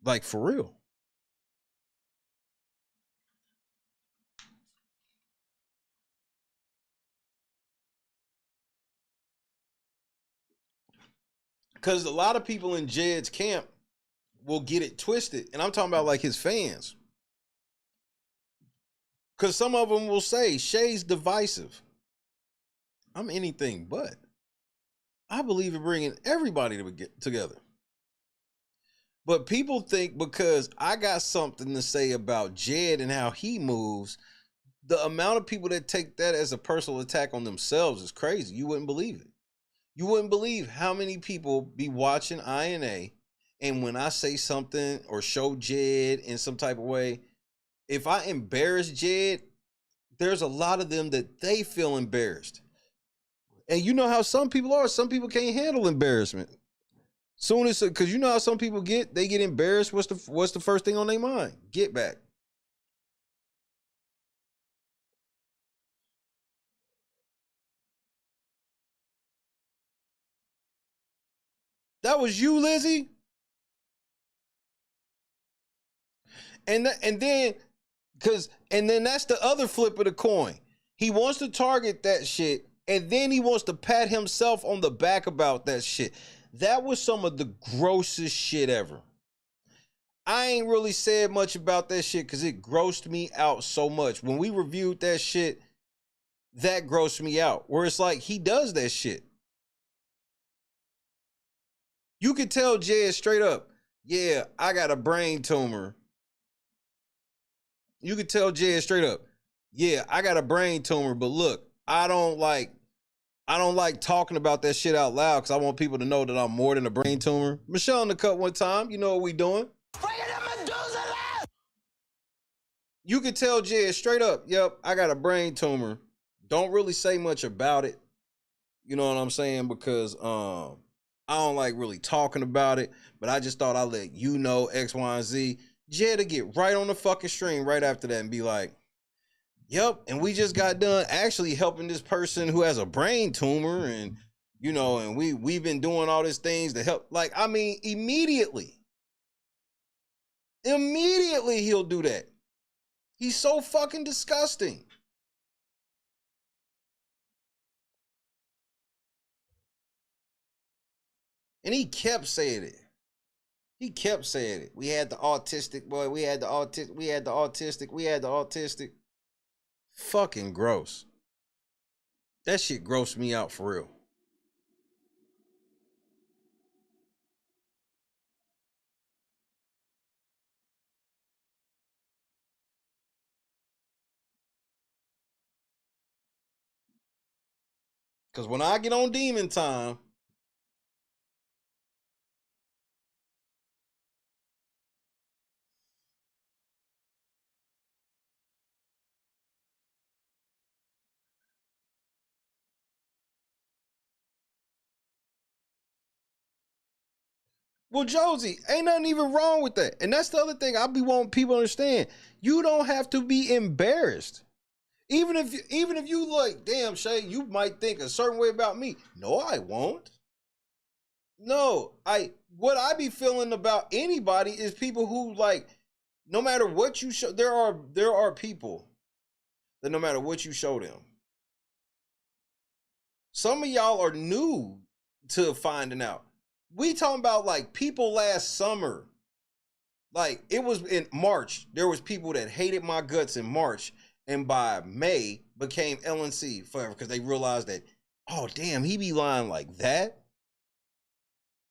Like for real. Because a lot of people in Jed's camp will get it twisted. And I'm talking about like his fans. Because some of them will say, Shay's divisive. I'm anything but. I believe in bringing everybody to get together. But people think because I got something to say about Jed and how he moves, the amount of people that take that as a personal attack on themselves is crazy. You wouldn't believe it. You wouldn't believe how many people be watching INA, and when I say something or show Jed in some type of way, if I embarrass Jed, there's a lot of them that they feel embarrassed. And you know how some people are. Some people can't handle embarrassment. Soon as, because you know how some people get, they get embarrassed. What's the first thing on their mind? Get back. That was you, Lizzie. And then that's the other flip of the coin. He wants to target that shit, and then he wants to pat himself on the back about that shit. That was some of the grossest shit ever. I ain't really said much about that shit because it grossed me out so much. When we reviewed that shit, that grossed me out. Where it's like he does that shit. You could tell Jed straight up, yeah, I got a brain tumor. You could tell Jed straight up, yeah, I got a brain tumor, but look, I don't like talking about that shit out loud because I want people to know that I'm more than a brain tumor. Michelle in the cut one time, you know what we doing. You could tell Jed straight up, yep, I got a brain tumor. Don't really say much about it. You know what I'm saying? Because I don't like really talking about it, but I just thought I'd let you know X, Y, and Z. Jed to get right on the fucking stream right after that and be like, yep, and we just got done actually helping this person who has a brain tumor, and you know, and we've been doing all these things to help. Like, I mean, immediately he'll do that. He's so fucking disgusting. And he kept saying it. He kept saying it. We had the autistic boy. We had the autistic. Fucking gross. That shit grossed me out for real. Because when I get on demon time, Well, Josie, ain't nothing even wrong with that. And that's the other thing I be wanting people to understand. You don't have to be embarrassed. Even if you like, damn, Shay, you might think a certain way about me. No, I won't. No, what I be feeling about anybody is people who, like, no matter what you show, there are people that no matter what you show them. Some of y'all are new to finding out. We talking about like people last summer. Like it was in March. There was people that hated my guts in March, and by May became LNC forever because they realized that, oh damn, he be lying like that.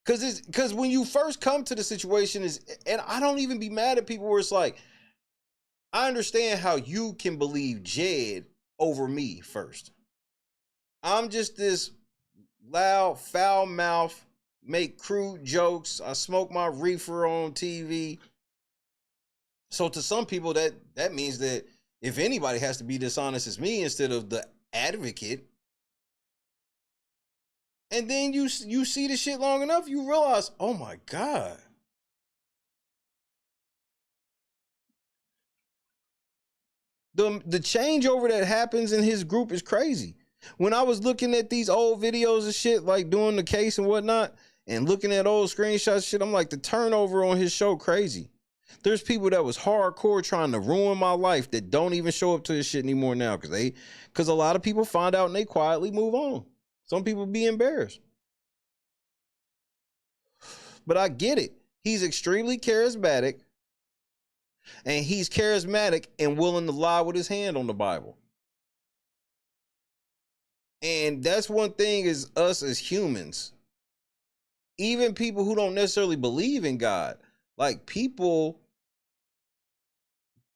Because when you first come to the situation and I don't even be mad at people where it's like, I understand how you can believe Jed over me first. I'm just this loud, foul mouth, make crude jokes. I smoke my reefer on TV. So to some people, that means that if anybody has to be dishonest, it's me instead of the advocate. And then you see the shit long enough, you realize, oh my God. The changeover that happens in his group is crazy. When I was looking at these old videos of shit, like doing the case and whatnot, and looking at old screenshots shit, I'm like, the turnover on his show crazy. There's people that was hardcore trying to ruin my life that don't even show up to this shit anymore now because a lot of people find out and they quietly move on. Some people be embarrassed. But I get it. He's extremely charismatic, and he's charismatic and willing to lie with his hand on the Bible. And that's one thing is us as humans, even people who don't necessarily believe in God, like people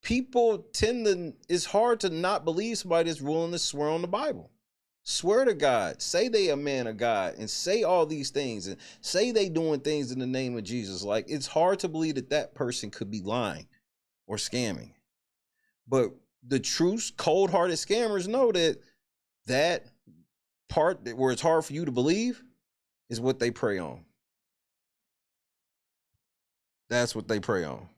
tend to, it's hard to not believe somebody that's willing to swear on the Bible. Swear to God, say they a man of God, and say all these things, and say they doing things in the name of Jesus. Like, it's hard to believe that person could be lying or scamming. But the truth, cold-hearted scammers know that part where it's hard for you to believe is what they prey on. That's what they prey on.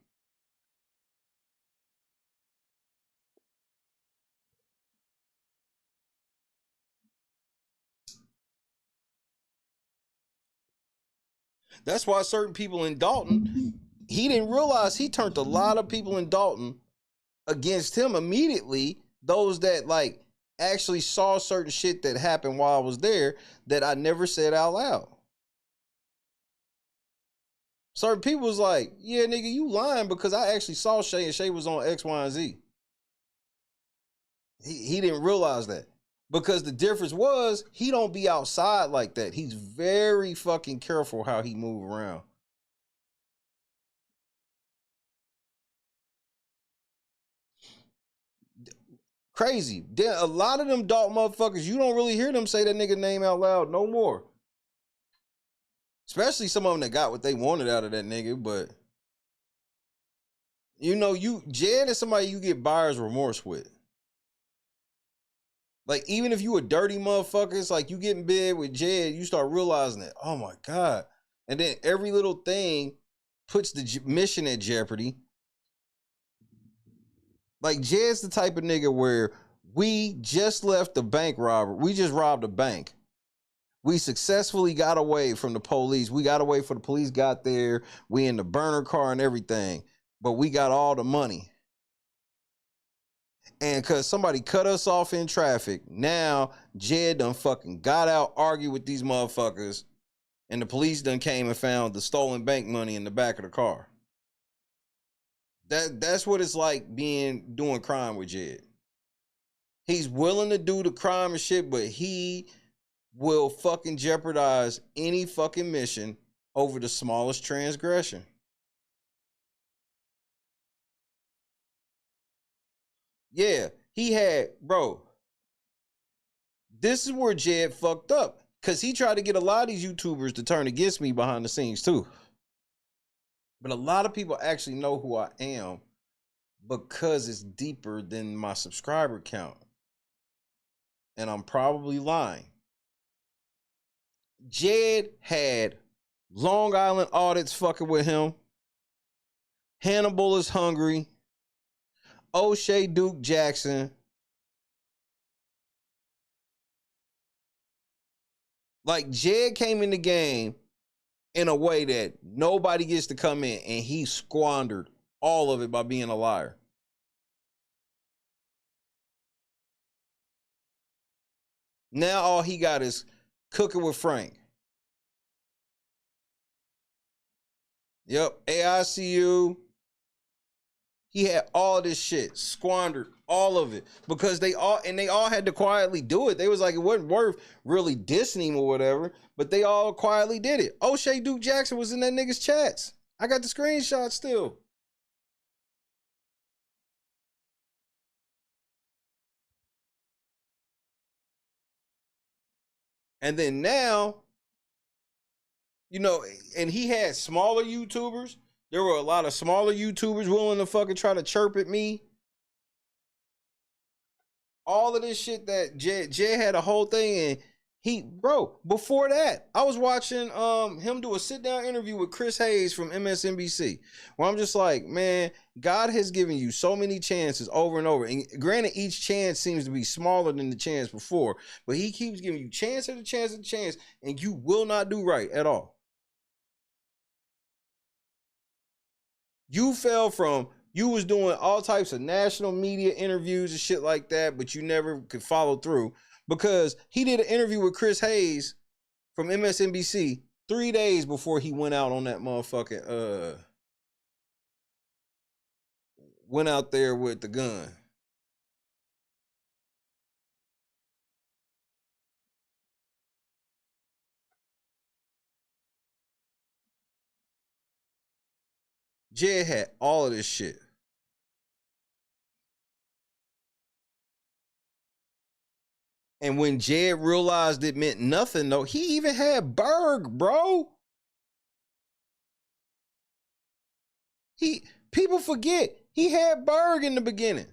That's why certain people in Dalton, he didn't realize he turned a lot of people in Dalton against him immediately. Those that like actually saw certain shit that happened while I was there that I never said out loud. Certain people was like, yeah, nigga, you lying because I actually saw Shay and Shay was on X, Y, and Z. He didn't realize that. Because the difference was he don't be outside like that. He's very fucking careful how he move around. Crazy. A lot of them dog motherfuckers, you don't really hear them say that nigga name out loud no more. Especially some of them that got what they wanted out of that nigga, but you know, Jed is somebody you get buyer's remorse with. Like, even if you a dirty motherfucker, it's like you getting big with Jed, you start realizing that, oh my God. And then every little thing puts the mission at jeopardy. Like, Jed's the type of nigga where we just left the bank robber. We just robbed a bank. We successfully got away from the police. We got away before the police got there. We in the burner car and everything. But we got all the money. And because somebody cut us off in traffic, now Jed done fucking got out, argued with these motherfuckers, and the police done came and found the stolen bank money in the back of the car. That's what it's like doing crime with Jed. He's willing to do the crime and shit, but he will fucking jeopardize any fucking mission over the smallest transgression. Yeah, he had, bro. This is where Jed fucked up. Because he tried to get a lot of these YouTubers to turn against me behind the scenes too. But a lot of people actually know who I am because it's deeper than my subscriber count. And I'm probably lying. Jed had Long Island audits fucking with him. Hannibal is hungry. O'Shea Duke Jackson. Like, Jed came in the game in a way that nobody gets to come in, and he squandered all of it by being a liar. Now all he got is cooking with Frank. Yep, AICU. He had all this shit, squandered all of it because they all had to quietly do it. They was like, it wasn't worth really dissing him or whatever, but they all quietly did it. O'Shea Duke Jackson was in that nigga's chats. I got the screenshot still. And then now, you know, and he had smaller YouTubers. There were a lot of smaller YouTubers willing to fucking try to chirp at me. All of this shit that Jay had a whole thing, and before that, I was watching him do a sit-down interview with Chris Hayes from MSNBC, where I'm just like, man, God has given you so many chances over and over. And granted, each chance seems to be smaller than the chance before, but he keeps giving you chance after chance after chance, and you will not do right at all. You fell from, you was doing all types of national media interviews and shit like that, but you never could follow through because he did an interview with Chris Hayes from MSNBC 3 days before he went out on that motherfucking, went out there with the gun. Jed had all of this shit. And when Jed realized it meant nothing, though, he even had Berg, bro. People forget he had Berg in the beginning.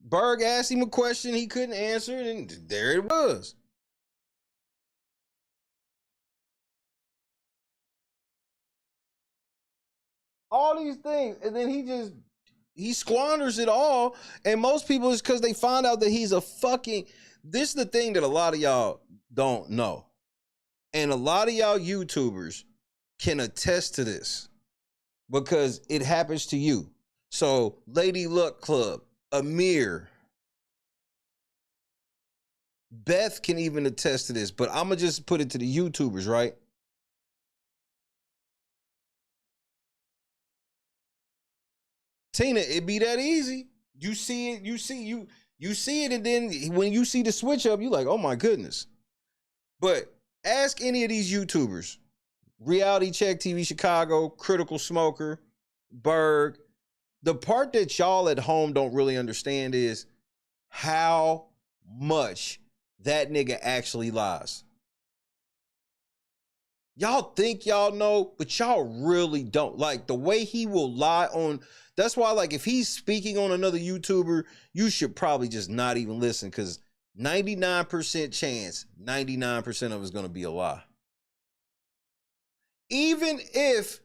Berg asked him a question he couldn't answer, and there it was. All these things, and then he squanders it all, and most people is because they find out that he's a fucking, this is the thing that a lot of y'all don't know, and a lot of y'all YouTubers can attest to this because it happens to you. So Lady Luck Club, Amir, Beth can even attest to this, but I'm gonna just put it to the YouTubers, right? Tina, it be that easy. You see it, you see it, and then when you see the switch up, you like, oh my goodness. But ask any of these YouTubers, Reality Check TV Chicago, Critical Smoker, Berg. The part that y'all at home don't really understand is how much that nigga actually lies. Y'all think y'all know, but y'all really don't. Like, the way he will lie on, that's why, like, if he's speaking on another YouTuber, you should probably just not even listen, because 99% chance, 99% of it's going to be a lie. Even if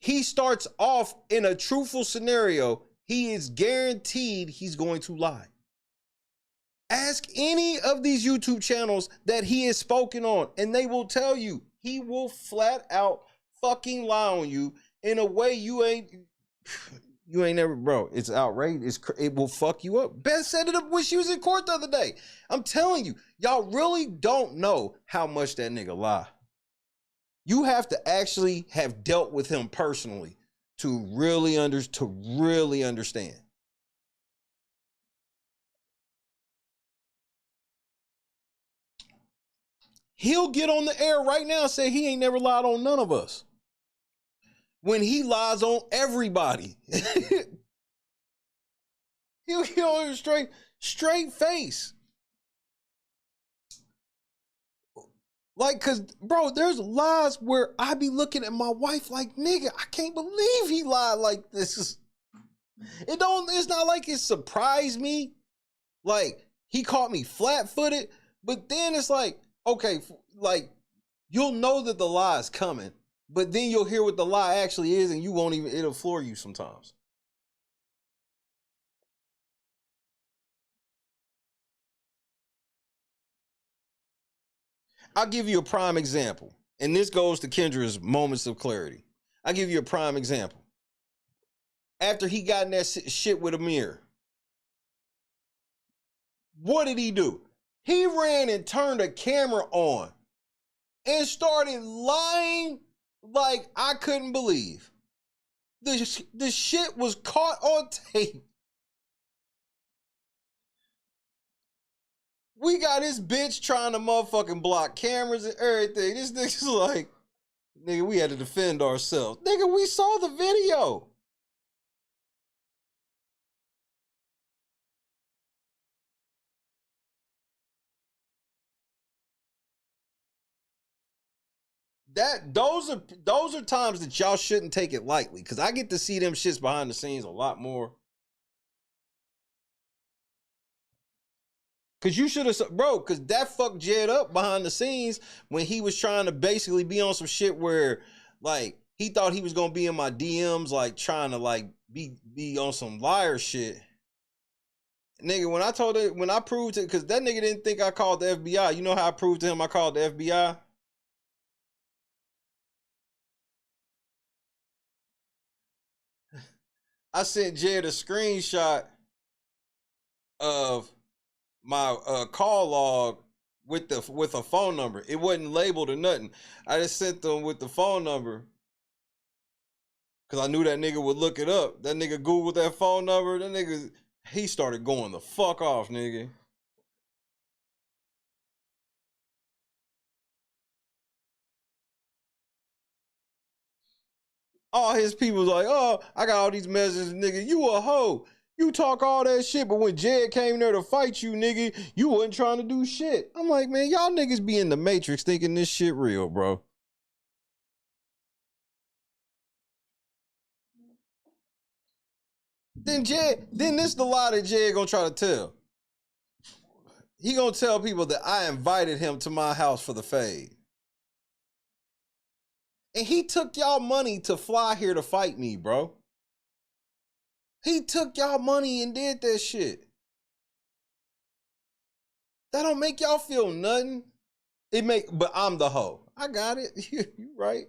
he starts off in a truthful scenario, he is guaranteed he's going to lie. Ask any of these YouTube channels that he has spoken on, and they will tell you he will flat out fucking lie on you in a way you ain't never, bro. It's outrageous. It will fuck you up. Beth said it when she was in court the other day. I'm telling you, y'all really don't know how much that nigga lie. You have to actually have dealt with him personally to really understand. He'll get on the air right now and say he ain't never lied on none of us, when he lies on everybody. He'll get on a straight face. Like, cause bro, there's lies where I be looking at my wife like, nigga, I can't believe he lied like this. It's not like it surprised me. Like, he caught me flat-footed, but then it's like, okay, like, you'll know that the lie is coming, but then you'll hear what the lie actually is, and you won't even, it'll floor you sometimes. I'll give you a prime example, and this goes to Kendra's moments of clarity. I'll give you a prime example. After he got in that shit with Amir, what did he do? He ran and turned a camera on and started lying like I couldn't believe. The shit was caught on tape. We got this bitch trying to motherfucking block cameras and everything. This nigga's like, nigga, we had to defend ourselves. Nigga, we saw the video. Those are times that y'all shouldn't take it lightly, because I get to see them shits behind the scenes a lot more. Cause you should have, bro, cause that fucked Jed up behind the scenes when he was trying to basically be on some shit where, like, he thought he was gonna be in my DMs, like trying to like be on some liar shit. Nigga, when I proved it, cause that nigga didn't think I called the FBI. You know how I proved to him I called the FBI? I sent Jed a screenshot of my call log with a phone number. It wasn't labeled or nothing. I just sent them with the phone number because I knew that nigga would look it up. That nigga Googled that phone number. That nigga, he started going the fuck off, nigga. All his people was like, oh, I got all these messages, nigga. You a hoe. You talk all that shit, but when Jed came there to fight you, nigga, you wasn't trying to do shit. I'm like, man, y'all niggas be in the Matrix thinking this shit real, bro. Then this the lie that Jed gonna try to tell. He gonna tell people that I invited him to my house for the fade. And he took y'all money to fly here to fight me, bro. He took y'all money and did that shit. That don't make y'all feel nothing. But I'm the hoe. I got it. You right.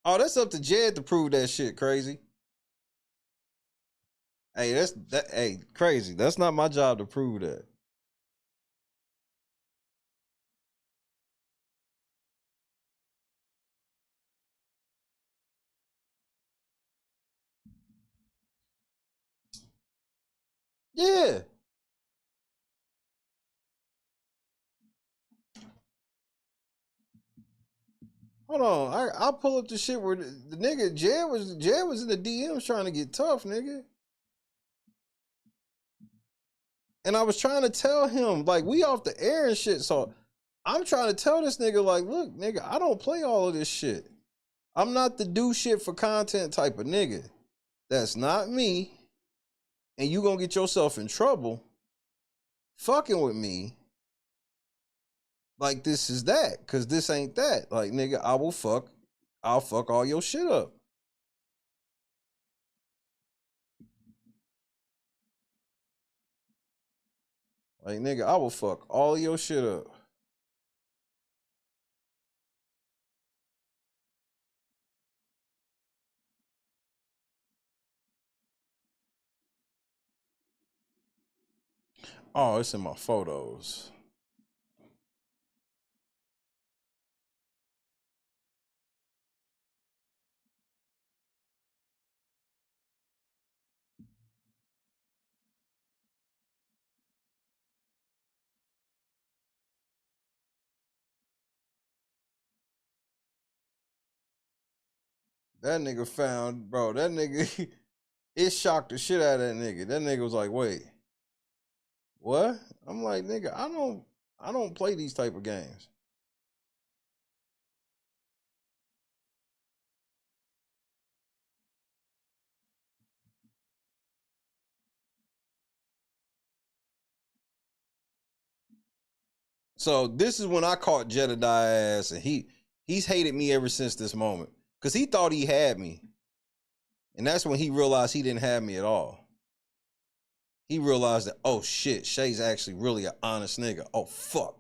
Oh, that's up to Jed to prove that shit, crazy. Hey, hey, crazy. That's not my job to prove that. Yeah. Hold on. I'll pull up the shit where the nigga Jed was in the DMs trying to get tough, nigga. And I was trying to tell him, like, we off the air and shit. So I'm trying to tell this nigga, like, look, nigga, I don't play all of this shit. I'm not the do shit for content type of nigga. That's not me. And you gonna get yourself in trouble fucking with me. Like, this is that. Cause this ain't that. Like, nigga, I'll fuck all your shit up. Like, nigga, I will fuck all your shit up. Oh, it's in my photos. That nigga found, bro, that nigga, it shocked the shit out of that nigga. That nigga was like, wait, what? I'm like, nigga, I don't play these type of games. So this is when I caught Jedidiah ass, and he's hated me ever since this moment. Because he thought he had me. And that's when he realized he didn't have me at all. He realized that, oh shit, Shay's actually really an honest nigga. Oh fuck.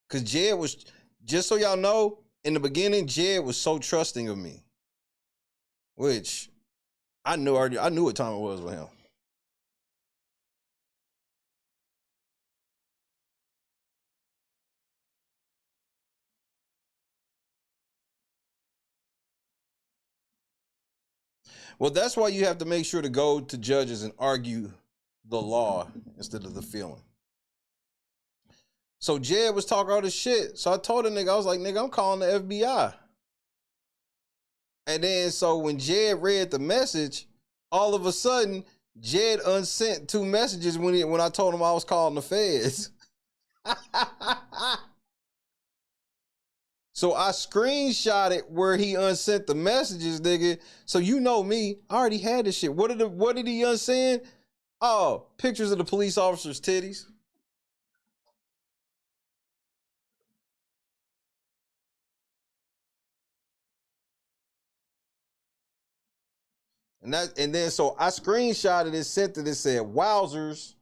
Because Jed was, just so y'all know, in the beginning, Jed was so trusting of me. Which I knew what time it was with him. Well, that's why you have to make sure to go to judges and argue the law instead of the feeling. So Jed was talking all this shit. So I told the nigga, I was like, nigga, I'm calling the FBI. And then so when Jed read the message, all of a sudden, Jed unsent 2 messages when I told him I was calling the feds. So I screenshotted where he unsent the messages, nigga. So you know me, I already had this shit. What did he unsend? Oh, pictures of the police officers' titties. And then so I screenshotted it, sent it, it said, wowzers,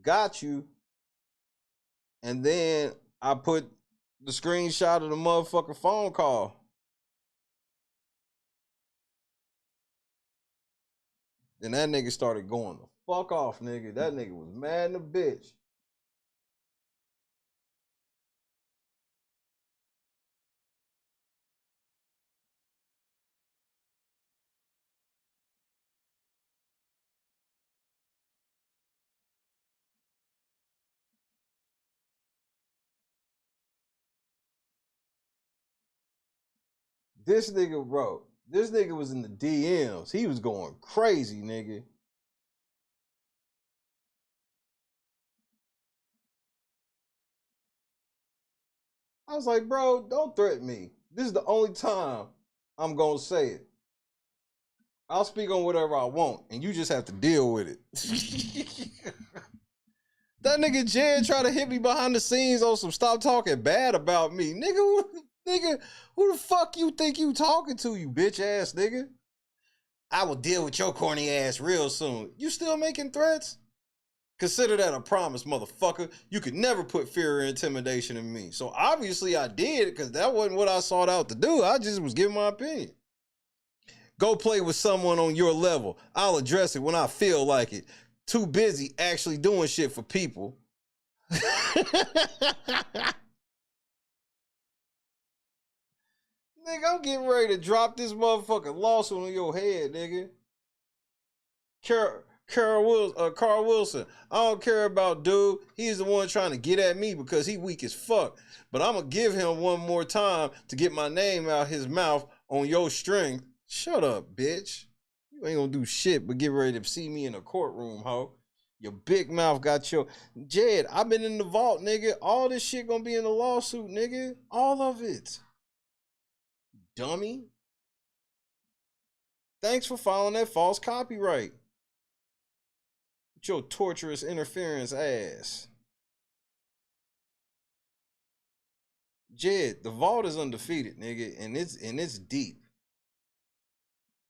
got you. And then I put the screenshot of the motherfucking phone call. Then that nigga started going the fuck off, nigga. That nigga was mad in the bitch. This nigga, bro, this nigga was in the DMs. He was going crazy, nigga. I was like, bro, don't threaten me. This is the only time I'm gonna say it. I'll speak on whatever I want, and you just have to deal with it. That nigga Jed tried to hit me behind the scenes on some stop talking bad about me. Nigga, who the fuck you think you talking to, you bitch ass nigga? I will deal with your corny ass real soon. You still making threats? Consider that a promise, motherfucker. You could never put fear or intimidation in me. So obviously I did, because that wasn't what I sought out to do. I just was giving my opinion. Go play with someone on your level. I'll address it when I feel like it. Too busy actually doing shit for people. Nigga, I'm getting ready to drop this motherfucking lawsuit on your head, nigga. Carl Wilson. I don't care about dude. He's the one trying to get at me because he weak as fuck. But I'm going to give him one more time to get my name out his mouth on your string. Shut up, bitch. You ain't going to do shit but get ready to see me in a courtroom, ho. Your big mouth got your... Jed, I've been in the vault, nigga. All this shit going to be in the lawsuit, nigga. All of it. Dummy. Thanks for filing that false copyright. With your torturous interference ass. Jed, the vault is undefeated, nigga, and it's deep.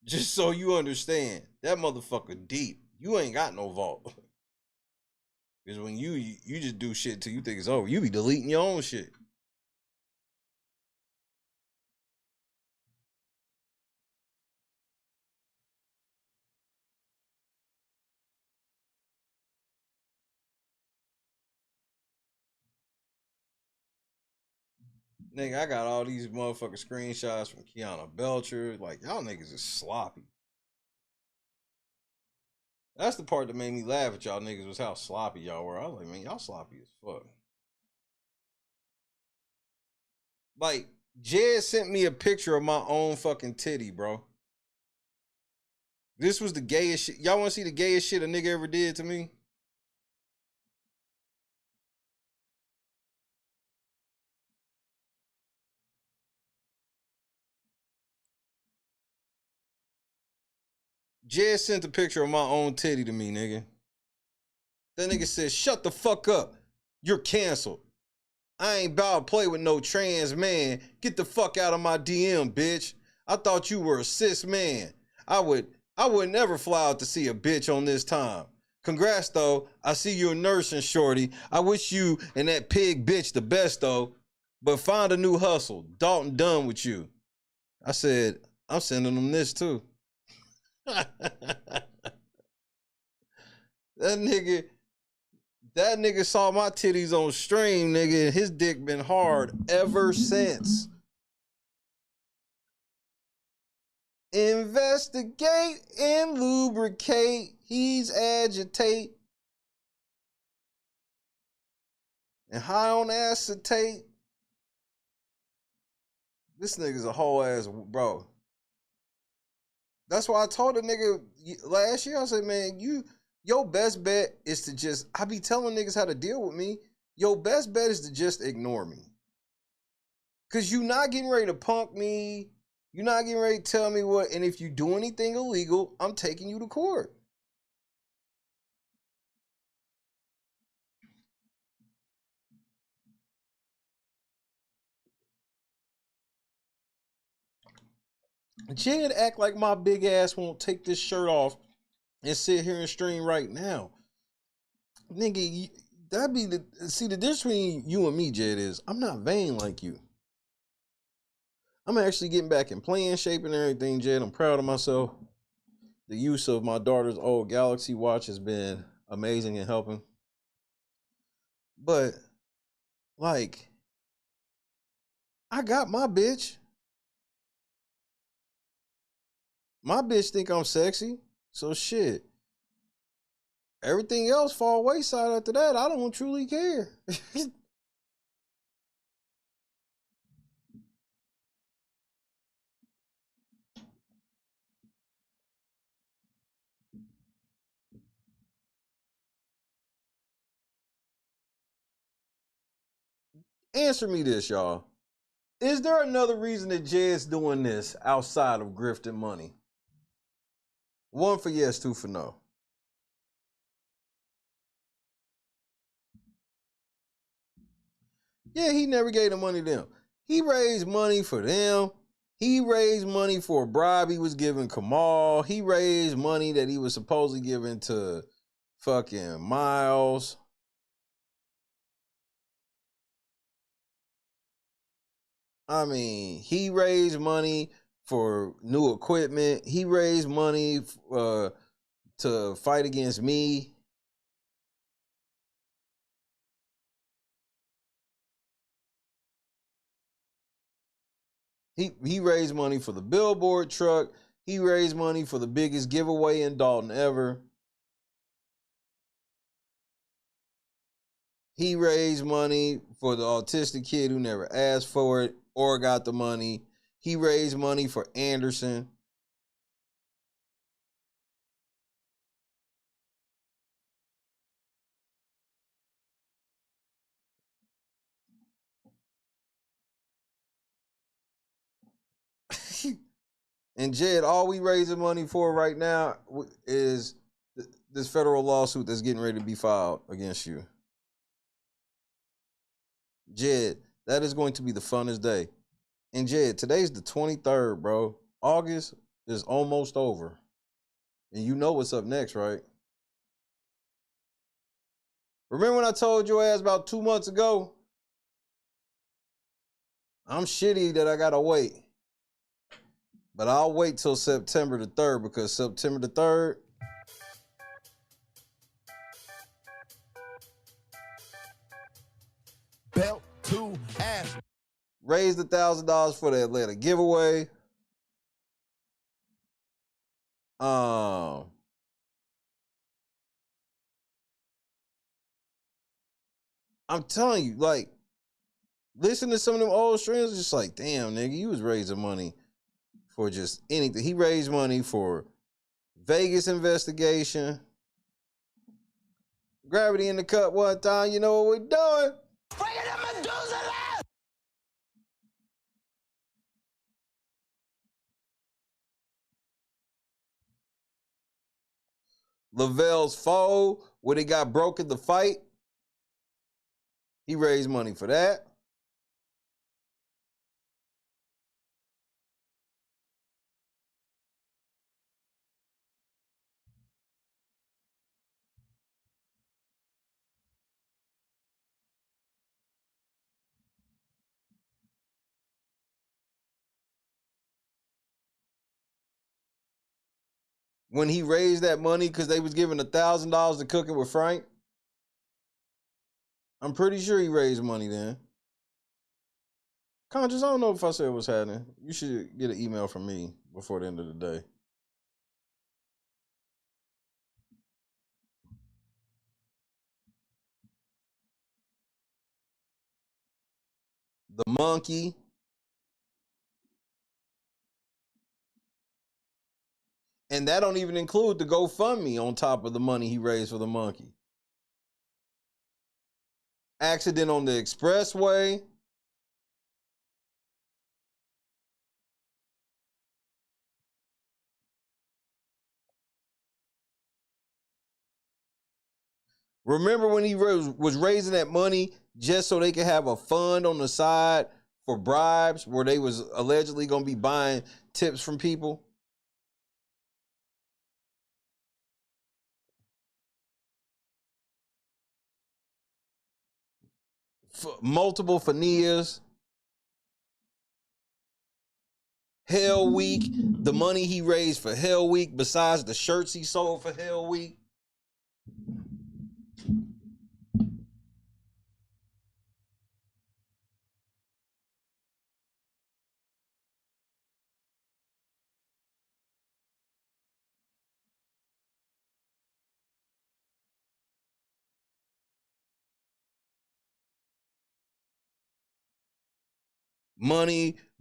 Just so you understand, that motherfucker deep. You ain't got no vault. Because when you just do shit till you think it's over, you be deleting your own shit. Nigga, I got all these motherfucking screenshots from Kiana Belcher. Like, y'all niggas is sloppy. That's the part that made me laugh at y'all niggas, was how sloppy y'all were. I was like, man, y'all sloppy as fuck. Like, Jed sent me a picture of my own fucking titty, bro. This was the gayest shit. Y'all want to see the gayest shit a nigga ever did to me? Jed sent a picture of my own titty to me, nigga. That nigga said, shut the fuck up. You're canceled. I ain't about to play with no trans man. Get the fuck out of my DM, bitch. I thought you were a cis man. I would never fly out to see a bitch on this time. Congrats, though. I see you're nursing, shorty. I wish you and that pig bitch the best, though. But find a new hustle. Dalton done with you. I said, I'm sending them this, too. That nigga saw my titties on stream, nigga, and his dick been hard ever since. Investigate and lubricate. He's agitate. And high on acetate. This nigga's a whole ass, bro. That's why I told the nigga last year, I said, man, your best bet is to just, I be telling niggas how to deal with me. Your best bet is to just ignore me. Because you not getting ready to punk me. You're not getting ready to tell me what, and if you do anything illegal, I'm taking you to court. Jed act like my big ass won't take this shirt off and sit here and stream right now. Nigga, that'd be the difference between you and me, Jed, is I'm not vain like you. I'm actually getting back in playing shape and everything, Jed. I'm proud of myself. The use of my daughter's old Galaxy watch has been amazing and helping. But, like, I got my bitch. My bitch think I'm sexy. So shit. Everything else fall wayside after that. I don't truly care. Answer me this, y'all. Is there another reason that Jed's doing this outside of grifting money? 1 for yes, 2 for no. Yeah, he never gave the money to them. He raised money for them. He raised money for a bribe he was giving Kamal. He raised money that he was supposedly giving to fucking Miles. I mean, he raised money for new equipment. He raised money to fight against me. He raised money for the billboard truck. He raised money for the biggest giveaway in Dalton ever. He raised money for the autistic kid who never asked for it or got the money. He raised money for Anderson. And Jed, all we raising money for right now is this federal lawsuit that's getting ready to be filed against you. Jed, that is going to be the funnest day. And Jed, today's the 23rd, bro. August is almost over. And you know what's up next, right? Remember when I told your ass about 2 months ago? I'm shitty that I gotta wait. But I'll wait till September the 3rd, because September the 3rd, Belt to ass. raised $1,000 for the Atlanta giveaway. I'm telling you, like, listen to some of them old streams, just like, damn, nigga, you was raising money for just anything. He raised money for Vegas investigation. Gravity in the Cup one time, you know what we're doing. Lavelle's foe, when it got broke in the fight, he raised money for that. when he raised that money because they was giving $1,000 to Cooking with Frank. I'm pretty sure he raised money then. Conscious, I don't know if I said what's happening. You should get an email from me before the end of the day. The monkey. And that don't even include the GoFundMe on top of the money he raised for the monkey. Accident on the expressway. Remember when he was raising that money just so they could have a fund on the side for bribes where they was allegedly going to be buying tips from people? Multiple Fanias. Hell Week, the money he raised for Hell Week besides the shirts he sold for Hell Week.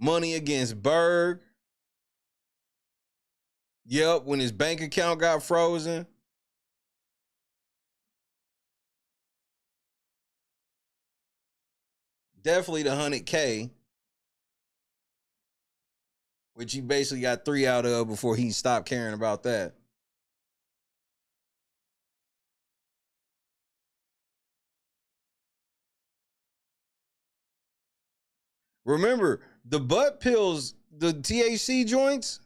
Money against Berg. Yep, when his bank account got frozen. Definitely the 100K, which he basically got 3 out of before he stopped caring about that. Remember, the butt pills, the THC joints,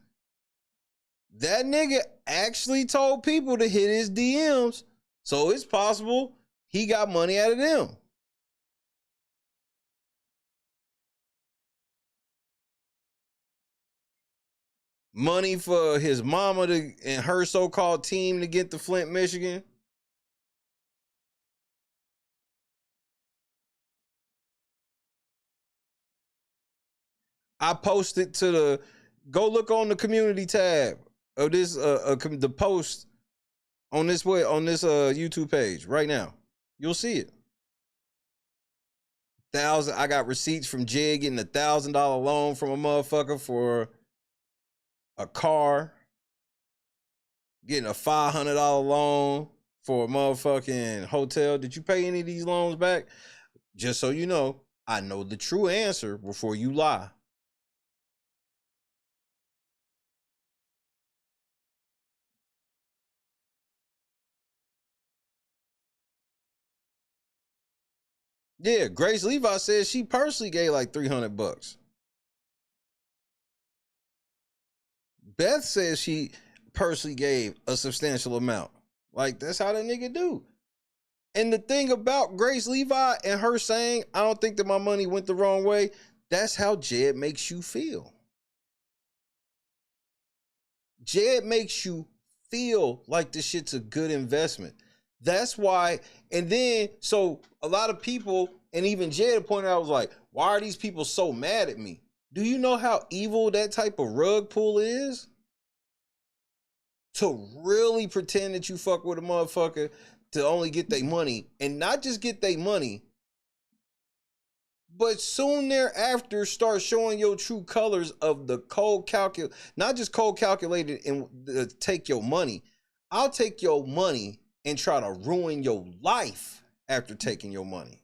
that nigga actually told people to hit his DMs. So it's possible he got money out of them. Money for his mama and her so-called team to get to Flint, Michigan. I posted to the, go look on the community tab of this, the post on this YouTube page right now. You'll see it. I got receipts from Jed getting $1,000 loan from a motherfucker for a car. Getting a $500 loan for a motherfucking hotel. Did you pay any of these loans back? Just so you know, I know the true answer before you lie. Yeah, Grace Levi says she personally gave like $300. Beth says she personally gave a substantial amount. Like, that's how that nigga do. And the thing about Grace Levi and her saying, I don't think that my money went the wrong way, that's how Jed makes you feel. Jed makes you feel like this shit's a good investment. That's why, and then, so a lot of people, and even Jed pointed out, was like, why are these people so mad at me? Do you know how evil that type of rug pull is? To really pretend that you fuck with a motherfucker to only get their money, and not just get their money, but soon thereafter start showing your true colors of the cold not just cold calculated and take your money. I'll take your money and try to ruin your life after taking your money.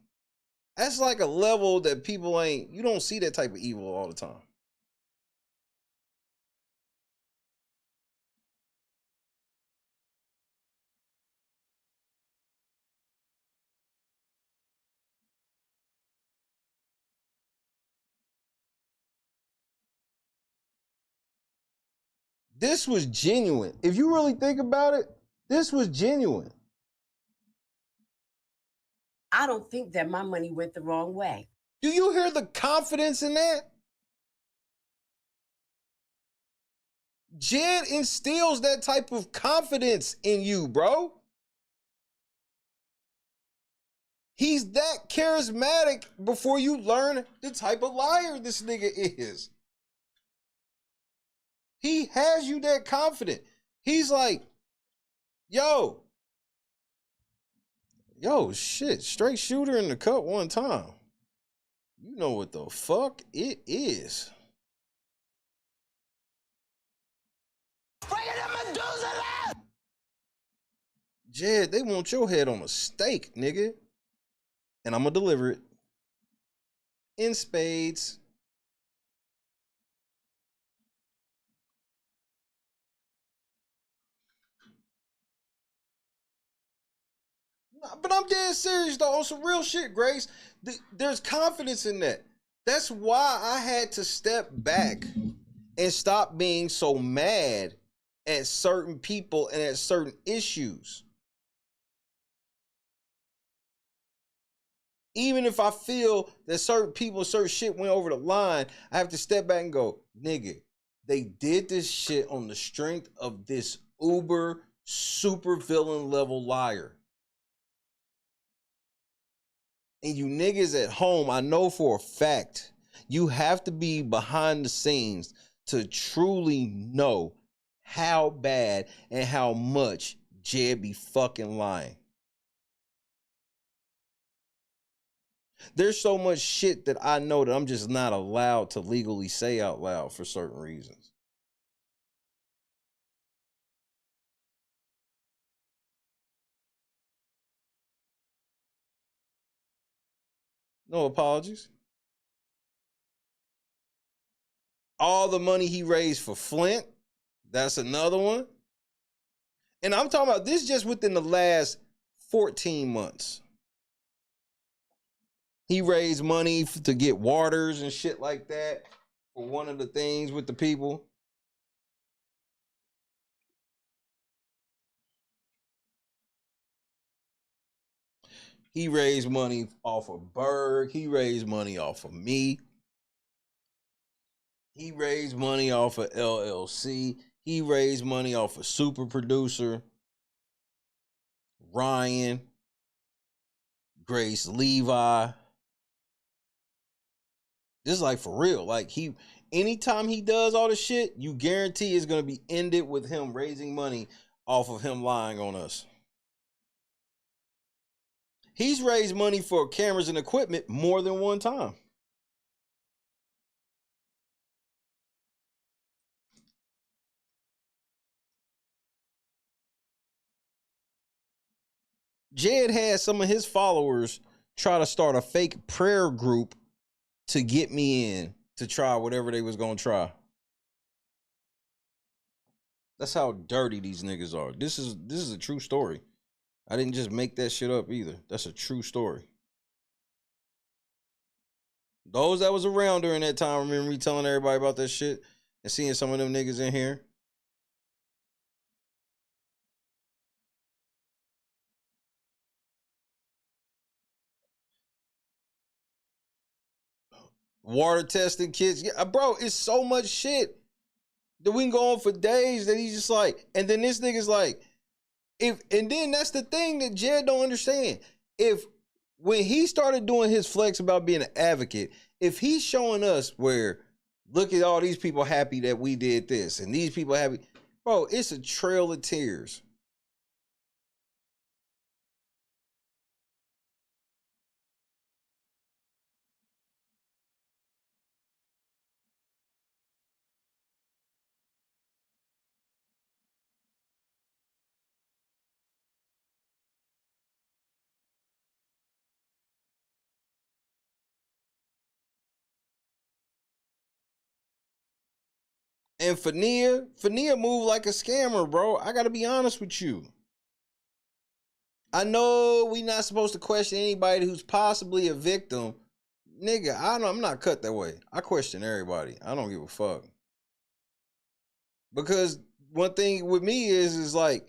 That's like a level that people you don't see that type of evil all the time. This was genuine. If you really think about it, this was genuine. I don't think that my money went the wrong way. Do you hear the confidence in that? Jed instills that type of confidence in you, bro. He's that charismatic before you learn the type of liar this nigga is. He has you that confident. He's like, yo, shit, straight shooter in the cut one time. You know what the fuck it is. Jed, they want your head on a steak, nigga. And I'm gonna deliver it. In spades. But I'm dead serious though, on some real shit, Grace. There's confidence in that. That's why I had to step back and stop being so mad at certain people and at certain issues. Even if I feel that certain people, certain shit went over the line, I have to step back and go, nigga, they did this shit on the strength of this uber super villain level liar. And you niggas at home, I know for a fact, you have to be behind the scenes to truly know how bad and how much Jed be fucking lying. There's so much shit that I know that I'm just not allowed to legally say out loud for certain reasons. No apologies. All the money he raised for Flint, that's another one. And I'm talking about this just within the last 14 months. He raised money to get waters and shit like that for one of the things with the people. He raised money off of Berg. He raised money off of me. He raised money off of LLC. He raised money off of super producer Ryan, Grace Levi. This is like for real. Like anytime he does all this shit, you guarantee it's gonna be ended with him raising money off of him lying on us. He's raised money for cameras and equipment more than one time. Jed had some of his followers try to start a fake prayer group to get me in to try whatever they was gonna try. That's how dirty these niggas are. This is a true story. I didn't just make that shit up either. That's a true story. Those that was around during that time remember me telling everybody about that shit and seeing some of them niggas in here. Water testing kits. Yeah, bro, it's so much shit that we can go on for days that he's just like, and then this nigga's like, and then that's the thing that Jed don't understand. When he started doing his flex about being an advocate, if he's showing us where, look at all these people happy that we did this, and these people happy, bro, it's a trail of tears. And Fania moved like a scammer, bro. I gotta be honest with you. I know we not supposed to question anybody who's possibly a victim. Nigga, I'm not cut that way. I question everybody. I don't give a fuck. Because one thing with me is like,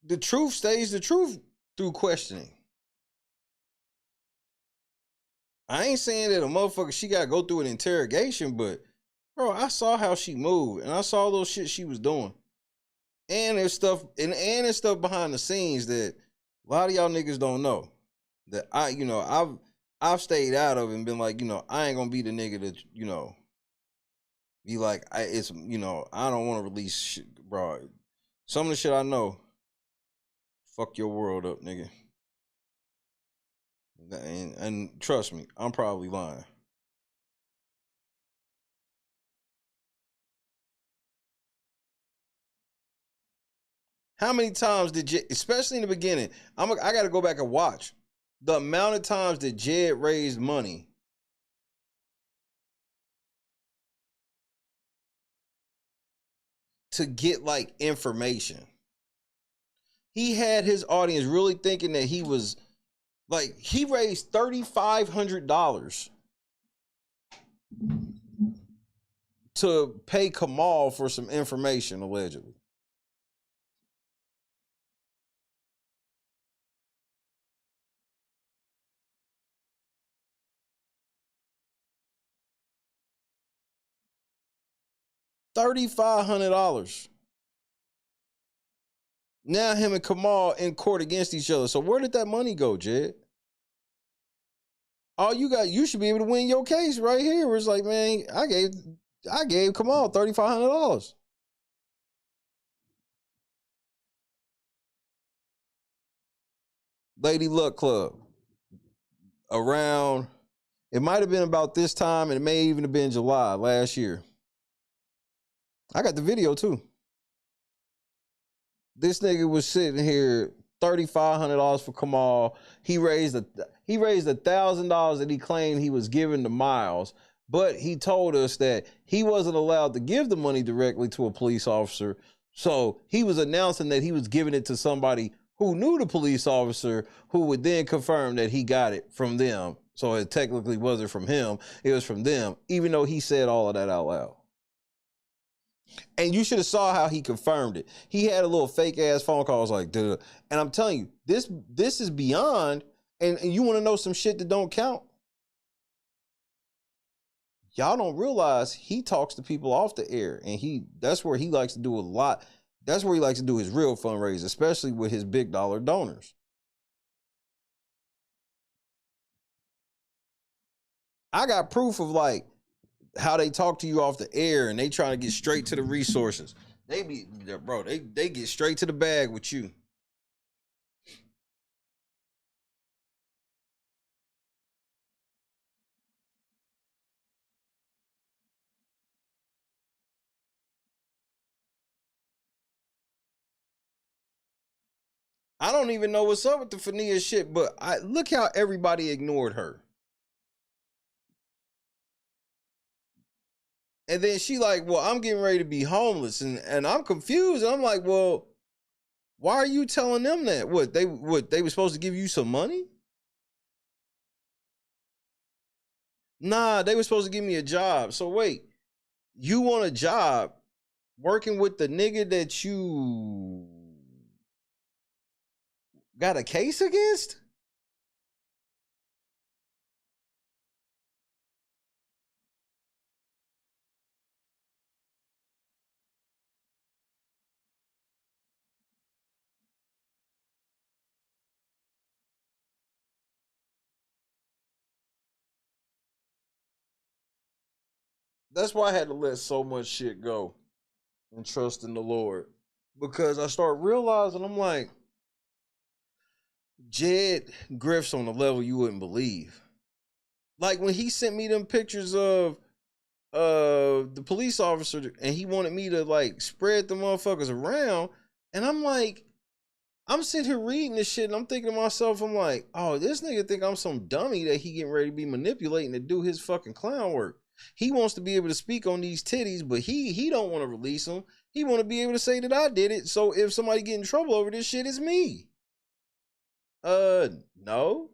the truth stays the truth through questioning. I ain't saying that a motherfucker, she gotta go through an interrogation, but Bro, I saw how she moved, and I saw those shit she was doing. And there's stuff, and there's stuff behind the scenes that a lot of y'all niggas don't know. That I've stayed out of and been like, I ain't gonna be the nigga that, be like, I don't want to release shit, bro. Some of the shit I know, fuck your world up, nigga. And trust me, I'm probably lying. How many times did Jed, especially in the beginning, I got to go back and watch the amount of times that Jed raised money to get like information. He had his audience really thinking that he was like, he raised $3,500 to pay Kamal for some information, allegedly. $3,500. Now him and Kamal in court against each other. So where did that money go, Jed? All you should be able to win your case right here. Where it's like, man, I gave Kamal $3,500. Lady Luck Club. Around, it might have been about this time, and it may even have been July last year. I got the video too. This nigga was sitting here, $3,500 for Kamal. He raised $1,000 that he claimed he was giving to Miles, but he told us that he wasn't allowed to give the money directly to a police officer. So he was announcing that he was giving it to somebody who knew the police officer, who would then confirm that he got it from them. So it technically wasn't from him, it was from them, even though he said all of that out loud. And you should have saw how he confirmed it. He had a little fake ass phone call. I was like, dude. And I'm telling you, this is beyond. And you want to know some shit that don't count? Y'all don't realize he talks to people off the air, and that's where he likes to do a lot. That's where he likes to do his real fundraising, especially with his big dollar donors. I got proof of like how they talk to you off the air, and they trying to get straight to the resources. They get straight to the bag with you. I don't even know what's up with the Fania shit, but look how everybody ignored her. And then she like, well, I'm getting ready to be homeless, and I'm confused. And I'm like, well, why are you telling them that? What they were supposed to give you some money? Nah, they were supposed to give me a job. So wait, you want a job working with the nigga that you got a case against? That's why I had to let so much shit go and trust in the Lord. Because I start realizing, I'm like, Jed grifts on a level you wouldn't believe. Like when he sent me them pictures of the police officer, and he wanted me to like spread the motherfuckers around, and I'm like, I'm sitting here reading this shit, and I'm thinking to myself, I'm like, oh, this nigga think I'm some dummy that he getting ready to be manipulating to do his fucking clown work. He wants to be able to speak on these titties, but he don't want to release them. He want to be able to say that I did it, so if somebody get in trouble over this shit, it's me. No.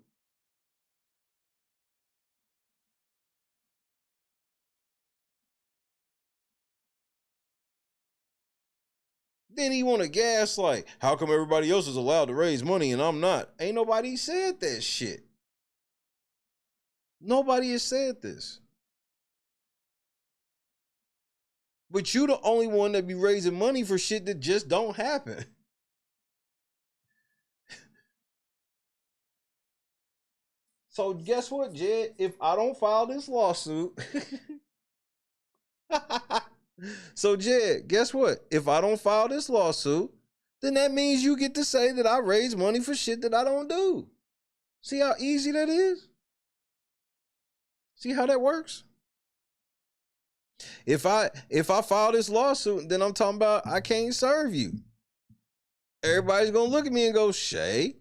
Then he want to gaslight. How come everybody else is allowed to raise money and I'm not? Ain't nobody said that shit. Nobody has said this. But you the only one that be raising money for shit that just don't happen. So guess what, Jed? If I don't file this lawsuit, so Jed, guess what? If I don't file this lawsuit, then that means you get to say that I raise money for shit that I don't do. See how easy that is? See how that works? If I file this lawsuit, then I'm talking about I can't serve you. Everybody's gonna look at me and go, Shay,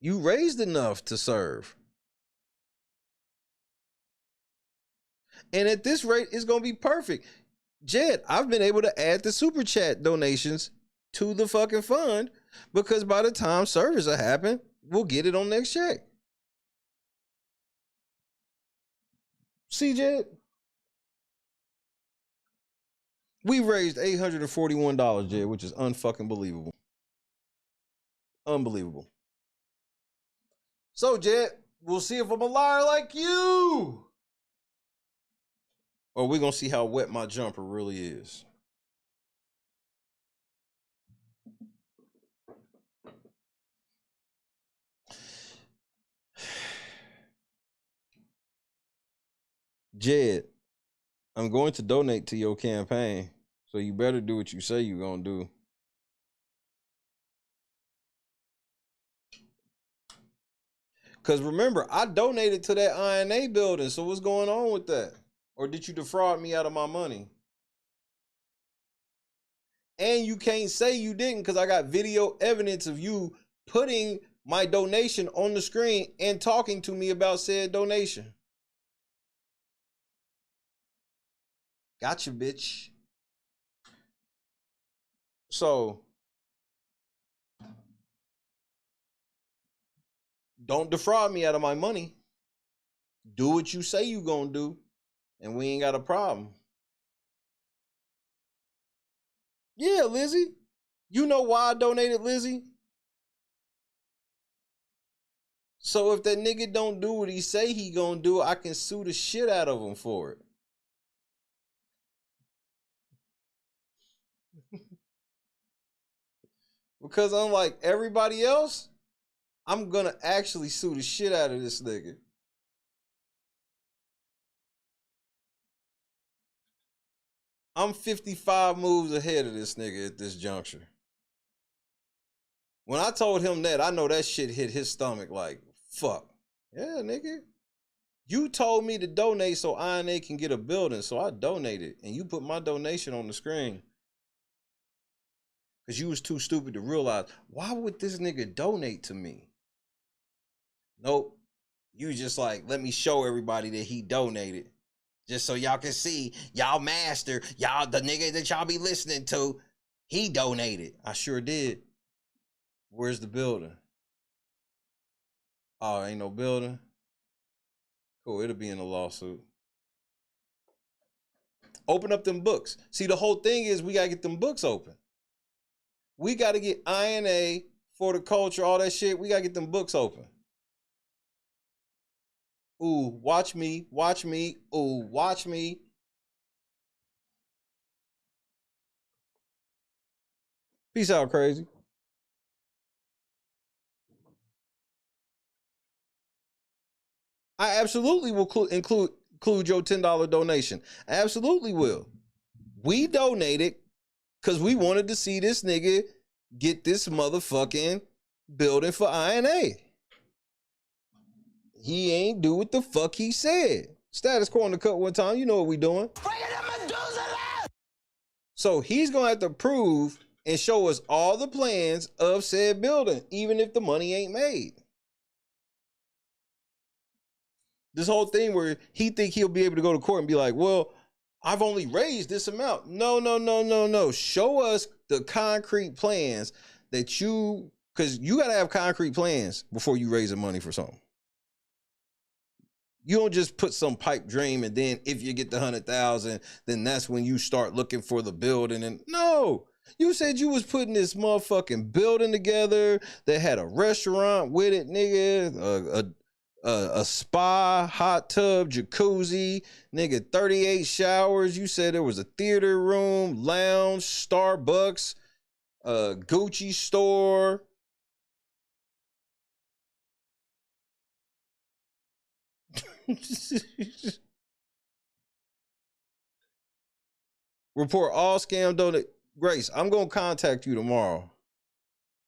you raised enough to serve. And at this rate, it's gonna be perfect. Jed, I've been able to add the super chat donations to the fucking fund because by the time service will happen, we'll get it on next check. See, Jed? We raised $841, Jed, which is unfucking believable. Unbelievable. So, Jed, we'll see if I'm a liar like you. Or we're going to see how wet my jumper really is. Jed, I'm going to donate to your campaign, so you better do what you say you're going to do. Because remember, I donated to that INA building, so what's going on with that? Or did you defraud me out of my money? And you can't say you didn't because I got video evidence of you putting my donation on the screen and talking to me about said donation. Gotcha, bitch. So, don't defraud me out of my money. Do what you say you gonna do, and we ain't got a problem. Yeah, Lizzie. You know why I donated, Lizzie? So if that nigga don't do what he say he gonna do, I can sue the shit out of him for it. Because unlike everybody else, I'm gonna actually sue the shit out of this nigga. I'm 55 moves ahead of this nigga at this juncture. When I told him that, I know that shit hit his stomach like, fuck. Yeah, nigga. You told me to donate so INA can get a building, so I donated. And you put my donation on the screen. Because you was too stupid to realize, why would this nigga donate to me? Nope. You just like, let me show everybody that he donated. Just so y'all can see, y'all master, y'all, the nigga that y'all be listening to, he donated. I sure did. Where's the building? Oh, ain't no building? Cool, it'll be in the lawsuit. Open up them books. See, the whole thing is we gotta get them books open. We gotta get INA for the culture, all that shit. We gotta get them books open. Ooh, watch me, watch me. Ooh, watch me. Peace out, crazy. I absolutely will include your $10 donation. I absolutely will. We donated because we wanted to see this nigga get this motherfucking building for INA. He ain't do what the fuck he said. Status quo on the cut one time. You know what we doing. So he's going to have to prove and show us all the plans of said building, even if the money ain't made. This whole thing where he think he'll be able to go to court and be like, well, I've only raised this amount. No. Show us the concrete plans that you, because you got to have concrete plans before you raise the money for something. You don't just put some pipe dream and then if you get the 100,000, then that's when you start looking for the building. And no, you said you was putting this motherfucking building together that had a restaurant with it, nigga, a spa, hot tub, jacuzzi, nigga, 38 showers. You said there was a theater room, lounge, Starbucks, Gucci store. Report all scam donate. Grace, I'm gonna contact you tomorrow.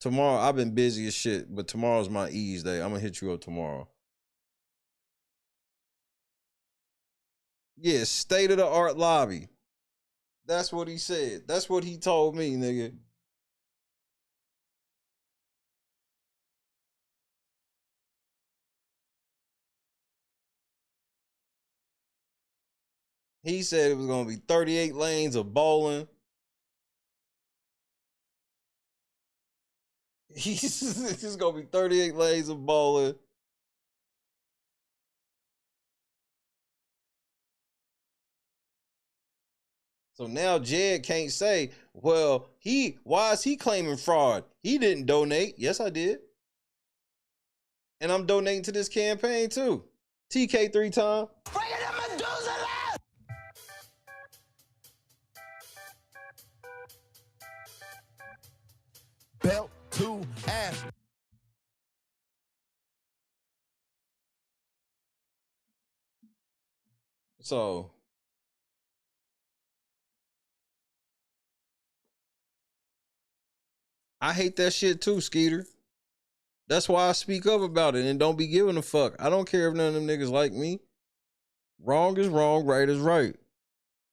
Tomorrow, I've been busy as shit, but tomorrow's my ease day. I'm gonna hit you up tomorrow. Yeah, state of the art lobby. That's what he said. That's what he told me, nigga. He said it was gonna be 38 lanes of bowling. It's just gonna be 38 lanes of bowling. So now Jed can't say, well, why is he claiming fraud? He didn't donate. Yes, I did. And I'm donating to this campaign too. TK 3 times. Belt to ass. So I hate that shit too, Skeeter. That's why I speak up about it and don't be giving a fuck. I don't care if none of them niggas like me. Wrong is wrong, right is right.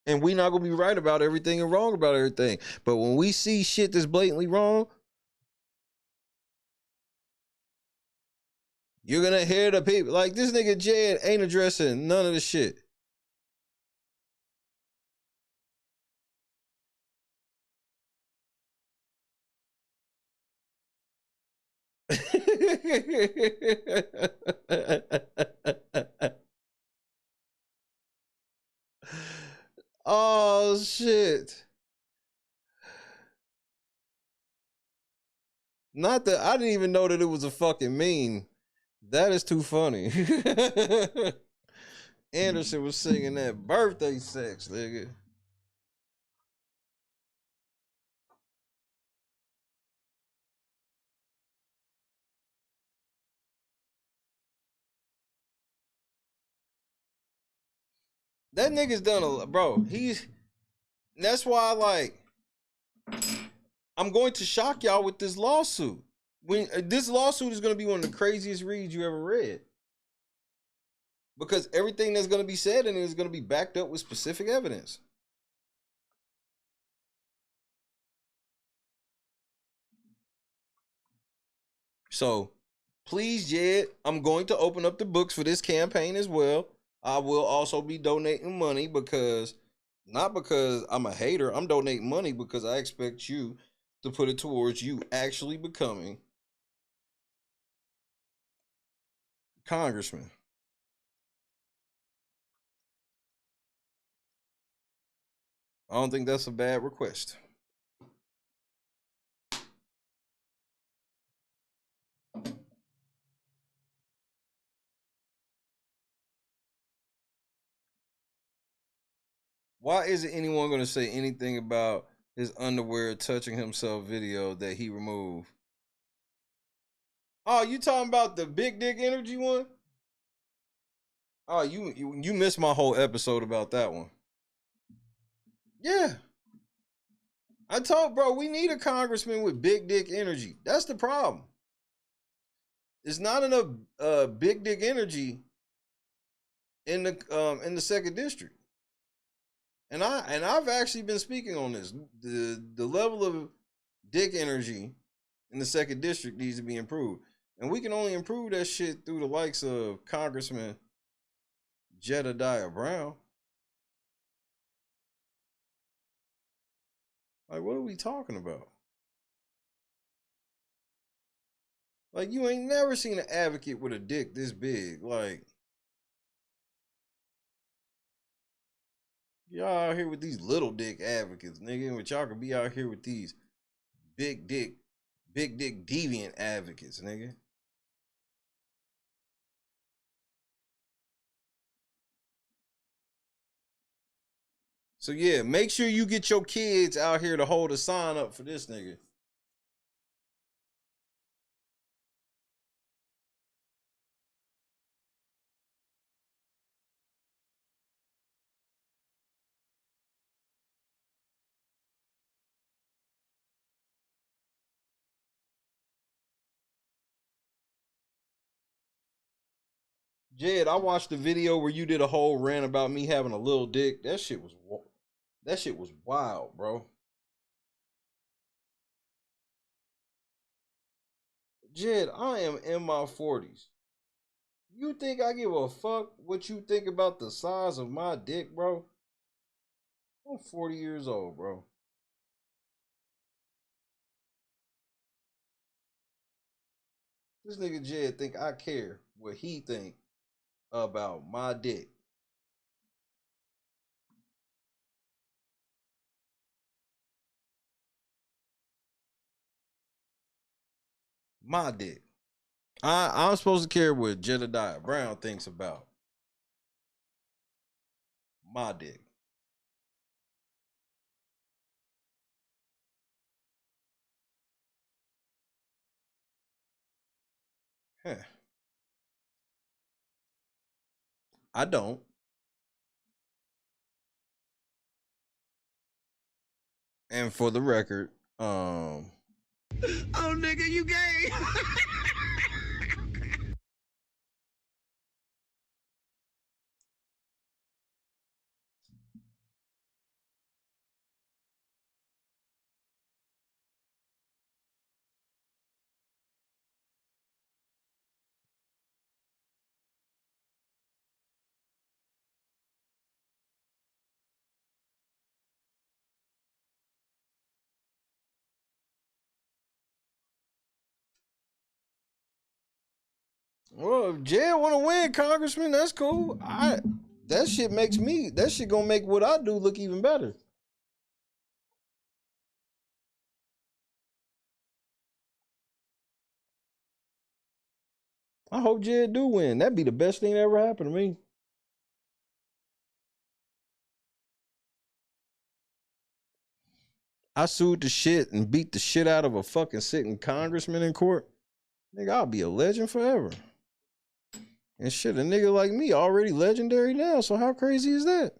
And we not gonna be right about everything and wrong about everything. But when we see shit that's blatantly wrong, you're gonna hear the people. Like this nigga Jed ain't addressing none of the shit. Oh shit. Not that I didn't even know that it was a fucking meme. That is too funny. Anderson was singing that birthday sex, nigga. That nigga's done a bro. That's why like I'm going to shock y'all with this lawsuit. When this lawsuit is going to be one of the craziest reads you ever read. Because everything that's going to be said in it is going to be backed up with specific evidence. So, please, Jed, I'm going to open up the books for this campaign as well. I will also be donating money because, not because I'm a hater, I'm donating money because I expect you to put it towards you actually becoming congressman. I don't think that's a bad request. Why isn't anyone going to say anything about his underwear touching himself video that he removed? Oh, you talking about the big dick energy one? Oh, you missed my whole episode about that one. Yeah. I told bro, we need a congressman with big dick energy. That's the problem. It's not enough big dick energy in the second district. And I've actually been speaking on this. The level of dick energy in the second district needs to be improved. And we can only improve that shit through the likes of Congressman Jedidiah Brown. Like, what are we talking about? Like, you ain't never seen an advocate with a dick this big. Like, y'all out here with these little dick advocates, nigga. But y'all could be out here with these big dick deviant advocates, nigga. So yeah, make sure you get your kids out here to hold a sign up for this nigga. Jed, I watched the video where you did a whole rant about me having a little dick. That shit was wild, bro. Jed, I am in my 40s. You think I give a fuck what you think about the size of my dick, bro? I'm 40 years old, bro. This nigga Jed think I care what he think about my dick. My dick. I'm supposed to care what Jedidiah Brown thinks about my dick. Huh. I don't. And for the record, Oh, nigga, you gay. well, if Jed want to win, Congressman, that's cool. That shit gonna make what I do look even better. I hope Jed do win. That'd be the best thing that ever happened to me. I sued the shit and beat the shit out of a fucking sitting congressman in court. Nigga, I'll be a legend forever. And shit, a nigga like me already legendary now, so how crazy is that?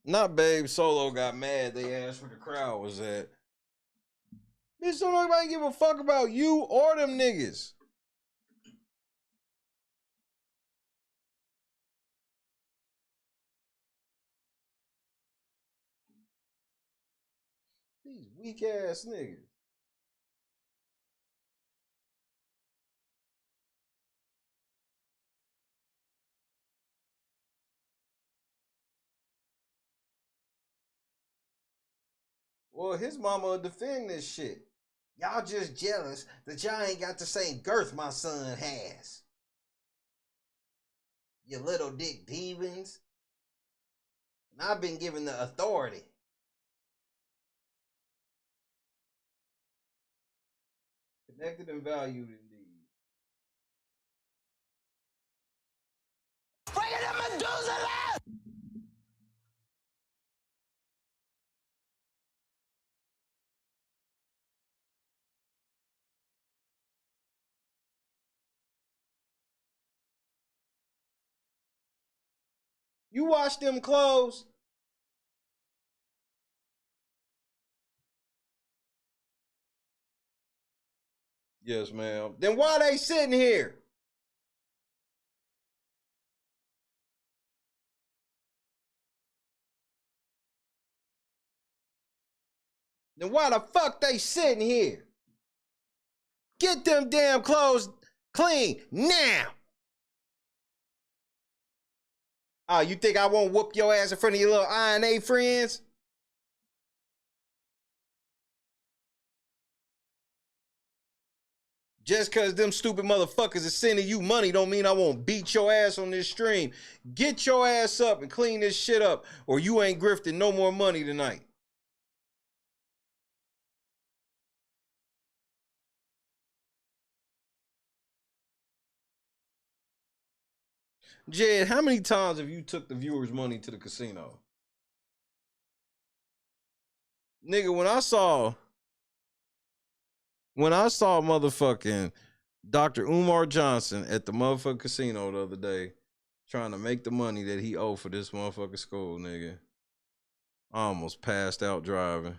Not Babe Solo got mad. They asked where the crowd was at. Bitch, don't nobody give a fuck about you or them niggas. These weak ass niggas. Well, his mama will defend this shit. Y'all just jealous that y'all ain't got the same girth my son has. You little dick demons. And I've been given the authority. Connected and valued indeed. Bring it to Medusa! You wash them clothes. Yes, ma'am. Then why they sitting here? Then why the fuck they sitting here? Get them damn clothes clean now. Oh, you think I won't whoop your ass in front of your little INA friends? Just because them stupid motherfuckers is sending you money don't mean I won't beat your ass on this stream. Get your ass up and clean this shit up, or you ain't grifting no more money tonight. Jed, how many times have you took the viewers' money to the casino? Nigga, when I saw motherfucking Dr. Umar Johnson at the motherfucking casino the other day trying to make the money that he owed for this motherfucking school, nigga, I almost passed out driving.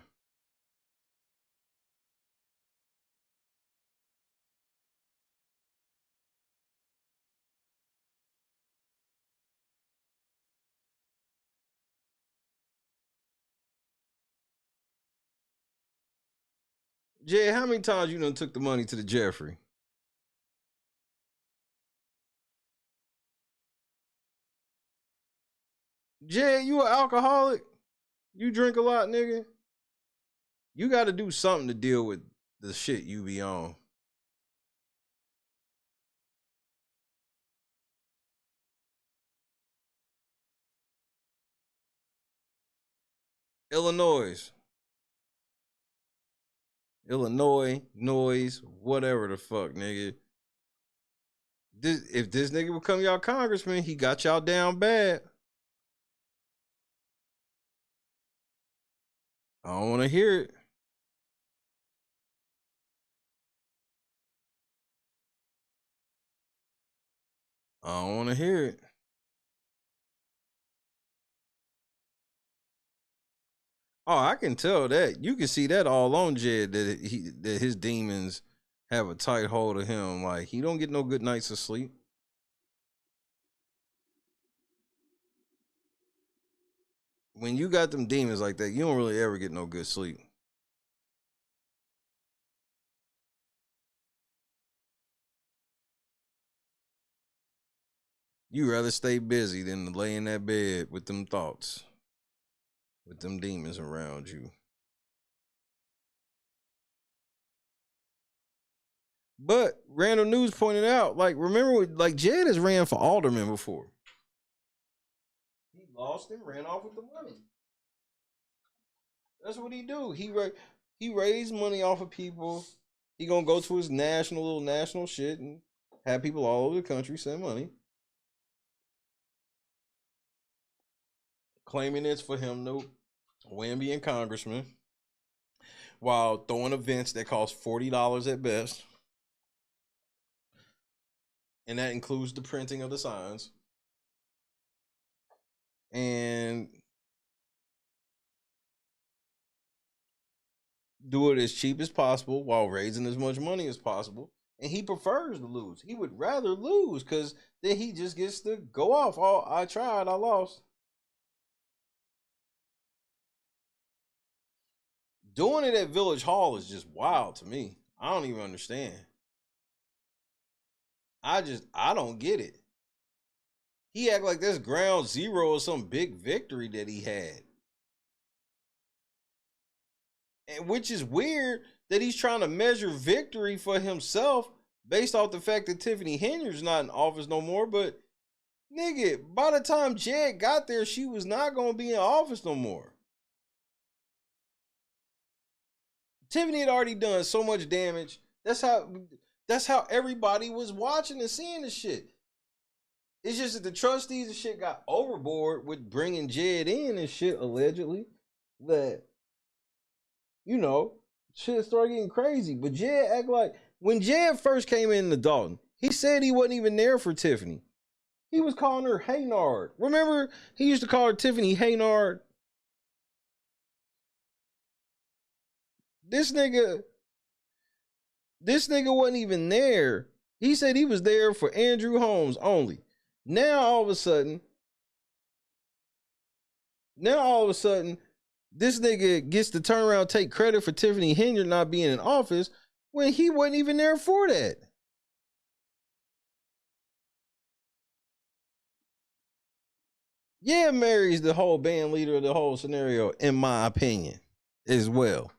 Jay, how many times you done took the money to the Jeffrey? Jay, you an alcoholic? You drink a lot, nigga? You got to do something to deal with the shit you be on. Illinois, noise, whatever the fuck, nigga. If this nigga become y'all congressman, he got y'all down bad. I don't want to hear it. I don't want to hear it. Oh, I can tell that. You can see that all on Jed, that his demons have a tight hold of him. Like, he don't get no good nights of sleep. When you got them demons like that, you don't really ever get no good sleep. You rather stay busy than to lay in that bed with them thoughts, with them demons around you. But Random News pointed out, like, remember, like, Jed has ran for alderman before. He lost and ran off with the money. That's what he do. He raised money off of people. He gonna go to his little national shit and have people all over the country send money, claiming it's for him to win being congressman, while throwing events that cost $40 at best. And that includes the printing of the signs. And do it as cheap as possible while raising as much money as possible. And he prefers to lose. He would rather lose because then he just gets to go off. Oh, I tried, I lost. Doing it at Village Hall is just wild to me. I don't even understand. I don't get it. He act like that's ground zero or some big victory that he had. And which is weird that he's trying to measure victory for himself based off the fact that Tiffany Henyard's not in office no more. But nigga, by the time Jed got there, she was not going to be in office no more. Tiffany had already done so much damage. That's how everybody was watching and seeing the shit. It's just that the trustees and shit got overboard with bringing Jed in and shit, allegedly. That, you know, shit started getting crazy. But Jed act like, when Jed first came into Dalton, he said he wasn't even there for Tiffany. He was calling her Haynard. Remember, he used to call her Tiffany Haynard. This nigga wasn't even there. He said he was there for Andrew Holmes only. Now all of a sudden, this nigga gets to turn around and take credit for Tiffany Henyard not being in office when he wasn't even there for that. Yeah, Mary's the whole band leader of the whole scenario, in my opinion, as well.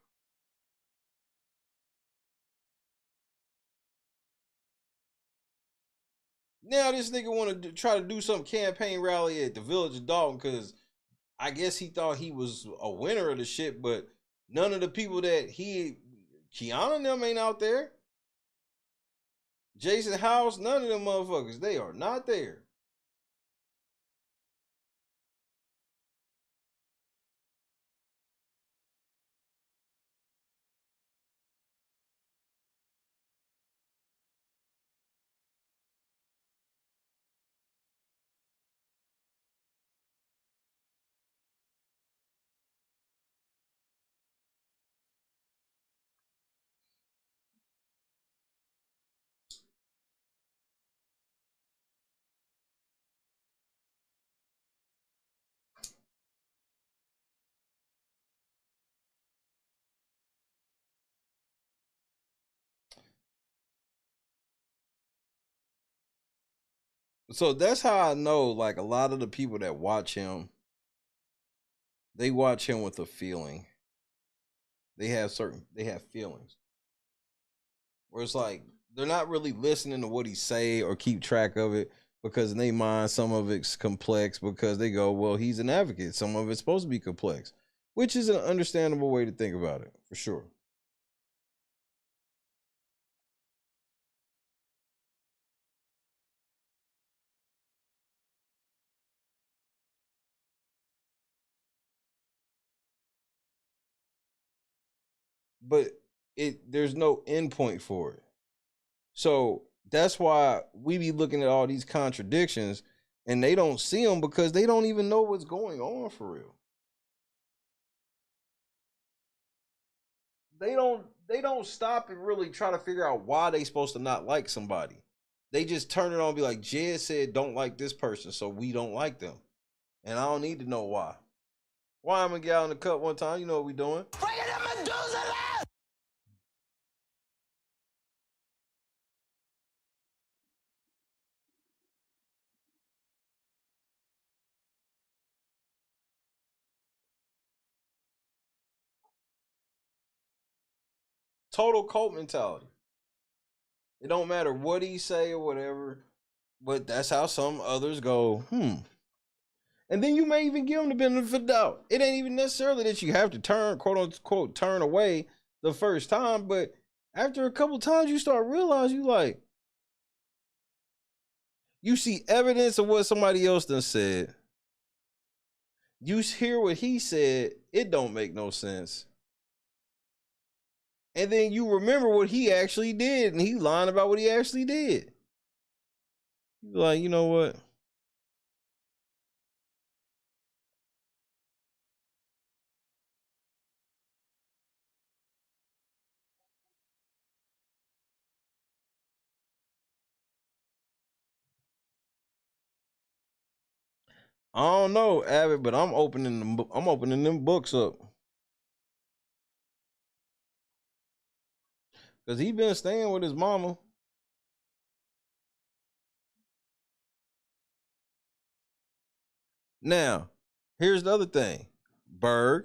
Now this nigga want to try to do some campaign rally at the Village of Dalton because I guess he thought he was a winner of the shit, but none of the people that Kiana and them ain't out there. Jason House, none of them motherfuckers, they are not there. So that's how I know, like, a lot of the people that watch him, they watch him with a feeling. They have feelings. Where it's like they're not really listening to what he say or keep track of it because in their mind some of it's complex because they go, well, he's an advocate. Some of it's supposed to be complex, which is an understandable way to think about it, for sure. But there's no endpoint for it. So that's why we be looking at all these contradictions and they don't see them because they don't even know what's going on for real. They don't stop and really try to figure out why they supposed to not like somebody. They just turn it on and be like, Jed said don't like this person, so we don't like them. And I don't need to know why. Why I'm gonna get out in the cut one time, you know what we doing. Total cult mentality. It don't matter what he say or whatever, but that's how some others go, And then you may even give them the benefit of the doubt. It ain't even necessarily that you have to turn, quote unquote, turn away the first time, but after a couple times you start realizing you see evidence of what somebody else done said. You hear what he said, it don't make no sense. And then you remember what he actually did, and he lying about what he actually did. You're like, you know what? I don't know, Abbott, but I'm opening them books up. Cause he been staying with his mama. Now, here's the other thing. Berg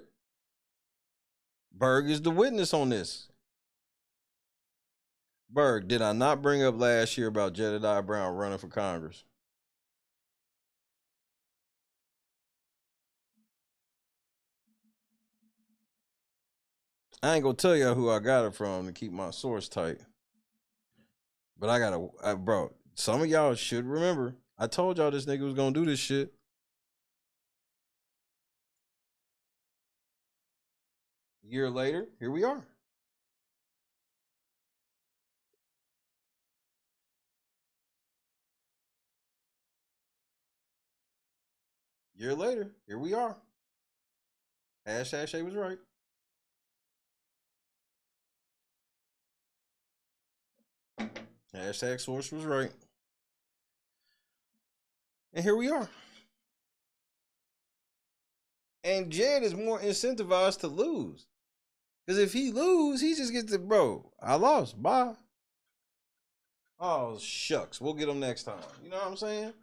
is the witness on this. Berg, did I not bring up last year about Jedidiah Brown running for Congress? I ain't gonna tell y'all who I got it from to keep my source tight. But bro, some of y'all should remember. I told y'all this nigga was gonna do this shit. A year later, here we are. Year later, here we are. Hashtag Shay was right. Hashtag source was right. And here we are. And Jed is more incentivized to lose. Because if he lose, he just gets to, bro, I lost. Bye. Oh, shucks. We'll get him next time. You know what I'm saying?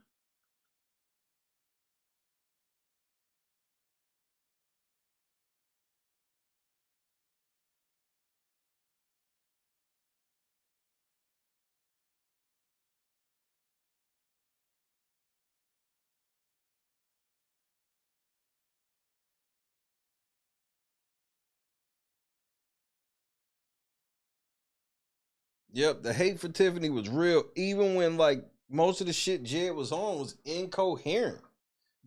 Yep, the hate for Tiffany was real, even when like most of the shit Jed was on was incoherent.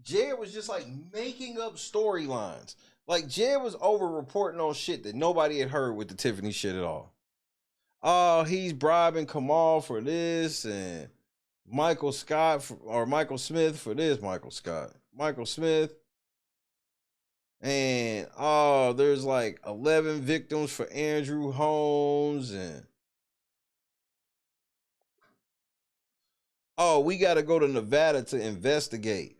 Jed was just like making up storylines. Like Jed was over reporting on shit that nobody had heard with the Tiffany shit at all. Oh, he's bribing Kamal for this and Michael Scott or Michael Smith for this. Michael Smith. And oh, there's like 11 victims for Andrew Holmes and oh, we got to go to Nevada to investigate.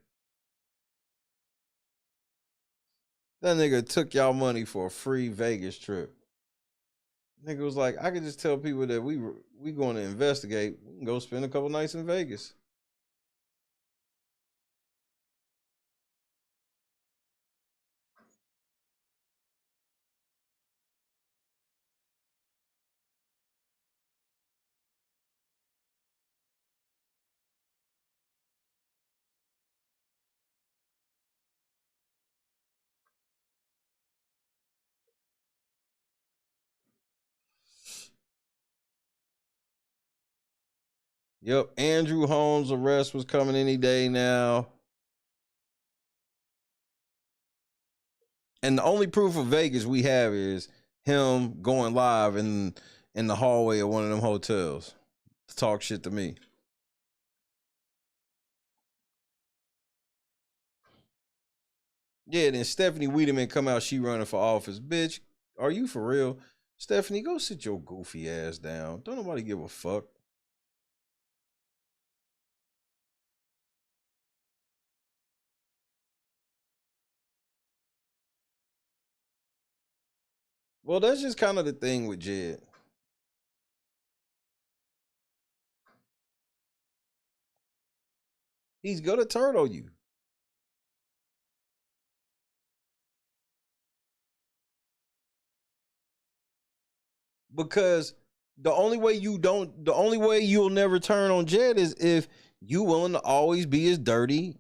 That nigga took y'all money for a free Vegas trip. Nigga was like, I could just tell people that we going to investigate. We can go spend a couple nights in Vegas. Yep, Andrew Holmes' arrest was coming any day now. And the only proof of Vegas we have is him going live in the hallway of one of them hotels to talk shit to me. Yeah, then Stephanie Wiedemann come out, she running for office. Bitch, are you for real? Stephanie, go sit your goofy ass down. Don't nobody give a fuck. Well, that's just kind of the thing with Jed. He's gonna turtle you. Because the only way you'll never turn on Jed is if you willing to always be as dirty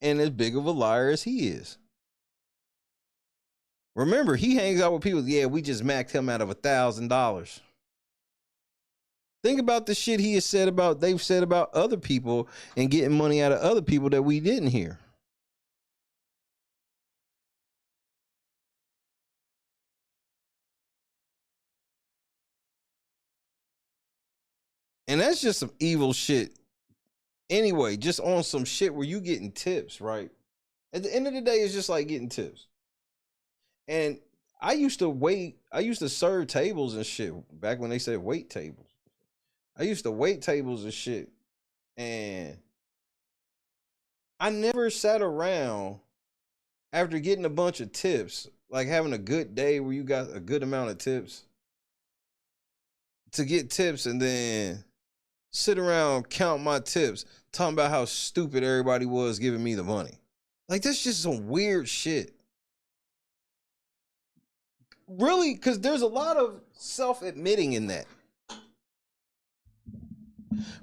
and as big of a liar as he is. Remember, he hangs out with people. Yeah, we just macked him out of $1,000. Think about the shit they've said about other people and getting money out of other people that we didn't hear. And that's just some evil shit. Anyway, just on some shit where you getting tips, right? At the end of the day, it's just like getting tips. And I used to serve tables and shit back when they said wait tables. I used to wait tables and shit. And I never sat around after getting a bunch of tips, like having a good day where you got a good amount of tips, to get tips and then sit around, count my tips, talking about how stupid everybody was giving me the money. Like, that's just some weird shit. Really, because there's a lot of self-admitting in that.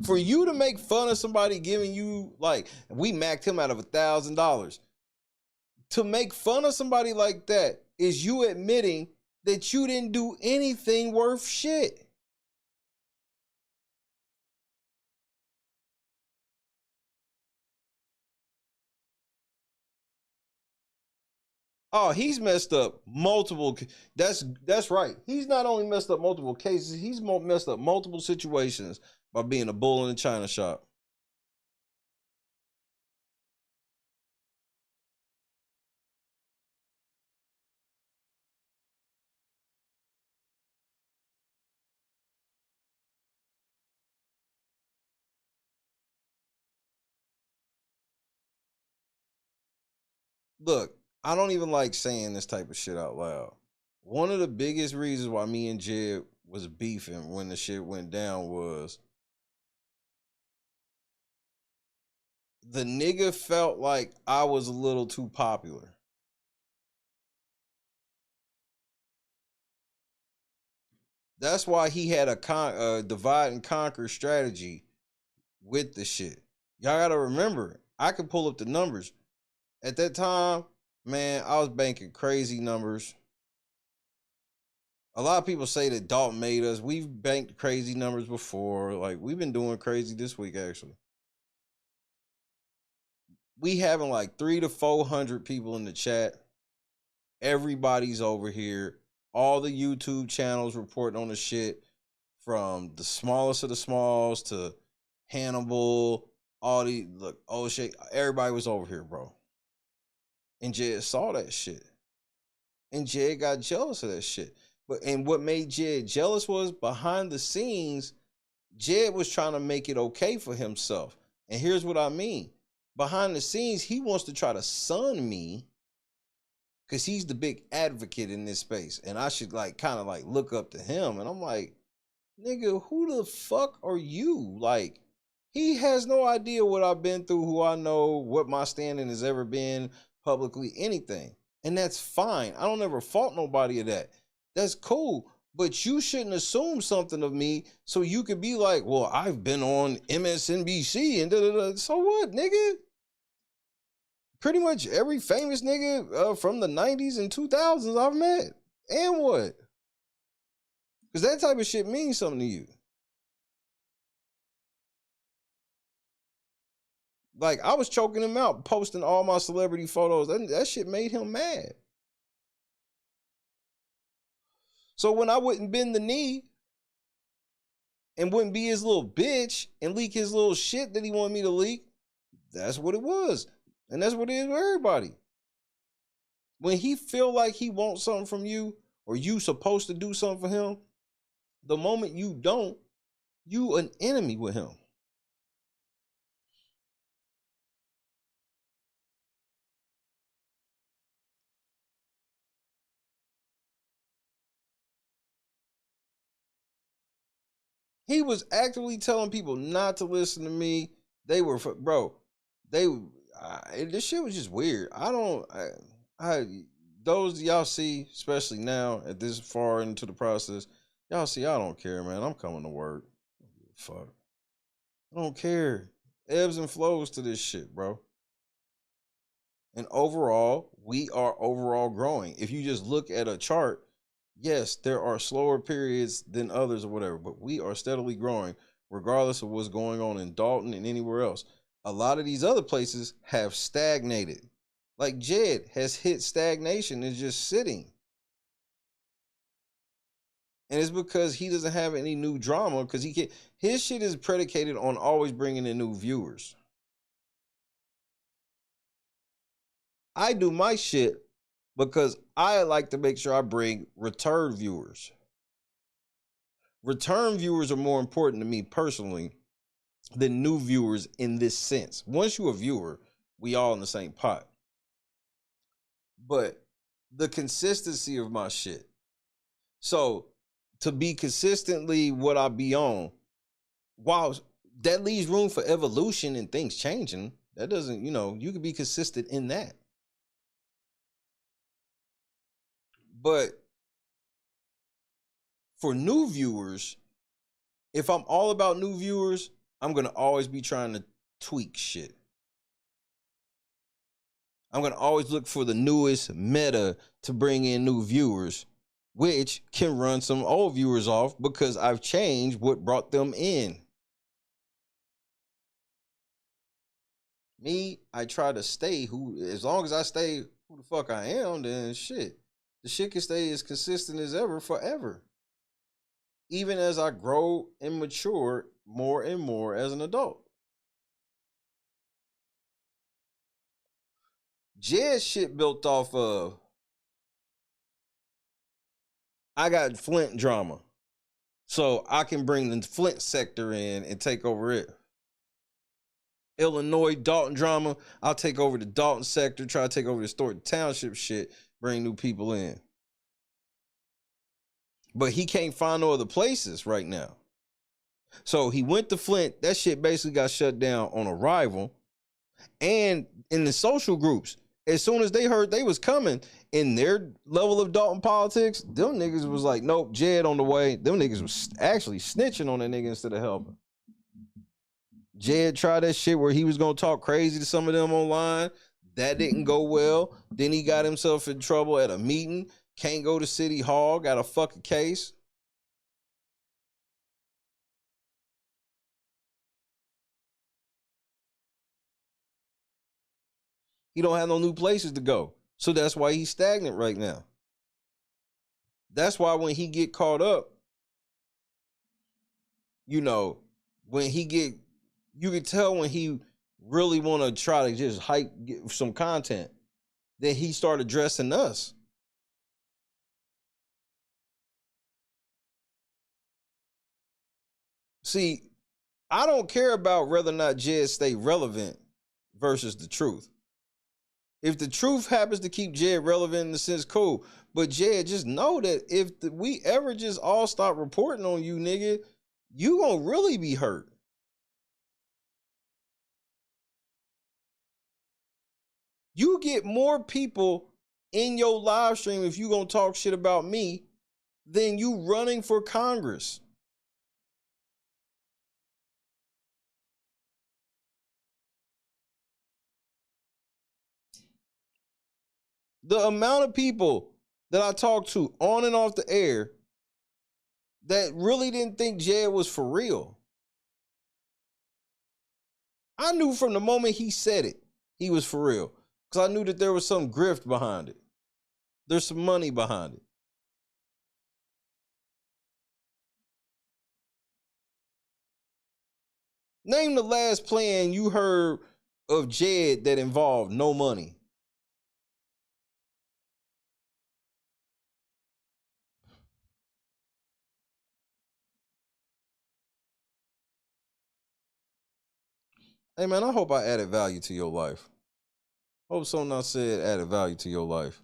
For you to make fun of somebody giving you, like, we macked him out of $1,000. To make fun of somebody like that is you admitting that you didn't do anything worth shit. Oh, he's messed up multiple. That's right. He's not only messed up multiple cases, he's messed up multiple situations by being a bull in a china shop. Look, I don't even like saying this type of shit out loud. One of the biggest reasons why me and Jed was beefing when the shit went down was the nigga felt like I was a little too popular. That's why he had a divide and conquer strategy with the shit. Y'all gotta remember, I can pull up the numbers. At that time, man, I was banking crazy numbers. A lot of people say that Dalton made us. We've banked crazy numbers before. Like, we've been doing crazy this week, actually. We having like 300 to 400 people in the chat. Everybody's over here. All the YouTube channels reporting on the shit, from the smallest of the smalls to Hannibal, all the look, oh shit. Everybody was over here, bro. And Jed saw that shit. And Jed got jealous of that shit. And what made Jed jealous was, behind the scenes, Jed was trying to make it okay for himself. And here's what I mean. Behind the scenes, he wants to try to sun me because he's the big advocate in this space. And I should like kind of like look up to him. And I'm like, nigga, who the fuck are you? Like, he has no idea what I've been through, who I know, what my standing has ever been publicly, anything. And that's fine. I don't ever fault nobody of that. That's cool. But you shouldn't assume something of me so you could be like, well, I've been on MSNBC and da-da-da. So what, nigga? Pretty much every famous nigga from the 90s and 2000s I've met. And what? Because that type of shit means something to you. Like, I was choking him out, posting all my celebrity photos. That shit made him mad. So when I wouldn't bend the knee and wouldn't be his little bitch and leak his little shit that he wanted me to leak, that's what it was. And that's what it is with everybody. When he feel like he wants something from you, or you supposed to do something for him, the moment you don't, you an enemy with him. He was actively telling people not to listen to me. They were, bro, this shit was just weird. Those y'all see, especially now at this far into the process, y'all see, I don't care, man. I'm coming to work. Fuck. I don't care. Ebbs and flows to this shit, bro. And overall, we are overall growing. If you just look at a chart, yes, there are slower periods than others or whatever, but we are steadily growing regardless of what's going on in Dalton and anywhere else. A lot of these other places have stagnated. Like Jed has hit stagnation and is just sitting. And it's because he doesn't have any new drama, because his shit is predicated on always bringing in new viewers. I do my shit because I like to make sure I bring return viewers. Return viewers are more important to me personally than new viewers in this sense. Once you're a viewer, we all in the same pot. But the consistency of my shit. So to be consistently what I be on, while that leaves room for evolution and things changing, that doesn't, you can be consistent in that. But for new viewers, if I'm all about new viewers, I'm going to always be trying to tweak shit. I'm going to always look for the newest meta to bring in new viewers, which can run some old viewers off because I've changed what brought them in. Me, I try to stay as long as I stay who the fuck I am, then shit. The shit can stay as consistent as ever forever. Even as I grow and mature more and more as an adult. Jed's shit built off of, I got Flint drama, so I can bring the Flint sector in and take over it. Illinois Dalton drama, I'll take over the Dalton sector, try to take over the Thornton Township shit, bring new people in. But he can't find no other places right now. So he went to Flint. That shit basically got shut down on arrival. And in the social groups, as soon as they heard they was coming in their level of Dalton politics, them niggas was like, nope, Jed on the way. Them niggas was actually snitching on that nigga instead of helping. Jed tried that shit where he was going to talk crazy to some of them online. That didn't go well. Then he got himself in trouble at a meeting. Can't go to City Hall, got a fucking case. He don't have no new places to go. So that's why he's stagnant right now. That's why when he get caught up, you know, when he get, you can tell when he really want to try to just hype, get some content, that he started addressing us. See, I don't care about whether or not Jed stay relevant versus the truth. If the truth happens to keep Jed relevant in the sense, cool. But Jed, just know that if we ever just all stop reporting on you, nigga, you gonna really be hurt. You get more people in your live stream if you gonna talk shit about me than you running for Congress. The amount of people that I talked to on and off the air that really didn't think Jed was for real. I knew from the moment he said it, he was for real. Because I knew that there was some grift behind it. There's some money behind it. Name the last plan you heard of Jed that involved no money. Hey man, I hope I added value to your life. Hope something I said added value to your life.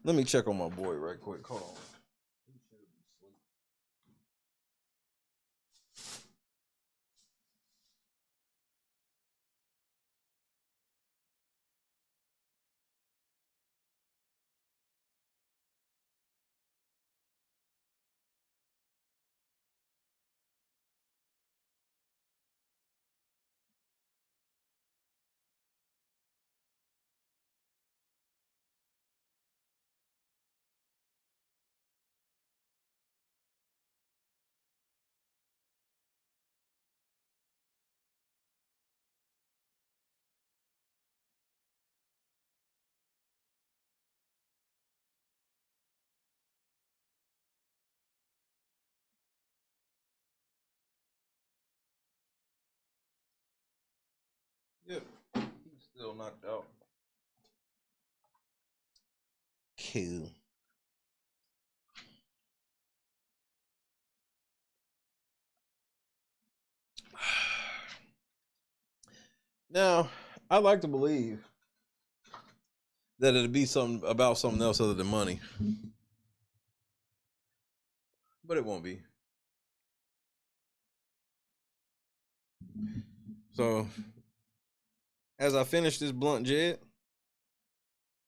Let me check on my boy right quick. Hold on. Yep, he's still knocked out. Cool. Now, I like to believe that it'll be something about something else other than money. But it won't be. So, as I finish this blunt Jed,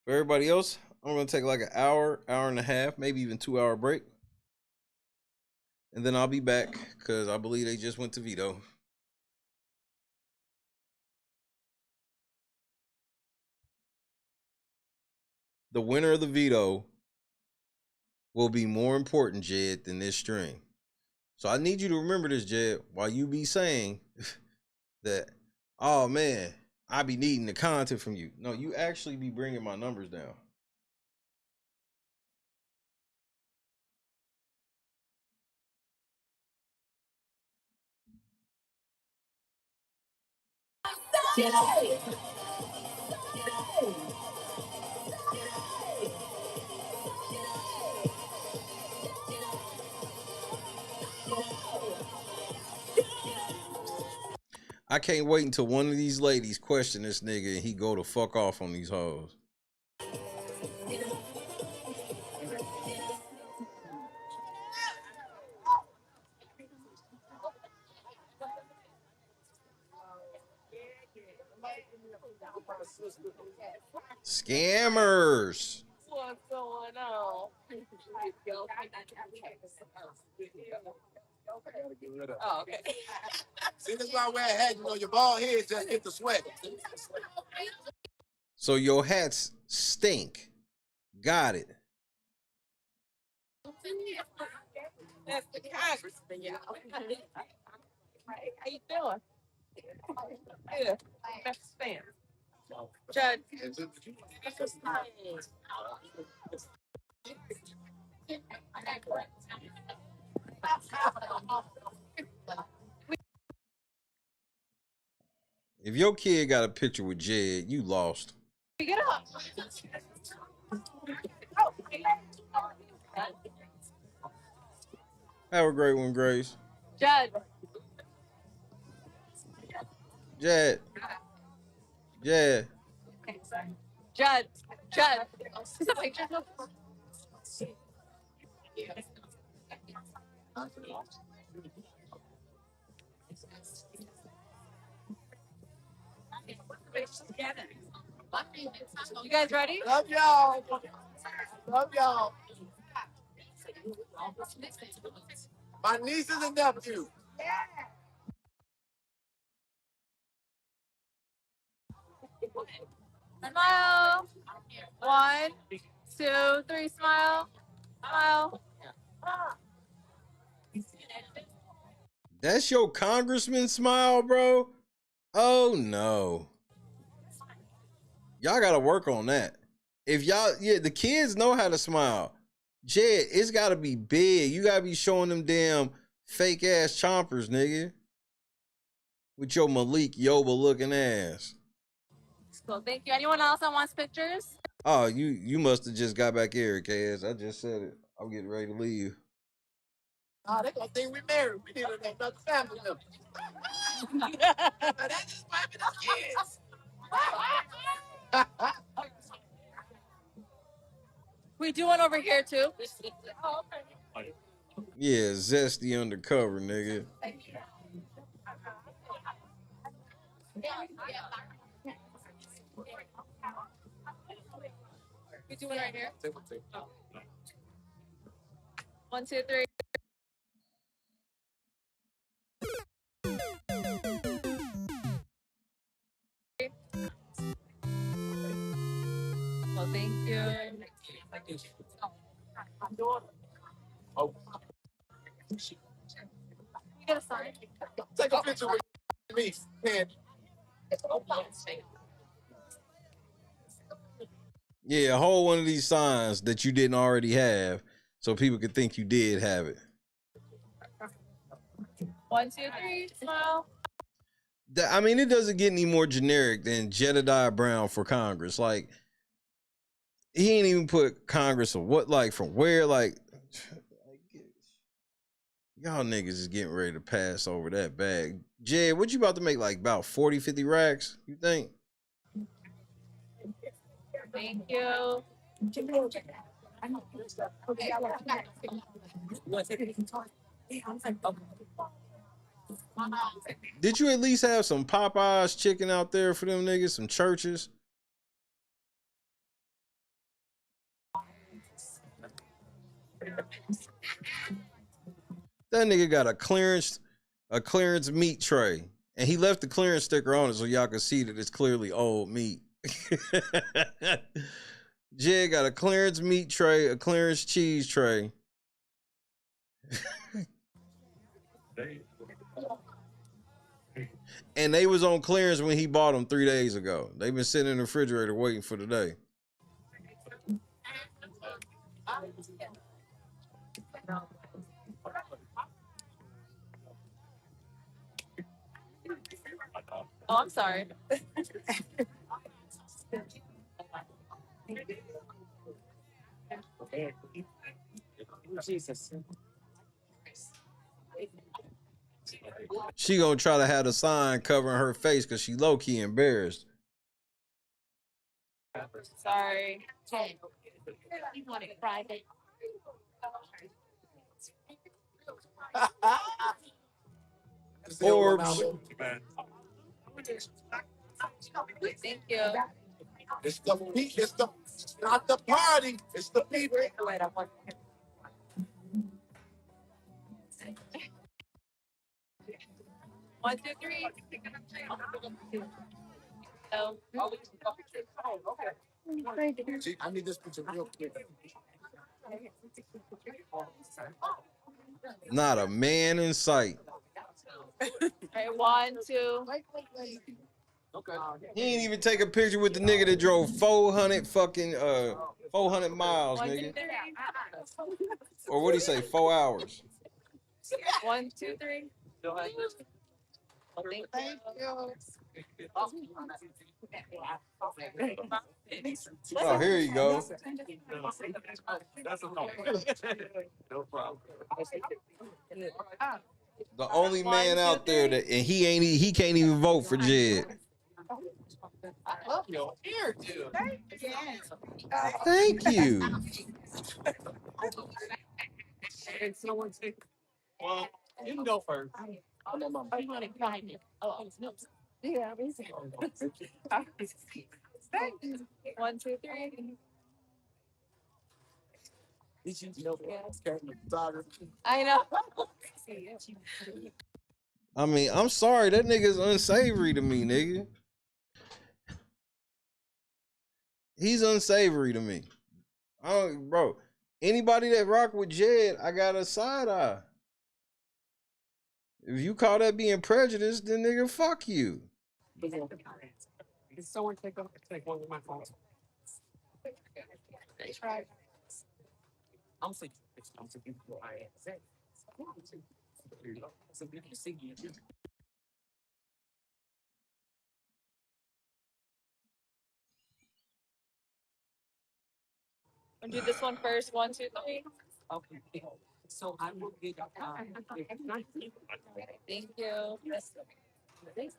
for everybody else, I'm going to take like an hour, hour and a half, maybe even 2 hour break. And then I'll be back because I believe they just went to veto. The winner of the veto will be more important, Jed, than this string. So I need you to remember this, Jed, while you be saying that, oh man, I be needing the content from you. No, you actually be bringing my numbers down. I can't wait until one of these ladies question this nigga and he go to fuck off on these hoes. Scammers. What's going on? Oh, okay. See, this is why I wear a hat. You know, your bald head just get the sweat. So your hats stink. Got it. That's the congressman, y'all. How you doing? Good. Best fan. Judge. If your kid got a picture with Jed, you lost. Get up. Have a great one, Grace. Judge. Jed. Jed. Judge. Judge. You guys ready? Love y'all. Love y'all. My nieces and nephews. Smile. 1, 2, 3. Smile. Smile. That's your congressman smile, bro? Oh, no. Y'all got to work on that. If y'all, yeah, the kids know how to smile. Jed, it's got to be big. You got to be showing them damn fake ass chompers, nigga. With your Malik Yoba looking ass. Cool. Thank you. Anyone else that wants pictures? Oh, you must have just got back here, Kaz. I just said it. I'm getting ready to leave. Oh, they gonna think we married. We need another family member. That's just wiping the kids. We do one over here too. Yeah, zesty undercover, nigga. We do one right here. 1, 2, 3. Well, thank you. Oh. You get a sign. Take a picture with me, man. Yeah, hold one of these signs that you didn't already have so people could think you did have it. 1, 2, 3. Smile. I mean, it doesn't get any more generic than Jedidiah Brown for Congress. Like, he ain't even put Congress or what, like, from where, like, y'all niggas is getting ready to pass over that bag. Jed, what you about to make, like, about 40, 50 racks, you think? Thank you. Did you at least have some Popeyes chicken out there for them niggas, some churches? That nigga got a clearance meat tray. And he left the clearance sticker on it so y'all can see that it's clearly old meat. Jed got a clearance meat tray, a clearance cheese tray. And they was on clearance when he bought them 3 days ago. They've been sitting in the refrigerator waiting for today. Oh, I'm sorry. Jesus. She gonna try to have the sign covering her face because she low-key embarrassed. Sorry. You want it private? Orbs. Thank you. It's the It's not the party, it's the people. One, two, three. No. See, I need this picture real quick. Not a man in sight. All right, one, two. He ain't even take a picture with the nigga that drove 400 fucking 400 miles, One, two, nigga. three. Or what do he say? 4 hours. 1, 2, 3. Thank you. Oh, here you go. No problem. The only man out there that and he can't even vote for Jed. I love your ear, dude. Thank you. And someone say, well, you can go first. I'm gonna guide you. Oh, yeah, thank you. 1, 2, 3. I know. I mean, I'm sorry, that nigga's unsavory to me, nigga. He's unsavory to me. Bro, anybody that rock with Jed, I got a side eye. If you call that being prejudiced, then nigga, fuck you. Can someone take one of my phones? Try. I'm thinking. I'll do this one first. 1, 2, 3. Okay. So I will get. Thank you. Thank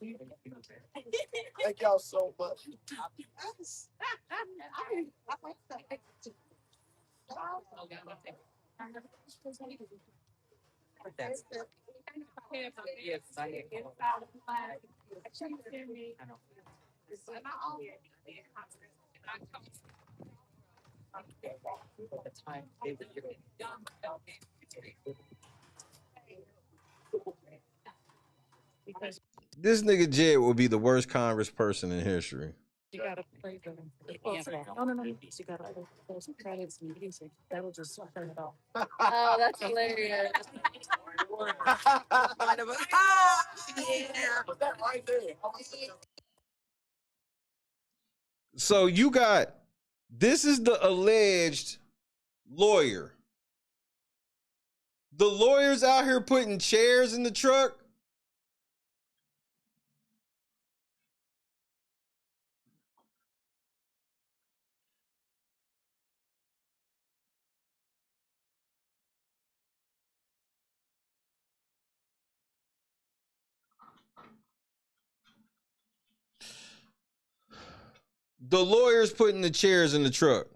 you. Thank y'all so much. This nigga Jed will be the worst congressperson in history. You gotta play them. No. You gotta play those credits and music. That'll just turn it off. Oh, that's hilarious. Right there. So you got, this is the alleged lawyer. The lawyer's out here putting chairs in the truck. The lawyer's putting the chairs in the truck.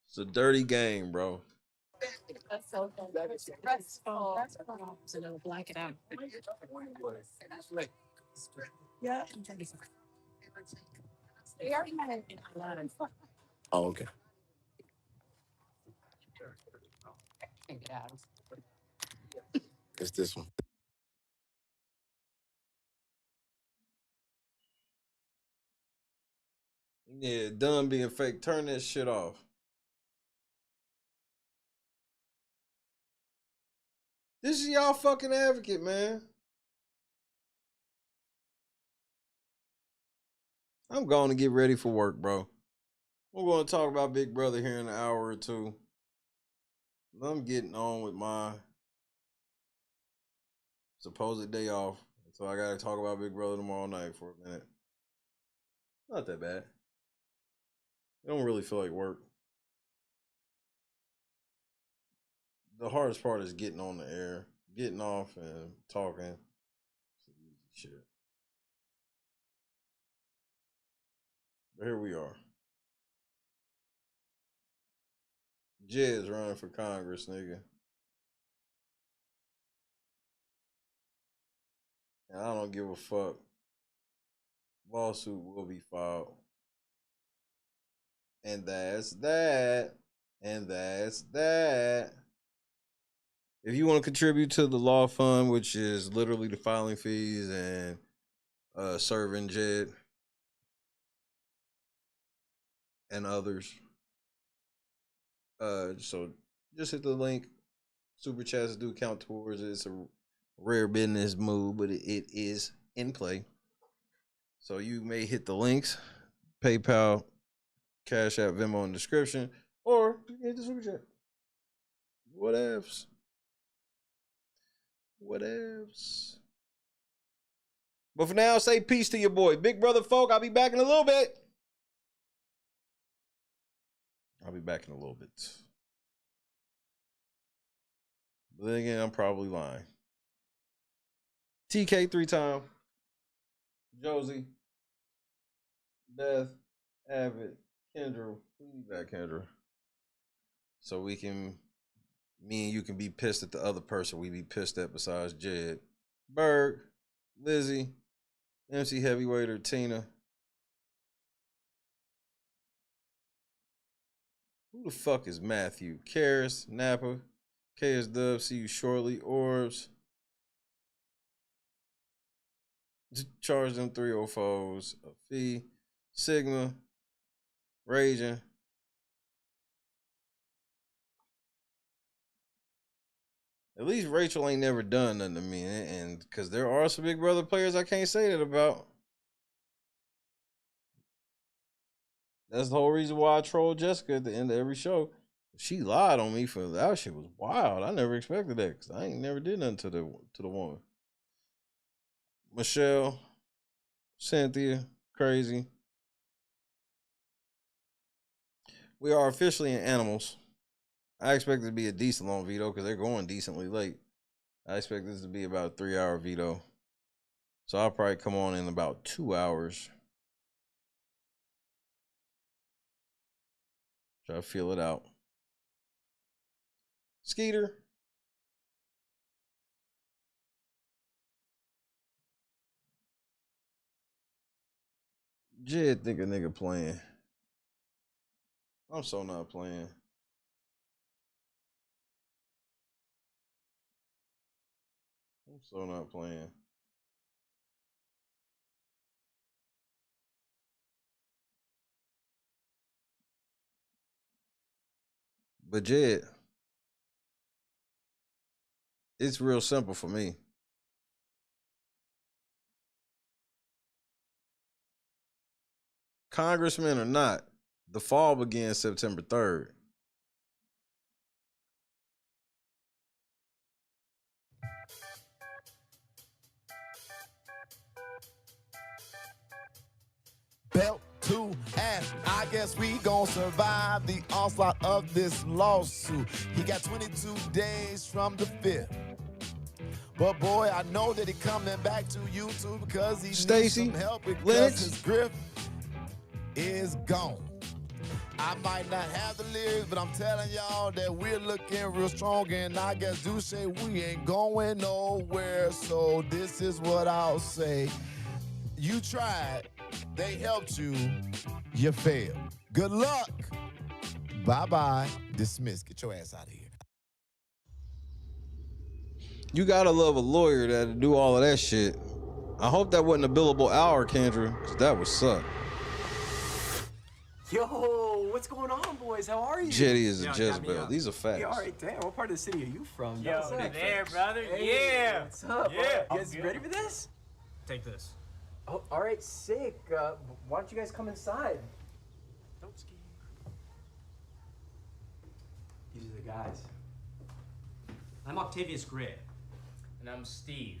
It's a dirty game, bro. That's so fun. That's so it'll black it out. Yeah. We already had it in a lot of fun. Oh, okay. It's this one. Yeah, done being fake. Turn that shit off. This is y'all fucking advocate, man. I'm going to get ready for work, bro. We're going to talk about Big Brother here in an hour or two. I'm getting on with my supposed day off. So I gotta talk about Big Brother tomorrow night for a minute. Not that bad. It don't really feel like work. The hardest part is getting on the air, getting off and talking. It's easy shit. But here we are. Jed's running for Congress, nigga. And I don't give a fuck. Lawsuit will be filed. And that's that. And that's that. If you want to contribute to the law fund, which is literally the filing fees and serving Jed and others, so just hit the link. Super chats do count towards it. It's a rare business move, but it is in play. So you may hit the links, PayPal, Cash App, Venmo in the description, or you can hit the super chat. Whatevs. Whatevs. But for now, say peace to your boy. Big brother folk, I'll be back in a little bit. I'll be back in a little bit. But then again, I'm probably lying. TK 3-time. Josie. Beth. Avid. Kendra. We need back, Kendra. So we can, me and you can be pissed at the other person we be pissed at besides Jed. Berg. Lizzie. MC Heavyweighter. Tina. Who the fuck is Matthew? Karis. Napa. KS Dub. See you shortly. Orbs. Charge them 304s. A fee. Sigma. Raging. At least Rachel ain't never done nothing to me. And because there are some Big Brother players I can't say that about. That's the whole reason why I troll Jessica at the end of every show. She lied on me for that shit was wild. I never expected that because I ain't never did nothing to the woman. Michelle, Cynthia, crazy. We are officially in animals. I expect it to be a decent long veto because they're going decently late. I expect this to be about a 3-hour veto. So I'll probably come on in about 2 hours. Try to feel it out. Skeeter. Jed think a nigga playing. I'm so not playing. I'm so not playing. But Jed, it's real simple for me. Congressman or not, the fall begins September 3rd. Belt to ass. I guess we gon' survive the onslaught of this lawsuit. He got 22 days from the 5th. But boy, I know that he coming back to YouTube because he needs some help because his grip is gone. I might not have the lyrics, but I'm telling y'all that we're looking real strong. And I guess do say we ain't going nowhere. So this is what I'll say. You tried. They helped you. You failed. Good luck. Bye-bye. Dismiss. Get your ass out of here. You gotta love a lawyer that'll do all of that shit. I hope that wasn't a billable hour, Kendra, because that would suck. Yo, what's going on, boys? How are you? Jetty is a Jezebel. These are facts. Yeah, all right, damn. What part of the city are you from? Yo, What's up? there, brother. Hey, Yeah. What's up? Yeah. You guys ready for this? Take this. Oh, all right, sick. Why don't you guys come inside? Don't ski. These are the guys. I'm Octavius Gray. And I'm Steve.